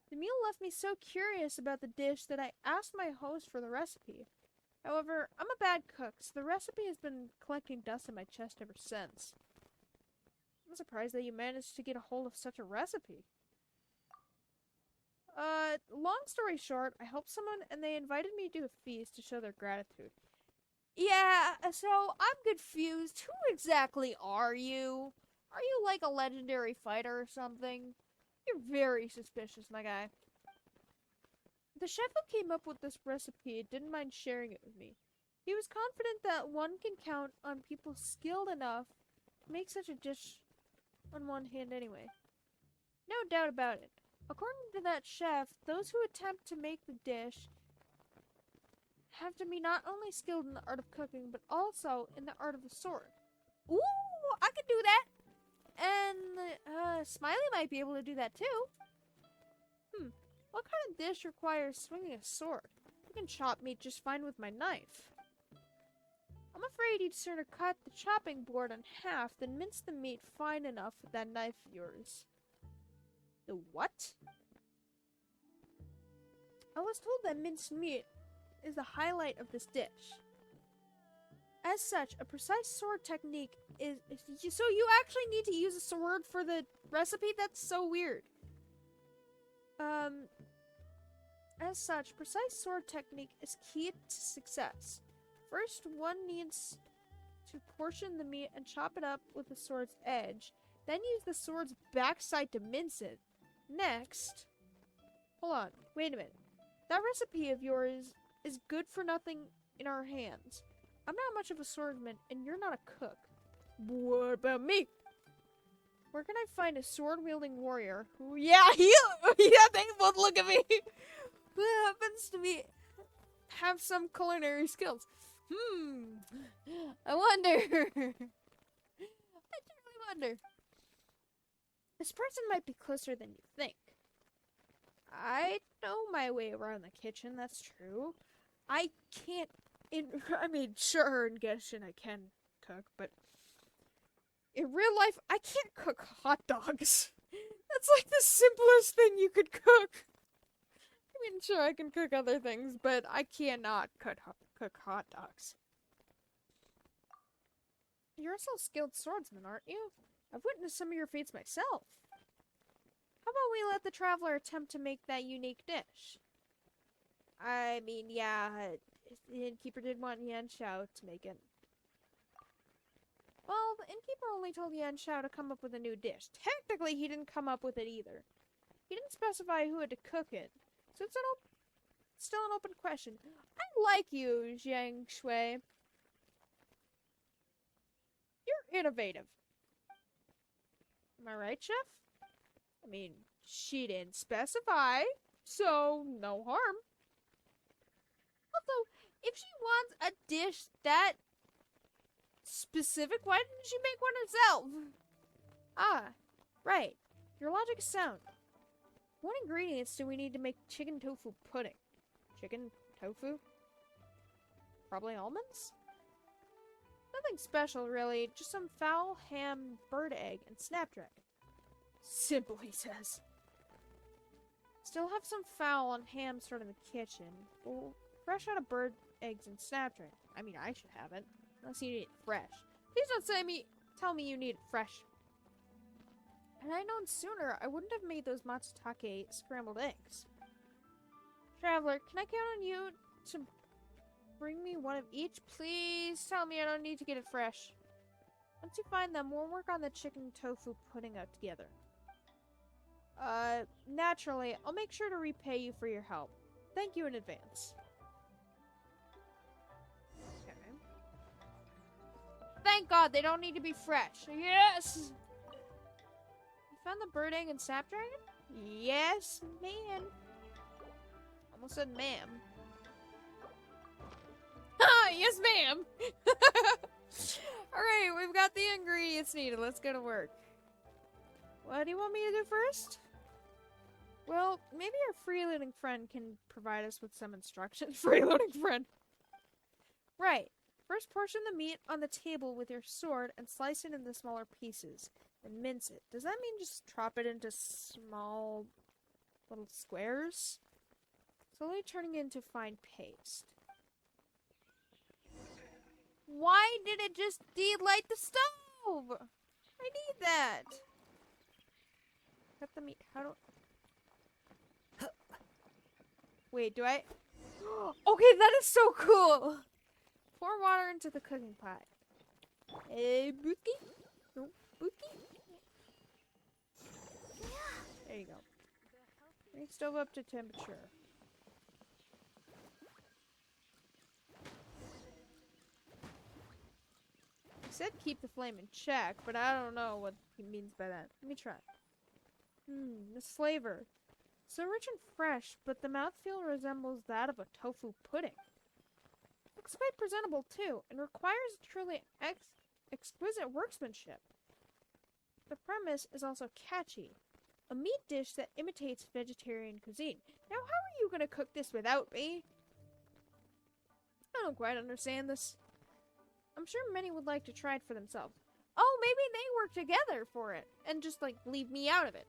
The meal left me so curious about the dish that I asked my host for the recipe. However, I'm a bad cook, so the recipe has been collecting dust in my chest ever since. I'm surprised that you managed to get a hold of such a recipe. Long story short, I helped someone and they invited me to a feast to show their gratitude. Yeah, so I'm confused. Who exactly are you? Are you like a legendary fighter or something? You're very suspicious, my guy. The chef who came up with this recipe didn't mind sharing it with me. He was confident that one can count on people skilled enough to make such a dish on one hand anyway. No doubt about it. According to that chef, those who attempt to make the dish have to be not only skilled in the art of cooking, but also in the art of the sword. Ooh, I could do that! And, Smiley might be able to do that too. What kind of dish requires swinging a sword? I can chop meat just fine with my knife. I'm afraid you'd sooner cut the chopping board in half than mince the meat fine enough with that knife of yours. The what? I was told that minced meat is the highlight of this dish. As such, a precise sword technique is so you actually need to use a sword for the recipe? That's so weird. As such, precise sword technique is key to success. First, one needs to portion the meat and chop it up with the sword's edge, then use the sword's backside to mince it. Next, hold on, wait a minute. That recipe of yours is good for nothing in our hands. I'm not much of a swordsman, and you're not a cook. What about me? Where can I find a sword-wielding warrior who, yeah, they both look at me, who happens to have some culinary skills? I wonder. I truly wonder. This person might be closer than you think. I know my way around the kitchen, that's true. I can't, sure, in Genshin I can cook, but in real life, I can't cook hot dogs. That's like the simplest thing you could cook. I mean, sure, I can cook other things, but I cannot cook hot dogs. You're also a skilled swordsman, aren't you? I've witnessed some of your feats myself. How about we let the traveler attempt to make that unique dish? I mean, yeah, the innkeeper did want Yan Shao to make it. Well, the innkeeper only told Yan Shao to come up with a new dish. Technically, he didn't come up with it either. He didn't specify who had to cook it, so it's still an open question. I like you, Zhang Shui. You're innovative. Am I right, chef? I mean, she didn't specify, so no harm. Also, if she wants a dish that specific, why didn't she make one herself? Ah, right. Your logic is sound. What ingredients do we need to make chicken tofu pudding? Chicken tofu? Probably almonds? Nothing special, really. Just some fowl, ham, bird egg, and snapdragon. Simple, he says. Still have some fowl and ham stored in the kitchen. Well, fresh out of bird eggs and snapdragon. I mean, I should have it. Unless you need it fresh. Please don't tell me you need it fresh. Had I known sooner, I wouldn't have made those matsutake scrambled eggs. Traveler, can I count on you to bring me one of each? Please tell me I don't need to get it fresh. Once you find them, we'll work on the chicken tofu pudding out together. Naturally, I'll make sure to repay you for your help. Thank you in advance. Okay. Thank God, they don't need to be fresh. Yes! You found the bird egg and snapdragon? Yes, man. Almost said ma'am. Ah, yes, ma'am! Alright, we've got the ingredients needed. Let's go to work. What do you want me to do first? Well, maybe our freeloading friend can provide us with some instructions. Freeloading friend! Right. First portion the meat on the table with your sword and slice it into smaller pieces. Then mince it. Does that mean just chop it into small little squares, slowly turning into fine paste. Why did it just delight the stove? I need that. Cut the meat. How do? Wait, do I? Okay, that is so cool. Pour water into the cooking pot. Hey, Bookie. No, Bookie. There you go. Bring stove up to temperature. He said keep the flame in check, but I don't know what he means by that. Let me try. This flavor. So rich and fresh, but the mouthfeel resembles that of a tofu pudding. Looks quite presentable too, and requires truly exquisite workmanship. The premise is also catchy. A meat dish that imitates vegetarian cuisine. Now how are you gonna cook this without me? I don't quite understand this. I'm sure many would like to try it for themselves. Oh, maybe they work together for it, and just like leave me out of it.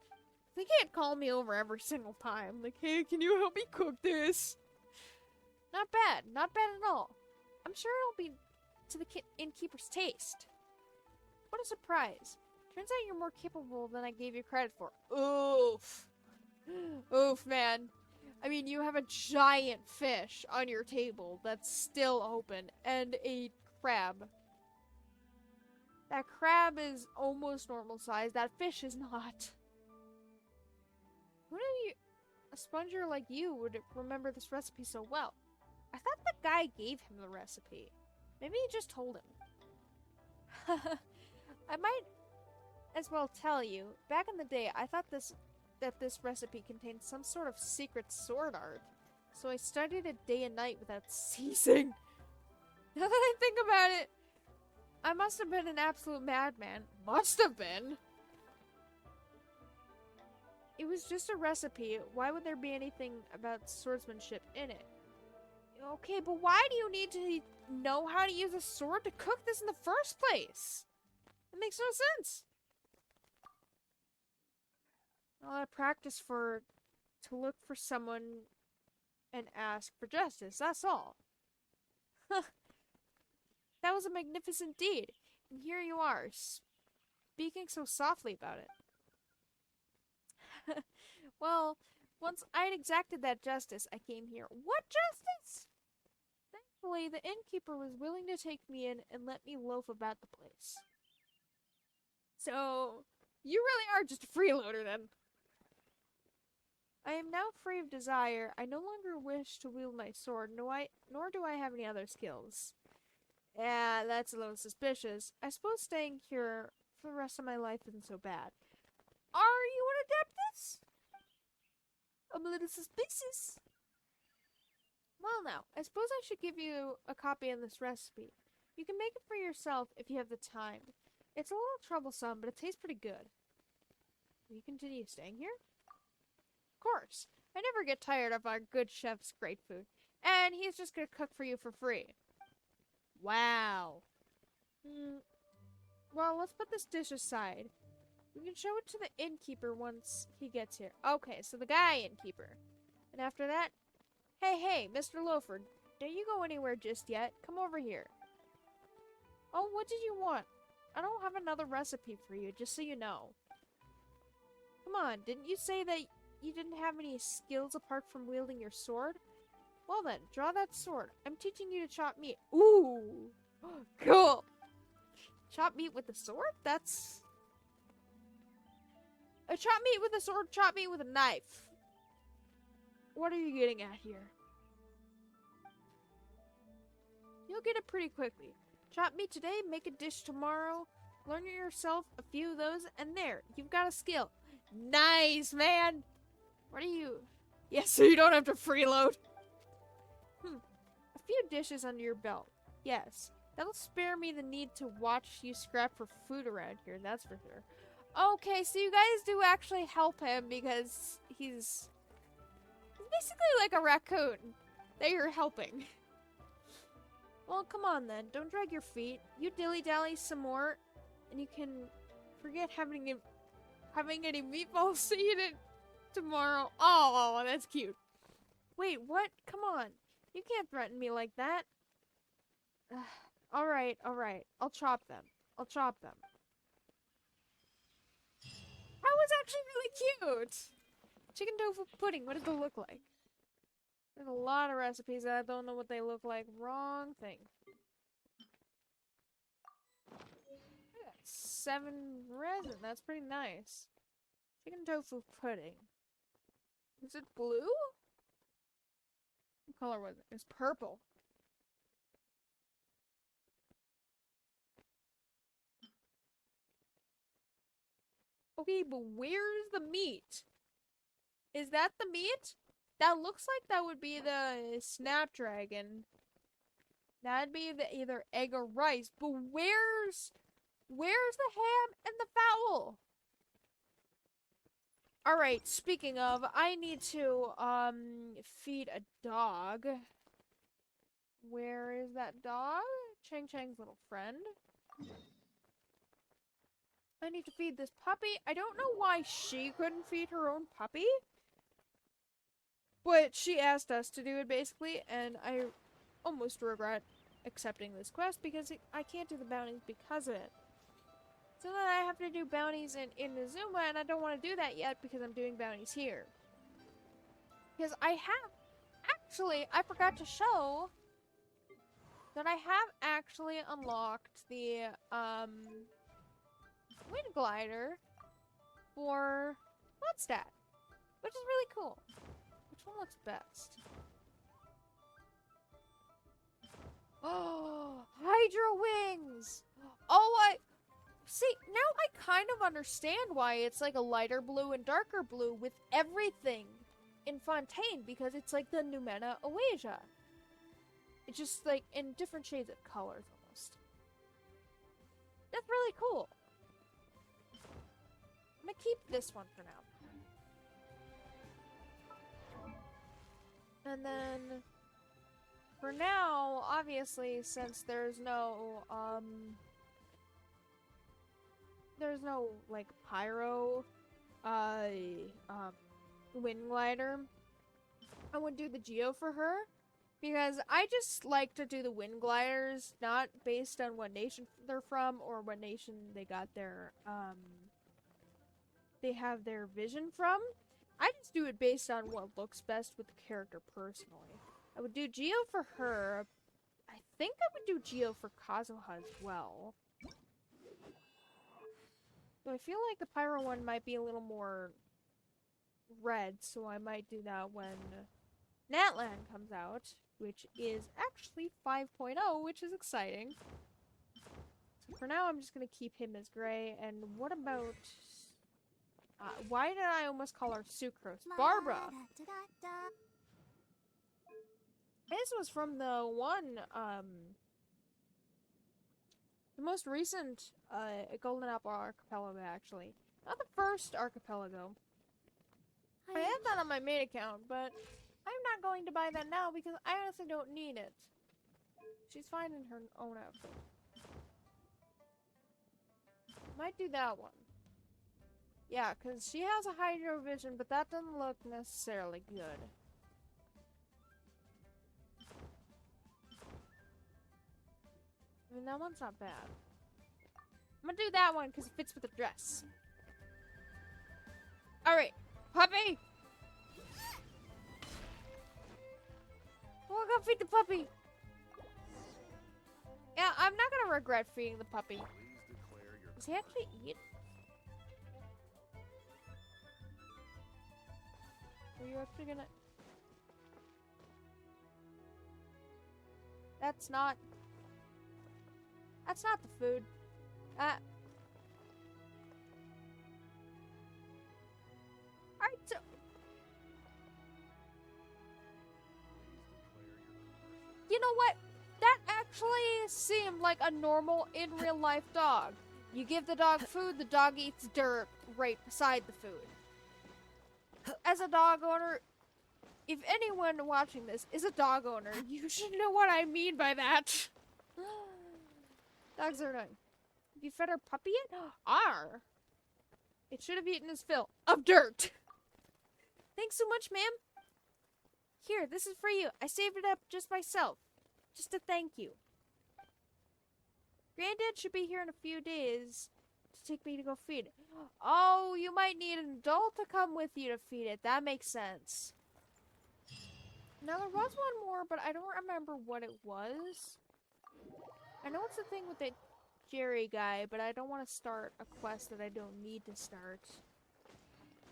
They can't call me over every single time. Like, hey, can you help me cook this? Not bad. Not bad at all. I'm sure it'll be to the innkeeper's taste. What a surprise. Turns out you're more capable than I gave you credit for. Oof. Oof, man. I mean, you have a giant fish on your table that's still open, and a crab. That crab is almost normal size. That fish is not. Who knew a sponger like you would remember this recipe so well? I thought the guy gave him the recipe. Maybe he just told him. I might as well tell you, back in the day, I thought that this recipe contained some sort of secret sword art. So I studied it day and night without ceasing. Now that I think about it, I must have been an absolute madman. Must have been. It was just a recipe. Why would there be anything about swordsmanship in it? Okay, but why do you need to know how to use a sword to cook this in the first place? It makes no sense. A lot of practice to look for someone and ask for justice, that's all. That was a magnificent deed, and here you are, speaking so softly about it. Well, once I'd exacted that justice, I came here. What justice? Thankfully, the innkeeper was willing to take me in and let me loaf about the place. So, you really are just a freeloader then. I am now free of desire. I no longer wish to wield my sword, nor do I have any other skills. Yeah, that's a little suspicious. I suppose staying here for the rest of my life isn't so bad. Are you an adeptus? I'm a little suspicious. Well now, I suppose I should give you a copy of this recipe. You can make it for yourself if you have the time. It's a little troublesome, but it tastes pretty good. Will you continue staying here? Of course. I never get tired of our good chef's great food. And he's just gonna cook for you for free. Wow. Well, let's put this dish aside. We can show it to the innkeeper once he gets here. Okay, so the guy innkeeper. And after that, hey, Mr. Loafer, don't you go anywhere just yet. Come over here. Oh, what did you want? I don't have another recipe for you, just so you know. Come on, didn't you say that you didn't have any skills apart from wielding your sword? Well then, draw that sword. I'm teaching you to chop meat. Ooh! Cool! Chop meat with a sword? That's... A chop meat with a sword, chop meat with a knife. What are you getting at here? You'll get it pretty quickly. Chop meat today, make a dish tomorrow. Learn yourself a few of those, and there, you've got a skill. Nice, man! What are you... Yes, so you don't have to freeload. A few dishes under your belt. Yes, that'll spare me the need to watch you scrap for food around here, that's for sure. Okay, so you guys do actually help him because he's basically like a raccoon that you're helping. Well, come on then. Don't drag your feet. You dilly-dally some more, and you can forget having any meatballs so you didn't tomorrow. Oh, that's cute. Wait, what? Come on. You can't threaten me like that. Alright, alright. I'll chop them. I'll chop them. That was actually really cute! Chicken tofu pudding, what does it look like? There's a lot of recipes that I don't know what they look like. Wrong thing. I got 7 resin. That's pretty nice. Chicken tofu pudding. Is it blue? What color was it? It was purple. Okay, but where's the meat? Is that the meat? That looks like that would be the snapdragon. That'd be the either egg or rice. But where's the ham and the fowl? Alright, speaking of, I need to feed a dog. Where is that dog? Chang Chang's little friend. I need to feed this puppy. I don't know why she couldn't feed her own puppy. But she asked us to do it, basically, and I almost regret accepting this quest because I can't do the bounties because of it. So then I have to do bounties in Inazuma, and I don't want to do that yet because I'm doing bounties here. Because I have... Actually, I forgot to show that I have actually unlocked the, wind glider for Mondstadt, which is really cool. Which one looks best? Oh, Hydro Wings! Oh, see, now I kind of understand why it's like a lighter blue and darker blue with everything in Fontaine, because it's like the Numena Oasia. It's just like in different shades of colors almost. That's really cool. I'm gonna keep this one for now. And then, for now, obviously, since there's no, like, pyro, wind glider, I would do the Geo for her, because I just like to do the wind gliders, not based on what nation they're from, or what nation they got their, they have their vision from. I just do it based on what looks best with the character personally. I would do Geo for her. I think I would do Geo for Kazuha as well. So I feel like the Pyro one might be a little more red, so I might do that when Natlan comes out, which is actually 5.0, which is exciting. So for now, I'm just going to keep him as gray. And what about... why did I almost call her Sucrose? Barbara! This was from the one, the most recent, Golden Apple Archipelago, actually. Not the first archipelago. I had that on my main account, but I'm not going to buy that now because I honestly don't need it. She's fine in her own outfit. Might do that one. Yeah, because she has a Hydro Vision, but that doesn't look necessarily good. I mean, that one's not bad. I'm gonna do that one because it fits with the dress. Alright, puppy! Oh, go feed the puppy! Yeah, I'm not gonna regret feeding the puppy. Does he actually eat? Are you actually gonna... That's not the food. Alright, so... You know what? That actually seemed like a normal, in real life dog. You give the dog food, the dog eats dirt right beside the food. As a dog owner, if anyone watching this is a dog owner, you should know what I mean by that. Dogs are annoying. Have you fed our puppy yet? It should have eaten his fill of dirt. Thanks so much, ma'am. Here, this is for you. I saved it up just myself. Just to thank you. Granddad should be here in a few days to take me to go feed it. Oh, you might need an adult to come with you to feed it. That makes sense. Now, there was one more, but I don't remember what it was. I know it's the thing with the Jerry guy, but I don't want to start a quest that I don't need to start.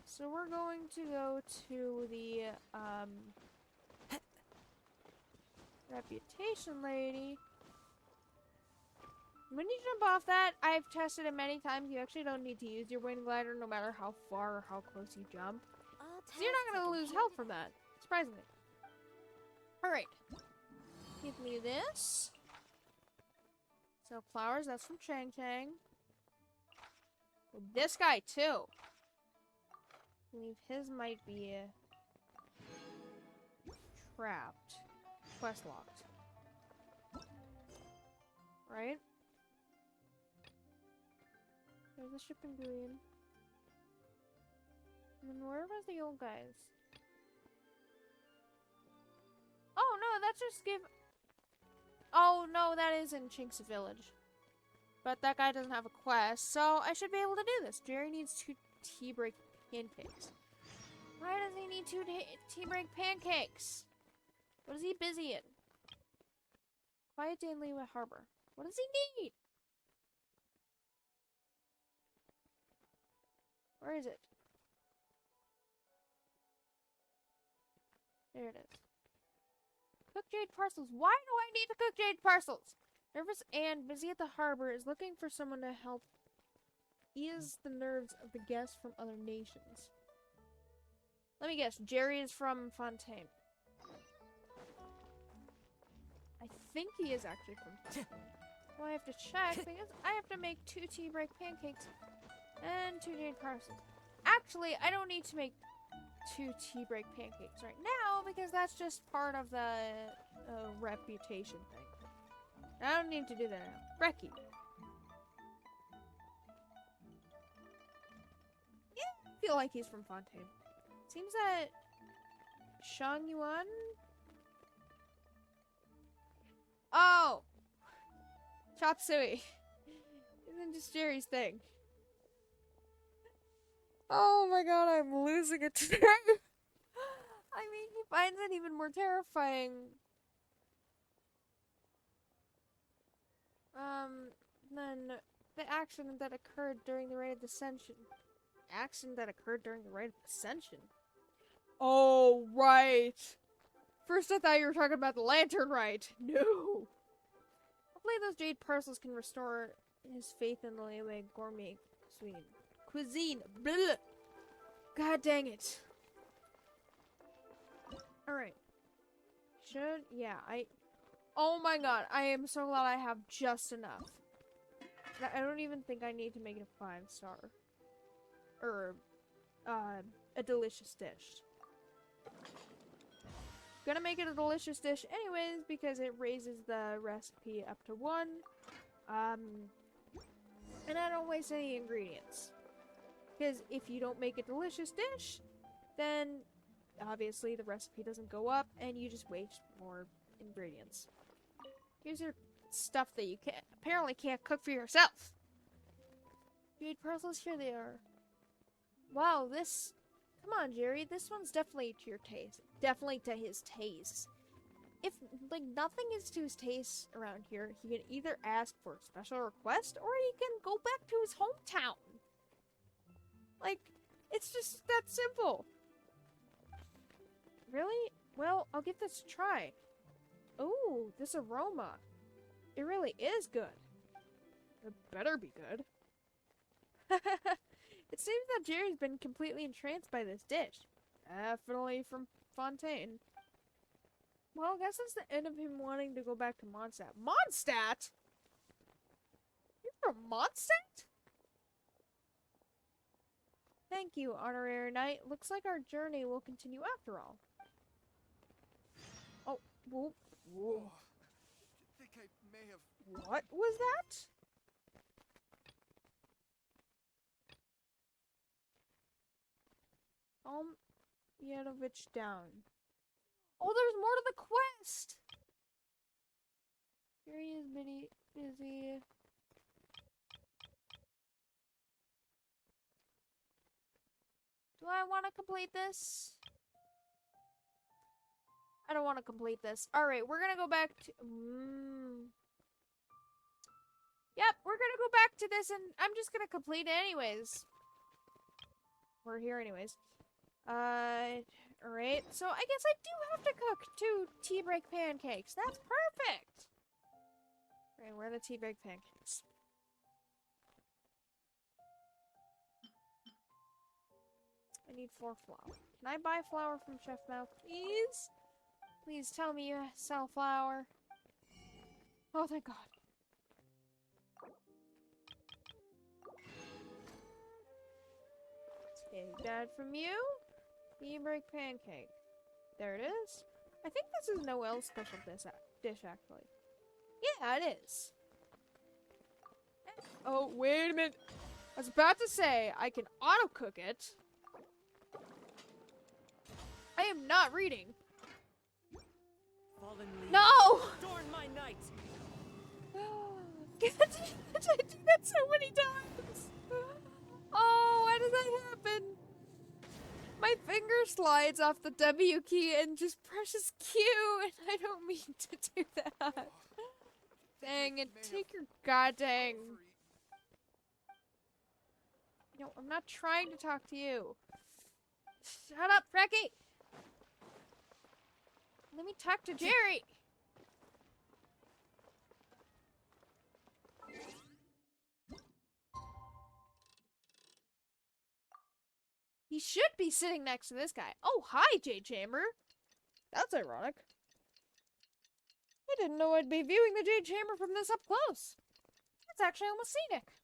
So we're going to go to the, reputation lady. When you jump off that, I've tested it many times. You actually don't need to use your wing glider no matter how far or how close you jump. So you're not going to lose health from that, surprisingly. Alright. Give me this. So flowers, that's from Chang Chang. Well, this guy too. I believe his might be trapped. Quest locked. Right? There's the shipping green. And then where was the old guys? Oh no, that's just give. Oh no, that is in Chink's village. But that guy doesn't have a quest, so I should be able to do this. Jerry needs 2 tea break pancakes. Why does he need 2 tea break pancakes? What is he busy in? Quiet day in Liyue Harbor. What does he need? Where is it? There it is. Cook jade parcels. Why do I need to cook jade parcels? Nervous Anne, busy at the harbor, is looking for someone to help ease the nerves of the guests from other nations. Let me guess. Jerry is from Fontaine. I think he is actually from Fontaine. Well, I have to check because I have to make 2 tea break pancakes and 2 jade parcels. Actually, I don't need to make 2 tea break pancakes right now because that's just part of the reputation thing. I don't need to do that now. Brekkie. Yeah, I feel like he's from Fontaine. Seems that Shang Yuan. Oh, Chop Suey. Isn't just Jerry's thing. Oh my god, I'm losing it today. I mean, he finds it even more terrifying. Than the accident that occurred during the Rite of Ascension. Accident that occurred during the Rite of Ascension? Oh, right. First I thought you were talking about the Lantern Rite. No. Hopefully those jade parcels can restore his faith in the Liyue gourmet cuisine. Blah. God dang it. Alright. Oh my god, I am so glad I have just enough. I don't even think I need to make it a 5-star. Or, a delicious dish. Gonna make it a delicious dish anyways, because it raises the recipe up to 1. And I don't waste any ingredients. Because if you don't make a delicious dish, then obviously the recipe doesn't go up, and you just waste more ingredients. Here's your stuff that you apparently can't cook for yourself. Jade parcels, here they are. Wow, this... Come on, Jerry, this one's definitely to your taste. Definitely to his taste. If, like, nothing is to his taste around here, he can either ask for a special request, or he can go back to his hometown. Like, it's just that simple. Really? Well, I'll give this a try. Ooh, this aroma. It really is good. It better be good. It seems that Jerry's been completely entranced by this dish. Definitely from Fontaine. Well, I guess that's the end of him wanting to go back to Mondstadt. Mondstadt? You're from Mondstadt? Thank you, Honorary Knight. Looks like our journey will continue after all. Oh, whoa. Whoa. I think I may have... What was that? Yanovich down. Oh, there's more to the quest! Here he is, busy. Do I want to complete this? I don't want to complete this. Alright, we're gonna go back to... Yep, we're gonna go back to this and I'm just gonna complete it anyways. We're here anyways. Alright, so I guess I do have to cook 2 tea break pancakes. That's perfect! Alright, where are the tea break pancakes? I need 4 flour. Can I buy flour from Chef Mao, please? Please tell me you sell flour. Oh, thank God. Take that from you. Tea break pancake. There it is. I think this is Noel's special dish, actually. Yeah, it is. Oh, wait a minute. I was about to say, I can auto-cook it. I am not reading. No! Adorn my night. I do that so many times. Oh, why does that happen? My finger slides off the W key and just presses Q, and I don't mean to do that. Dang it, take your goddamn... No, I'm not trying to talk to you. Shut up, Frecky! Let me talk to Jerry! He should be sitting next to this guy. Oh, hi, J Chamber. That's ironic. I didn't know I'd be viewing the Jade Chamber from this up close. That's actually almost scenic.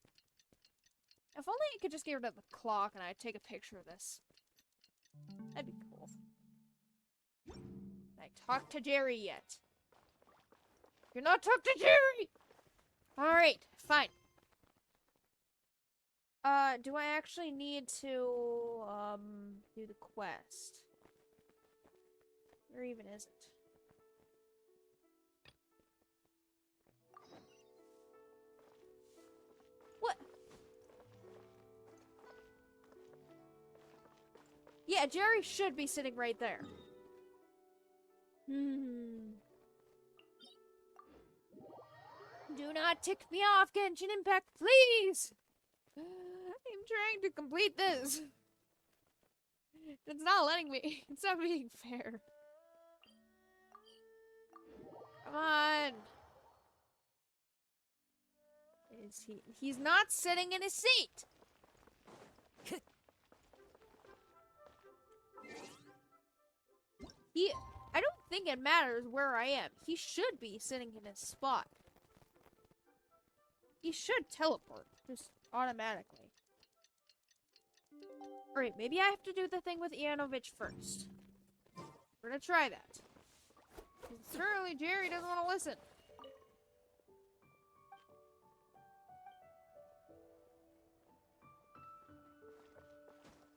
If only you could just get rid of the clock and I'd take a picture of this. That'd be cool. I talked to Jerry yet. You're not talked to Jerry! Alright, fine. Do I actually need to, do the quest? Or even is it? What? Yeah, Jerry should be sitting right there. Do not tick me off, Genshin Impact, please! I'm trying to complete this. It's not letting me. It's not being fair. Come on. Is he? He's not sitting in his seat. I don't think it matters where I am. He should be sitting in his spot. He should teleport, just automatically. Alright, maybe I have to do the thing with Ianovich first. We're gonna try that. Certainly Jerry doesn't want to listen.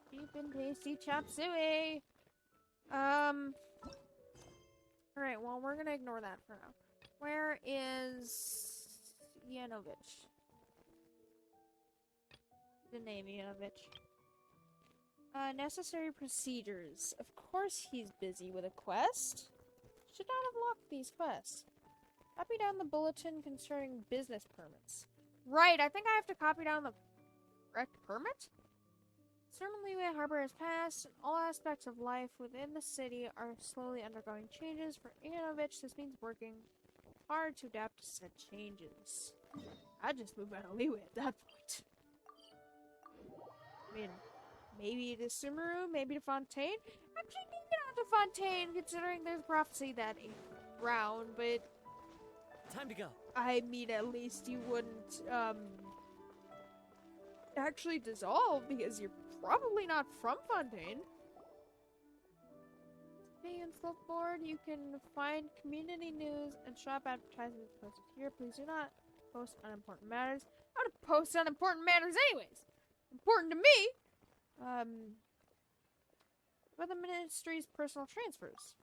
Cheap and tasty chop suey. Alright, well, we're gonna ignore that for now. Where is Yanovich? The name Yanovich. Necessary procedures. Of course he's busy with a quest. Should not have locked these quests. Copy down the bulletin concerning business permits. Right, I think I have to copy down the correct permit? Certainly, Harbor has passed, and all aspects of life within the city are slowly undergoing changes. For Ianovich, this means working hard to adapt to said changes. I'd just move out of Leeway at that point. I mean, maybe to Sumeru, maybe to Fontaine? Actually, maybe not to Fontaine, considering there's prophecy that ain't round, but... Time to go. I mean, at least you wouldn't, actually dissolve, because you're probably not from Fontaine. Today on Flipboard, you can find community news and shop advertisements posted here. Please do not post unimportant matters. I don't post unimportant matters anyways. Important to me. About the Ministry's personal transfers.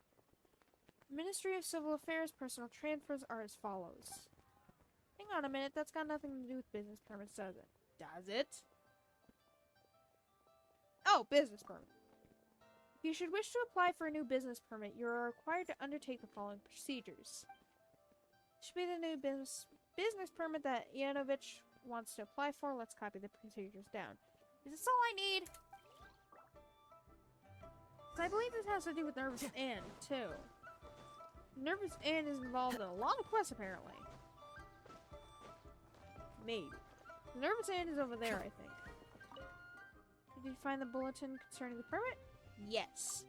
Ministry of Civil Affairs personal transfers are as follows. Hang on a minute, that's got nothing to do with business permits, does it? Does it? Oh, business permit. If you should wish to apply for a new business permit, you are required to undertake the following procedures. It should be the new business permit that Yanovich wants to apply for. Let's copy the procedures down. Is this all I need? I believe this has to do with Nervous Ann, too. Nervous Ann is involved in a lot of quests, apparently. Maybe. Nervous Ann is over there, I think. Did you find the bulletin concerning the permit? Yes.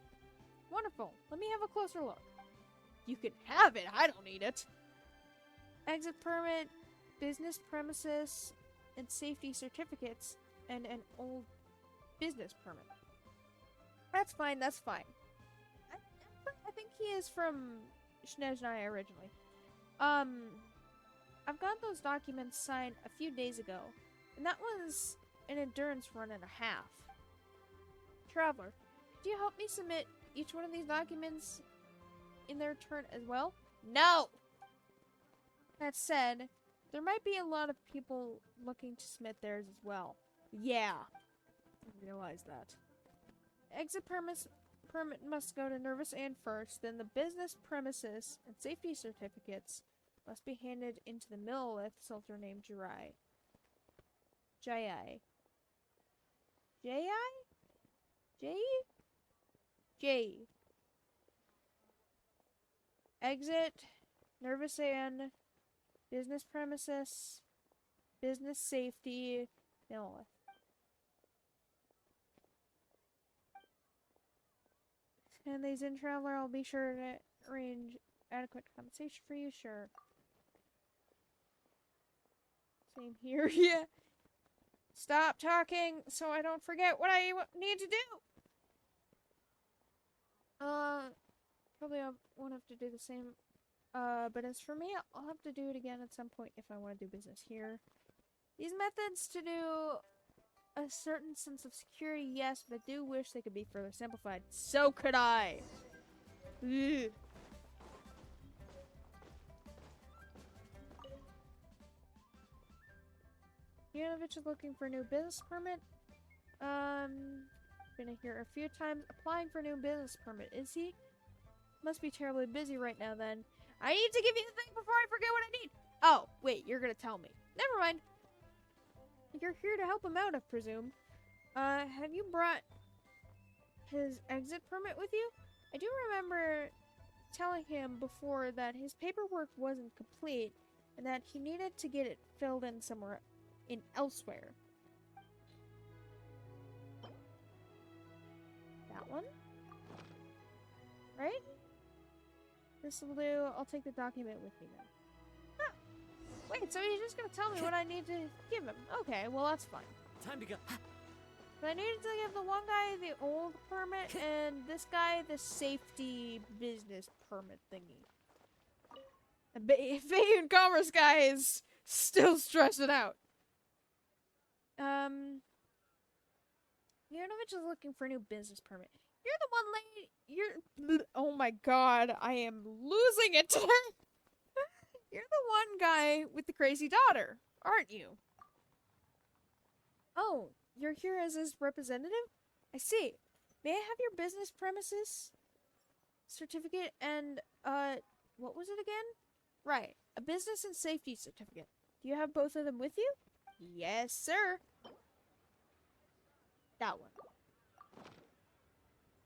Wonderful. Let me have a closer look. You can have it. I don't need it. Exit permit, business premises, and safety certificates, and an old business permit. That's fine. That's fine. I think he is from Snezhnaya originally. I've got those documents signed a few days ago, and that was an endurance run and a half. Traveler, do you help me submit each one of these documents in their turn as well? No! That said, there might be a lot of people looking to submit theirs as well. Yeah. I realize that. Exit permit must go to Nervous Ann first, then the business premises and safety certificates must be handed into the Millith soldier named Jirai. Jai. J-I? J? J. Exit, Nervous Ann, business premises, business safety, Millith. And these in traveler, I'll be sure to arrange adequate compensation for you, sure. Same here, yeah. Stop talking so I don't forget what I need to do. Probably I won't have to do the same. But as for me, I'll have to do it again at some point if I want to do business here. These methods to do a certain sense of security, yes, but I do wish they could be further simplified. So could I. Ugh. Yanovich is looking for a new business permit. Been here a few times. Applying for a new business permit, is he? Must be terribly busy right now then. I need to give you the thing before I forget what I need. Oh, wait, you're gonna tell me. Never mind. You're here to help him out, I presume. Have you brought his exit permit with you? I do remember telling him before that his paperwork wasn't complete and that he needed to get it filled in somewhere elsewhere. That one? Right? This will do. I'll take the document with me then. Huh. Wait, so he's just gonna tell me what I need to give him. Okay, well that's fine. Time to go. But I needed to give the one guy the old permit and this guy the safety business permit thingy. The Fayun Commerce guy is still stressing out. Yanovich is looking for a new business permit. You're the one lady. Oh my god, I am losing it today. You're the one guy with the crazy daughter, aren't you? Oh, you're here as his representative? I see. May I have your business premises certificate and, what was it again? Right, a business and safety certificate. Do you have both of them with you? Yes, sir. That one.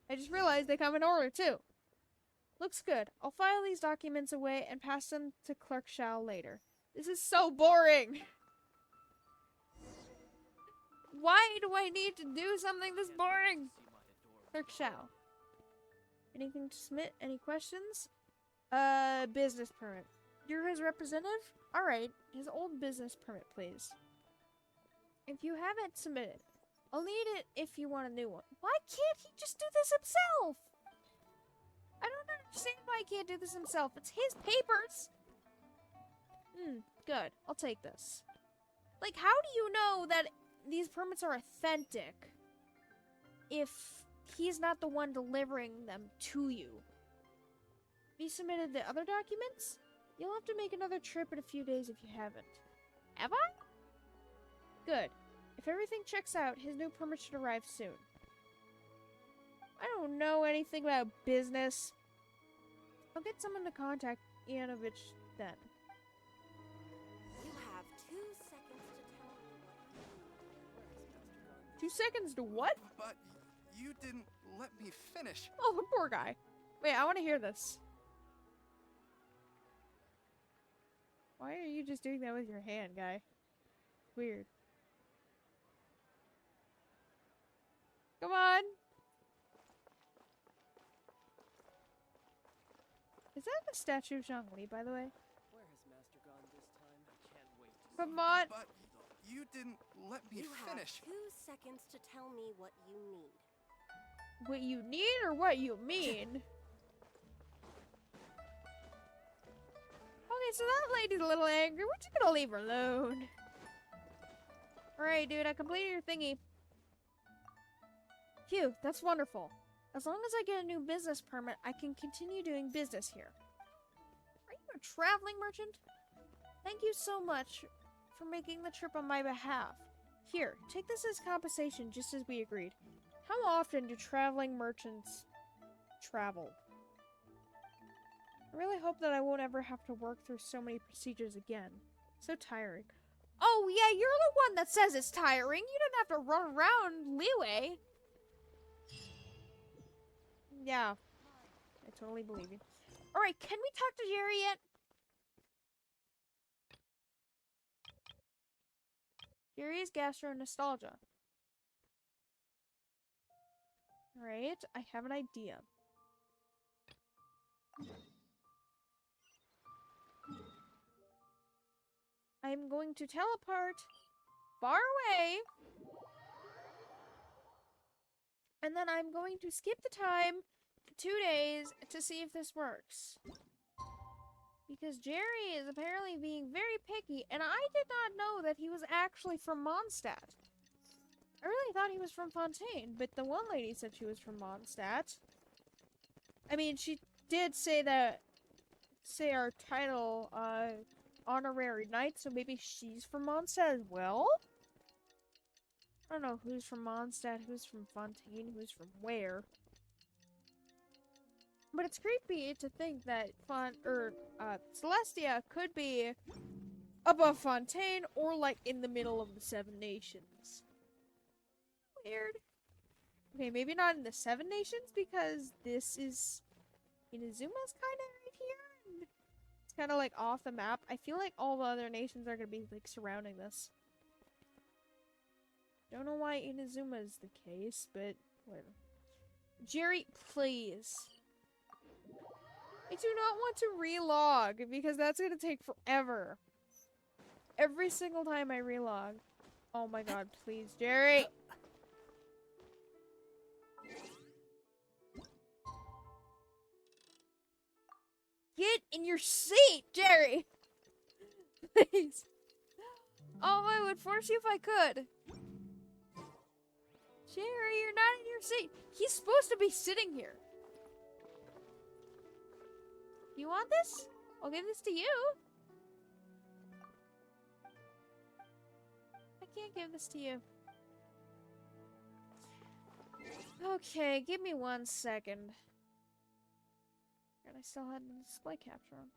I just realized they come in order, too. Looks good. I'll file these documents away and pass them to Clerk Shao later. This is so boring! Why do I need to do something this boring? Clerk Shao. Anything to submit? Any questions? Business permit. You're his representative? Alright, his old business permit, please. If you have it, submit it. I'll need it if you want a new one. Why can't he just do this himself? I don't understand why he can't do this himself. It's his papers. Good. I'll take this. Like, how do you know that these permits are authentic if he's not the one delivering them to you. Have you submitted the other documents? You'll have to make another trip in a few days if you haven't. Have I? Good. If everything checks out, his new permit should arrive soon. I don't know anything about business. I'll get someone to contact Ianovich then. You have 2 seconds to tell me what 2 seconds to what? But you didn't let me finish. Oh, poor guy. Wait, I want to hear this. Why are you just doing that with your hand, guy? Weird. Come on! Is that the statue of Zhongli, by the way? Where has Master gone this time? I can't wait to Come on! But you didn't let me You finish. have 2 seconds to tell me what you need. What you need or what you mean? Okay, so that lady's a little angry. We're just gonna leave her alone. Alright, dude, I completed your thingy. Phew, that's wonderful. As long as I get a new business permit, I can continue doing business here. Are you a traveling merchant? Thank you so much for making the trip on my behalf. Here, take this as compensation, just as we agreed. How often do traveling merchants travel? I really hope that I won't ever have to work through so many procedures again. So tiring. Oh yeah, you're the one that says it's tiring. You don't have to run around Leeway. Yeah, I totally believe you. Alright, can we talk to Jerry yet? Jerry's Gastro Nostalgia. Alright, I have an idea. I'm going to teleport far away. And then I'm going to skip the time to 2 days to see if this works. Because Jerry is apparently being very picky, and I did not know that he was actually from Mondstadt. I really thought he was from Fontaine, but the one lady said she was from Mondstadt. I mean, she did say our title, honorary knight, so maybe she's from Mondstadt as well? I don't know who's from Mondstadt, who's from Fontaine, who's from where. But it's creepy to think that Celestia could be above Fontaine or like in the middle of the Seven Nations. Weird. Okay, maybe not in the Seven Nations because this is Inazuma's kind of right here. And it's kind of like off the map. I feel like all the other nations are going to be like surrounding this. Don't know why Inazuma is the case, but whatever. Jerry, please. I do not want to relog because that's going to take forever. Every single time I relog. Oh my god, please, Jerry. Get in your seat, Jerry. Please. Oh, I would force you if I could. Jerry, you're not in your seat. He's supposed to be sitting here. You want this? I'll give this to you. I can't give this to you. Okay, give me 1 second. And I still had the display capture on.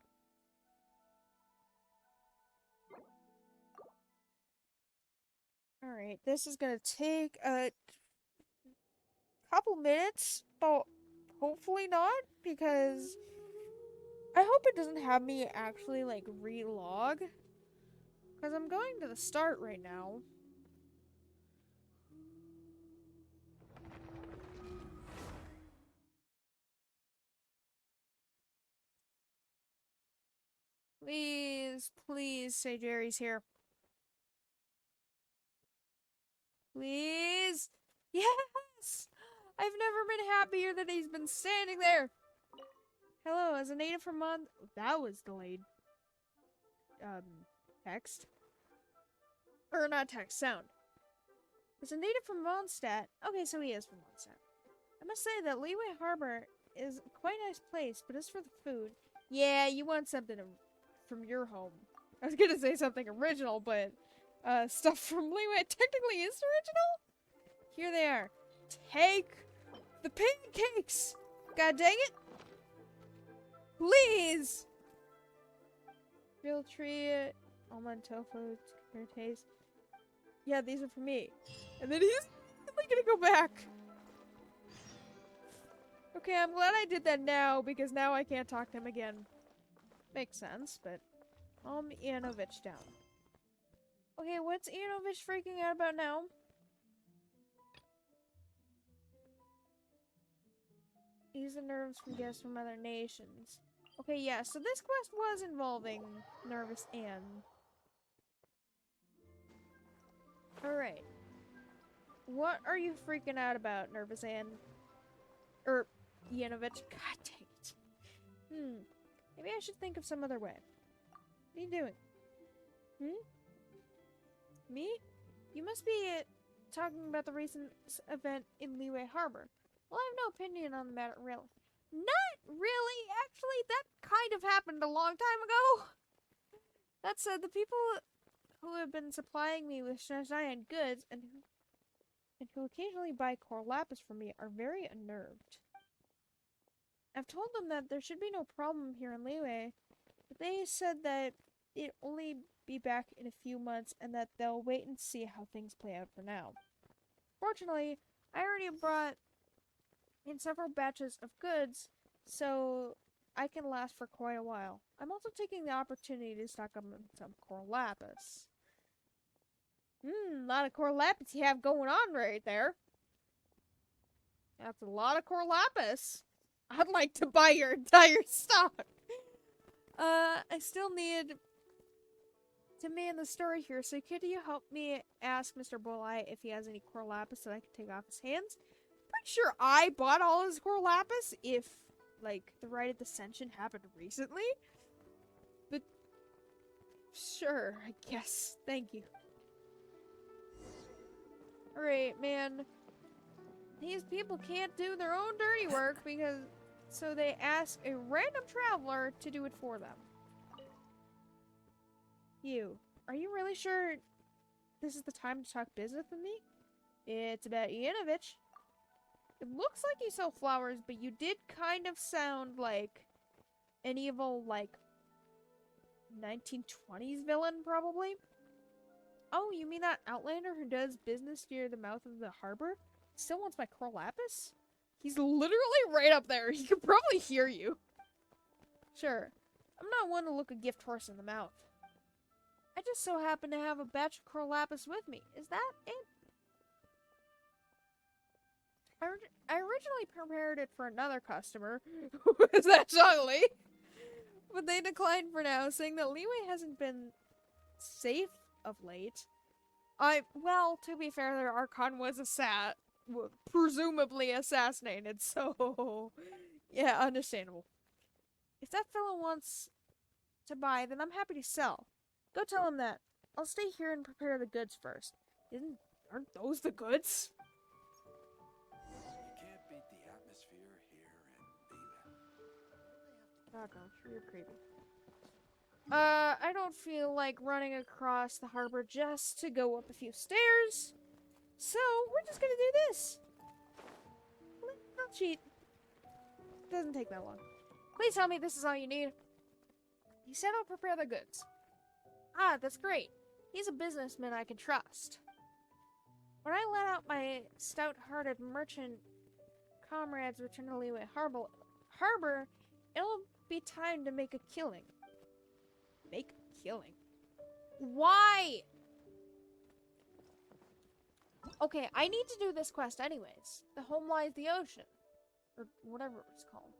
Alright, this is gonna take a couple minutes, but hopefully not, because I hope it doesn't have me actually, like, relog. Because I'm going to the start right now. Please, please say Jerry's here. Please? Yes! I've never been happier that he's been standing there. Hello, as a native from that was delayed. Text? Or not text, sound. As a native from Mondstadt. Okay, so he is from Mondstadt. I must say that Liyue Harbor is quite a nice place, but as for the food, yeah, you want something from your home. I was gonna say something original, but stuff from Liyue technically is original. Here they are. Take the pancakes. God dang it! Please. Real tree, almond tofu, compare taste. Yeah, these are for me. And then he's like gonna go back. Okay, I'm glad I did that now, because now I can't talk to him again. Makes sense, but calm Ianovich down. Okay, what's Ianovich freaking out about now? Ease the nerves from guests from other nations. Okay, yeah, so this quest was involving Nervous Anne. Alright. What are you freaking out about, Nervous Anne? Ianovich. God dang it. Maybe I should think of some other way. What are you doing? Me? You must be talking about the recent event in Liyue Harbor. Well, I have no opinion on the matter, really. Not really! Actually, that kind of happened a long time ago! That said, the people who have been supplying me with Shanayan goods and who occasionally buy coral lapis from me are very unnerved. I've told them that there should be no problem here in Liyue, but they said that it'd only be back in a few months and that they'll wait and see how things play out for now. Fortunately, I already brought in several batches of goods, so I can last for quite a while. I'm also taking the opportunity to stock up on some coral lapis. A lot of coral lapis you have going on right there. That's a lot of coral lapis. I'd like to buy your entire stock. I still need to man the story here, so could you help me ask Mr. Bulleye if he has any coral lapis that I can take off his hands? Pretty sure I bought all his coral lapis if, like, the Rite of Ascension happened recently. But, sure, I guess. Thank you. Alright, man. These people can't do their own dirty work so they ask a random traveler to do it for them. You, are you really sure this is the time to talk business with me? It's about Ianovich. It looks like you sell flowers, but you did kind of sound like an evil, like, 1920s villain, probably. Oh, you mean that Outlander who does business near the mouth of the harbor? Still wants my coral lapis? He's literally right up there. He could probably hear you. Sure. I'm not one to look a gift horse in the mouth. I just so happen to have a batch of coral lapis with me. Is that it? I originally prepared it for another customer, who is actually, but they declined for now, saying that Liyue hasn't been safe of late. Well, to be fair, their Archon was presumably assassinated, so yeah, understandable. If that fellow wants to buy, then I'm happy to sell. Go tell him that. I'll stay here and prepare the goods first. Aren't those the goods? You can't beat the atmosphere here in Liyue. God, no, you're creepy. I don't feel like running across the harbor just to go up a few stairs. So, we're just gonna do this. I'll cheat. Doesn't take that long. Please tell me this is all you need. He said I'll prepare the goods. Ah, that's great. He's a businessman I can trust. When I let out my stout-hearted merchant comrades return to Liyue Harbor, it'll be time to make a killing. Make a killing? Why? Okay, I need to do this quest anyways. The home lies the ocean. Or whatever it was called.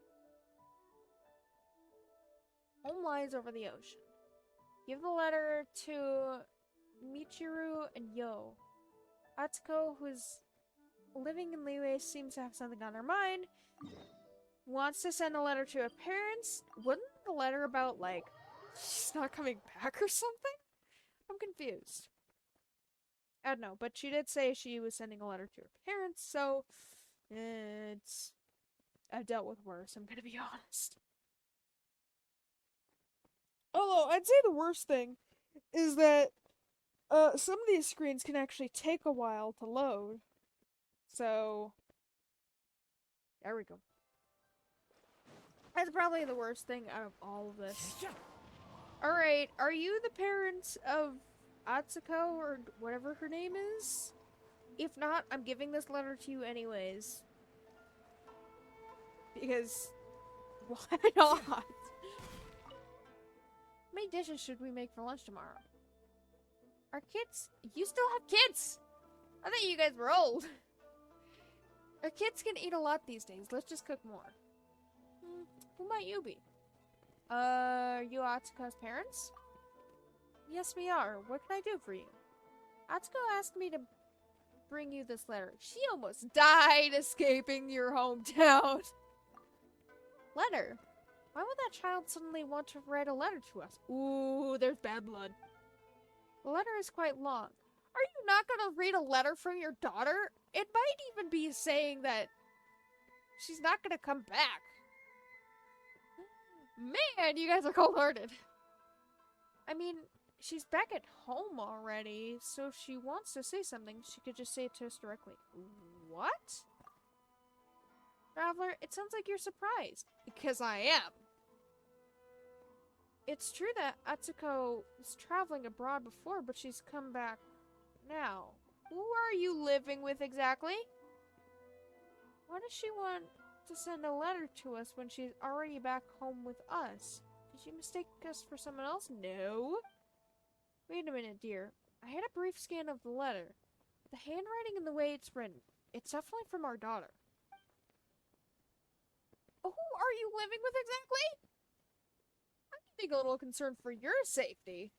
Home lies over the ocean. Give the letter to Michiru and Yo. Atsuko, who's living in Liyue, seems to have something on their mind. Wants to send a letter to her parents. Wouldn't the letter about, like, she's not coming back or something? I'm confused. I don't know, but she did say she was sending a letter to her parents, so I've dealt with worse, I'm gonna be honest. Although, I'd say the worst thing is that some of these screens can actually take a while to load. So, there we go. That's probably the worst thing out of all of this. Alright, are you the parents of Atsuko, or whatever her name is? If not, I'm giving this letter to you anyways. Because, why not? How many dishes should we make for lunch tomorrow? Our kids? You still have kids! I thought you guys were old. Our kids can eat a lot these days. Let's just cook more. Who might you be? You Atsuko's parents? Yes, we are. What can I do for you? Atsuko asked me to bring you this letter. She almost died escaping your hometown. Letter? Why would that child suddenly want to write a letter to us? Ooh, there's bad blood. The letter is quite long. Are you not gonna read a letter from your daughter? It might even be saying that she's not gonna come back. Man, you guys are cold-hearted. I mean, she's back at home already, so if she wants to say something, she could just say it to us directly. What? Traveler, it sounds like you're surprised. Because I am. It's true that Atsuko was traveling abroad before, but she's come back now. Who are you living with exactly? Why does she want to send a letter to us when she's already back home with us? Did you mistake us for someone else? No. Wait a minute, dear. I had a brief scan of the letter. The handwriting and the way it's written, it's definitely from our daughter. Who are you living with exactly? I'm getting a little concerned for your safety.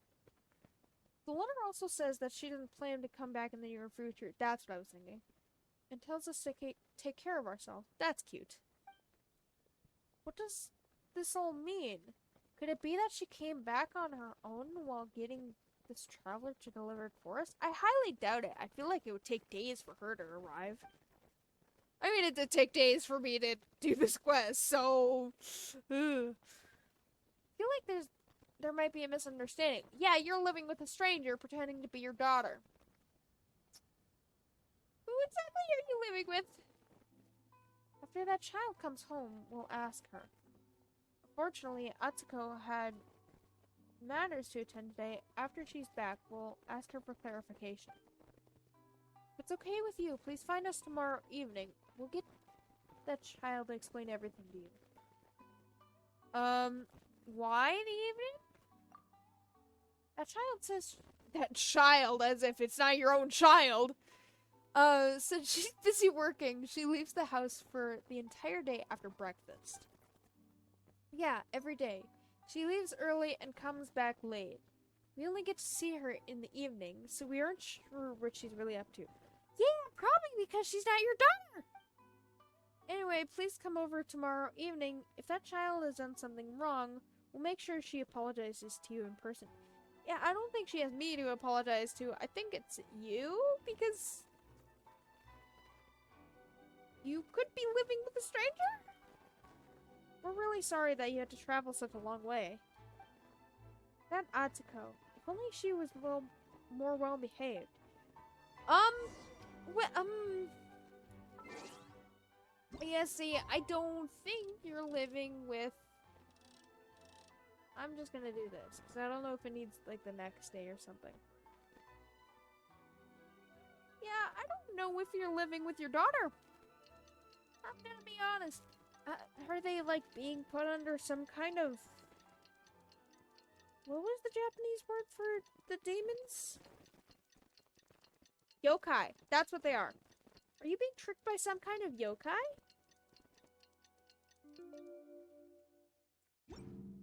The letter also says that she doesn't plan to come back in the near future. That's what I was thinking. And tells us to take care of ourselves. That's cute. What does this all mean? Could it be that she came back on her own while getting this traveler to deliver it for us? I highly doubt it. I feel like it would take days for her to arrive. I mean, it did take days for me to do this quest, so... I feel like there might be a misunderstanding. Yeah, you're living with a stranger pretending to be your daughter. Who exactly are you living with? After that child comes home, we'll ask her. Fortunately, Atsuko had matters to attend today. After she's back, we'll ask her for clarification. If it's okay with you, please find us tomorrow evening. We'll get that child to explain everything to you. Why the evening? That child says... That child, as if it's not your own child. Since she's busy working, she leaves the house for the entire day after breakfast. Yeah, every day. She leaves early and comes back late. We only get to see her in the evening, so we aren't sure what she's really up to. Yeah, probably because she's not your daughter! Anyway, please come over tomorrow evening. If that child has done something wrong, we'll make sure she apologizes to you in person. Yeah, I don't think she has me to apologize to. I think it's you, because... you could be living with a stranger? We're really sorry that you had to travel such a long way. That Atsuko. If only she was more well-behaved. Yeah, see, I don't think you're living with... I'm just gonna do this, because I don't know if it needs, like, the next day or something. Yeah, I don't know if you're living with your daughter. I'm gonna be honest. Are they, like, being put under some kind of... what was the Japanese word for the demons? Yokai. That's what they are. Are you being tricked by some kind of yokai?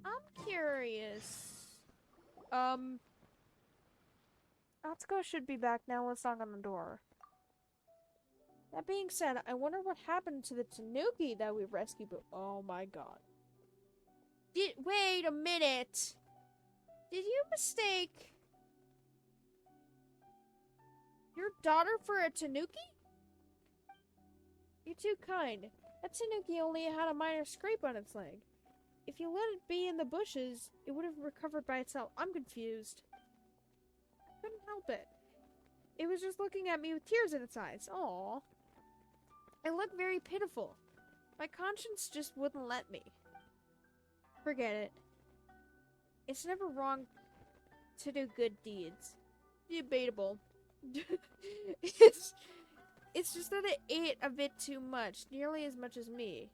I'm curious. Atsuko should be back now. Let's knock on the door. That being said, I wonder what happened to the tanuki that we rescued. Oh my god. Wait a minute. Did you mistake your daughter for a tanuki? You're too kind. That Tanuki only had a minor scrape on its leg. If you let it be in the bushes, it would have recovered by itself. I'm confused. I couldn't help it. It was just looking at me with tears in its eyes. Aww. I look very pitiful. My conscience just wouldn't let me. Forget it. It's never wrong to do good deeds. Debatable. It's just that it ate a bit too much, nearly as much as me.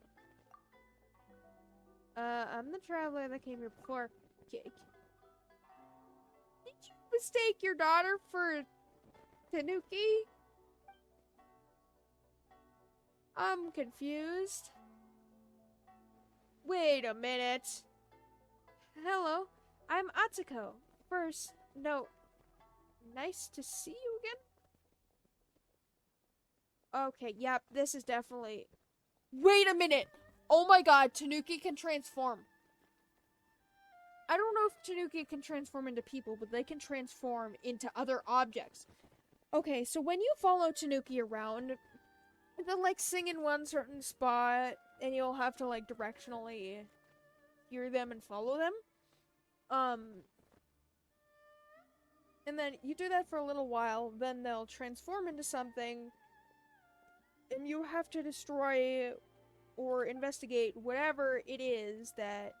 I'm the traveler that came here before. Did you mistake your daughter for Tanuki? I'm confused. Wait a minute. Hello, I'm Atsuko. First, no. Nice to see you again? Okay, yep, this is definitely... Wait a minute! Oh my god, Tanuki can transform. I don't know if Tanuki can transform into people, but they can transform into other objects. Okay, so when you follow Tanuki around, they'll like sing in one certain spot, and you'll have to like directionally hear them and follow them. And then you do that for a little while, then they'll transform into something, and you have to destroy or investigate whatever it is that,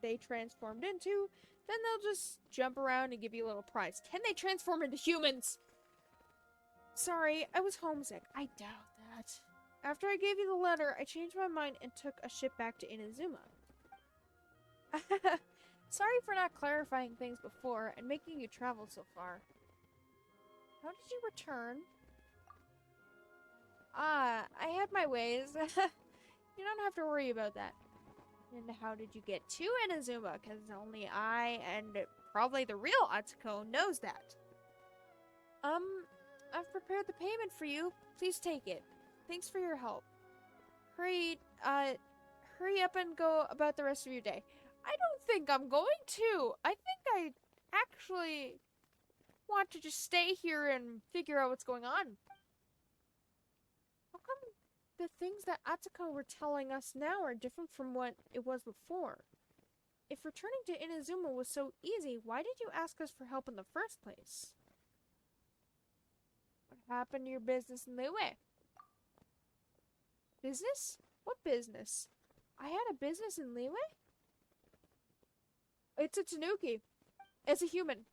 they transformed into, then they'll just jump around and give you a little prize. Can they transform into humans? Sorry, I was homesick. I doubt that. After I gave you the letter, I changed my mind and took a ship back to Inazuma. Sorry for not clarifying things before and making you travel so far. How did you return? I had my ways. You don't have to worry about that. And how did you get to Inazuma? Because only I and probably the real Atsuko knows that. I've prepared the payment for you. Please take it. Thanks for your help. Hurry up and go about the rest of your day. I don't think I'm going to. I think I actually want to just stay here and figure out what's going on. How come the things that Atsuko were telling us now are different from what it was before? If returning to Inazuma was so easy, why did you ask us for help in the first place? What happened to your business in Liyue? Business? What business? I had a business in Liyue? It's a Tanuki. It's a human.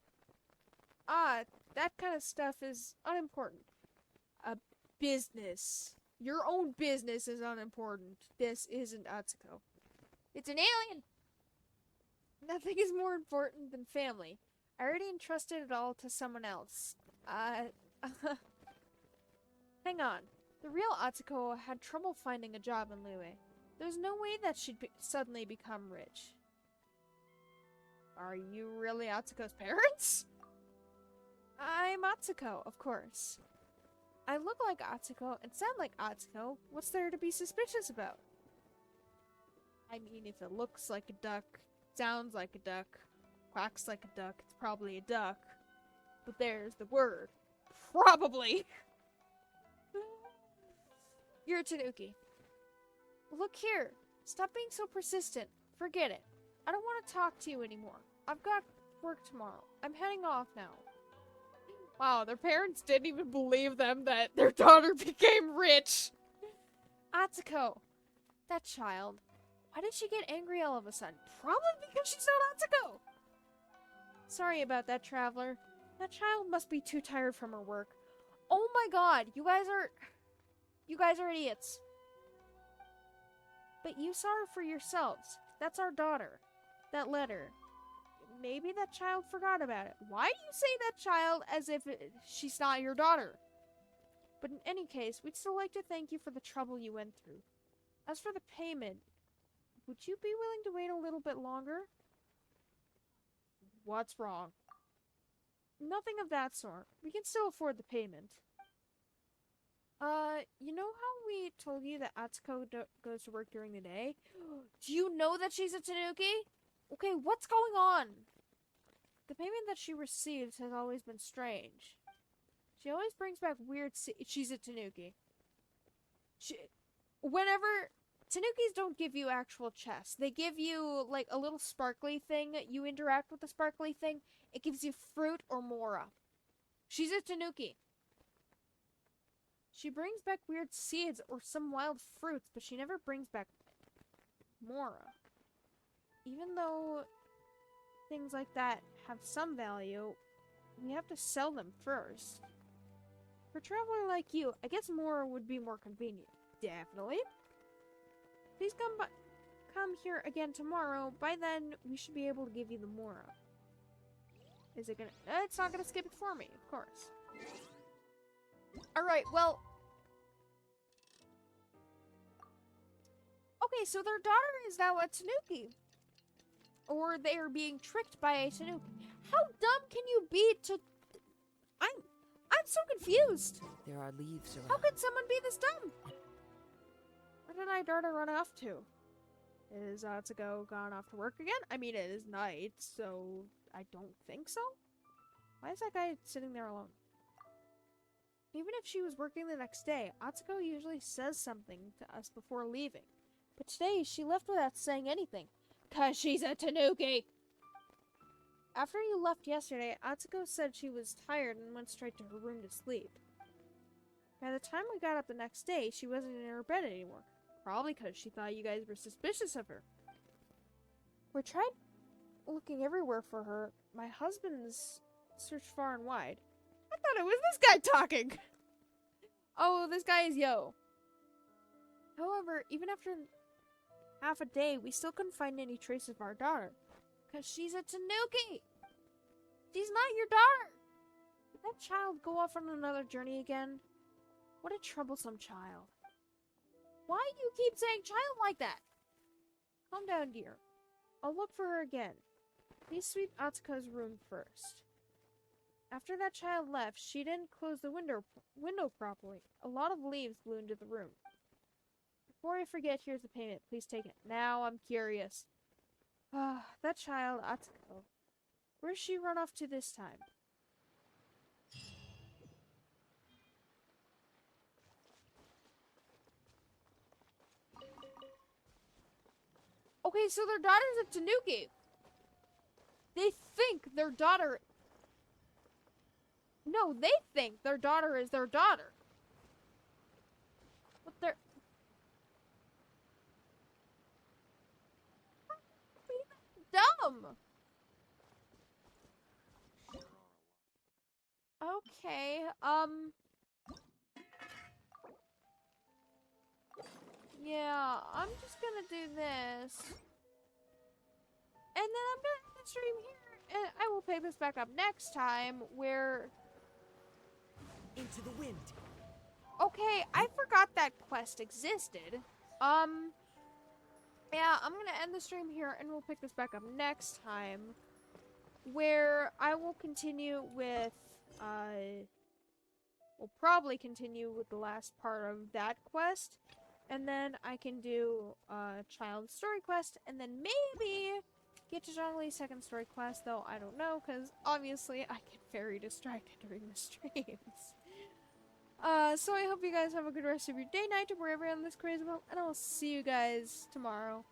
That kind of stuff is unimportant. A business. Your own business is unimportant. This isn't Atsuko. It's an alien! Nothing is more important than family. I already entrusted it all to someone else. Hang on. The real Atsuko had trouble finding a job in Liyue. There's no way that she'd suddenly become rich. Are you really Atsuko's parents? I'm Atsuko, of course. I look like Atsuko and sound like Atsuko. What's there to be suspicious about? I mean, if it looks like a duck, sounds like a duck, quacks like a duck, it's probably a duck. But there's the word. Probably! You're a Tanuki. Look here. Stop being so persistent. Forget it. I don't want to talk to you anymore. I've got work tomorrow. I'm heading off now. Wow, their parents didn't even believe them that their daughter became rich. Atsuko. That child. Why did she get angry all of a sudden? Probably because she's not Atsuko. Sorry about that, traveler. That child must be too tired from her work. Oh my god, you guys are idiots. But you saw her for yourselves. That's our daughter. That letter. Maybe that child forgot about it. Why do you say that child as if she's not your daughter? But in any case, we'd still like to thank you for the trouble you went through. As for the payment, would you be willing to wait a little bit longer? What's wrong? Nothing of that sort. We can still afford the payment. You know how we told you that Atsuko goes to work during the day? Do you know that she's a Tanuki? Okay, what's going on? the payment that she receives has always been strange. She always brings back weird she's a Tanuki. Whenever Tanukis don't give you actual chests, they give you like a little sparkly thing. You interact with the sparkly thing, it gives you fruit or mora. She's a Tanuki. She brings back weird seeds or some wild fruits, but she never brings back mora. Even though things like that have some value, we have to sell them first. For a traveler like you, I guess mora would be more convenient. Definitely. Please come here again tomorrow. By then, we should be able to give you the mora. Is it gonna... it's not gonna skip it for me, of course. Alright, well... Okay, so their daughter is now a Tanuki. Or they are being tricked by a Tanuki. How dumb can you be to... I'm so confused. There are leaves around. How could someone be this dumb? Where did my daughter run off to? Is Atsuko gone off to work again? I mean, it is night, so I don't think so. Why is that guy sitting there alone? Even if she was working the next day, Atsuko usually says something to us before leaving. But today, she left without saying anything. 'Cause she's a Tanuki! After you left yesterday, Atsuko said she was tired and went straight to her room to sleep. By the time we got up the next day, she wasn't in her bed anymore. Probably because she thought you guys were suspicious of her. We tried looking everywhere for her. My husband's searched far and wide. I thought it was this guy talking! Oh, this guy is Yo. However, even after half a day, we still couldn't find any trace of our daughter. 'Cause she's a Tanuki! She's not your daughter! Did that child go off on another journey again? What a troublesome child. Why do you keep saying child like that? Calm down, dear. I'll look for her again. Please sweep Atsuko's room first. After that child left, she didn't close the window properly. A lot of leaves blew into the room. Before I forget, here's the payment. Please take it. Now I'm curious. That child, Atsuko. Where's she run off to this time? Okay, so their daughter's a Tanuki. They think their daughter... No, they think their daughter is their daughter. But they're... Dumb! Okay, yeah, I'm just gonna do this. And then I'm gonna end the stream here, and I will pick this back up next time, where... Into the wind. Okay, I forgot that quest existed. Yeah, I'm gonna end the stream here, and we'll pick this back up next time, where I will continue with, we'll probably continue with the last part of that quest, and then I can do, Child's story quest, and then maybe get to Zhongli's second story quest, though I don't know, because obviously I get very distracted during the streams. So I hope you guys have a good rest of your day, night, or wherever on this crazy world, and I will see you guys tomorrow.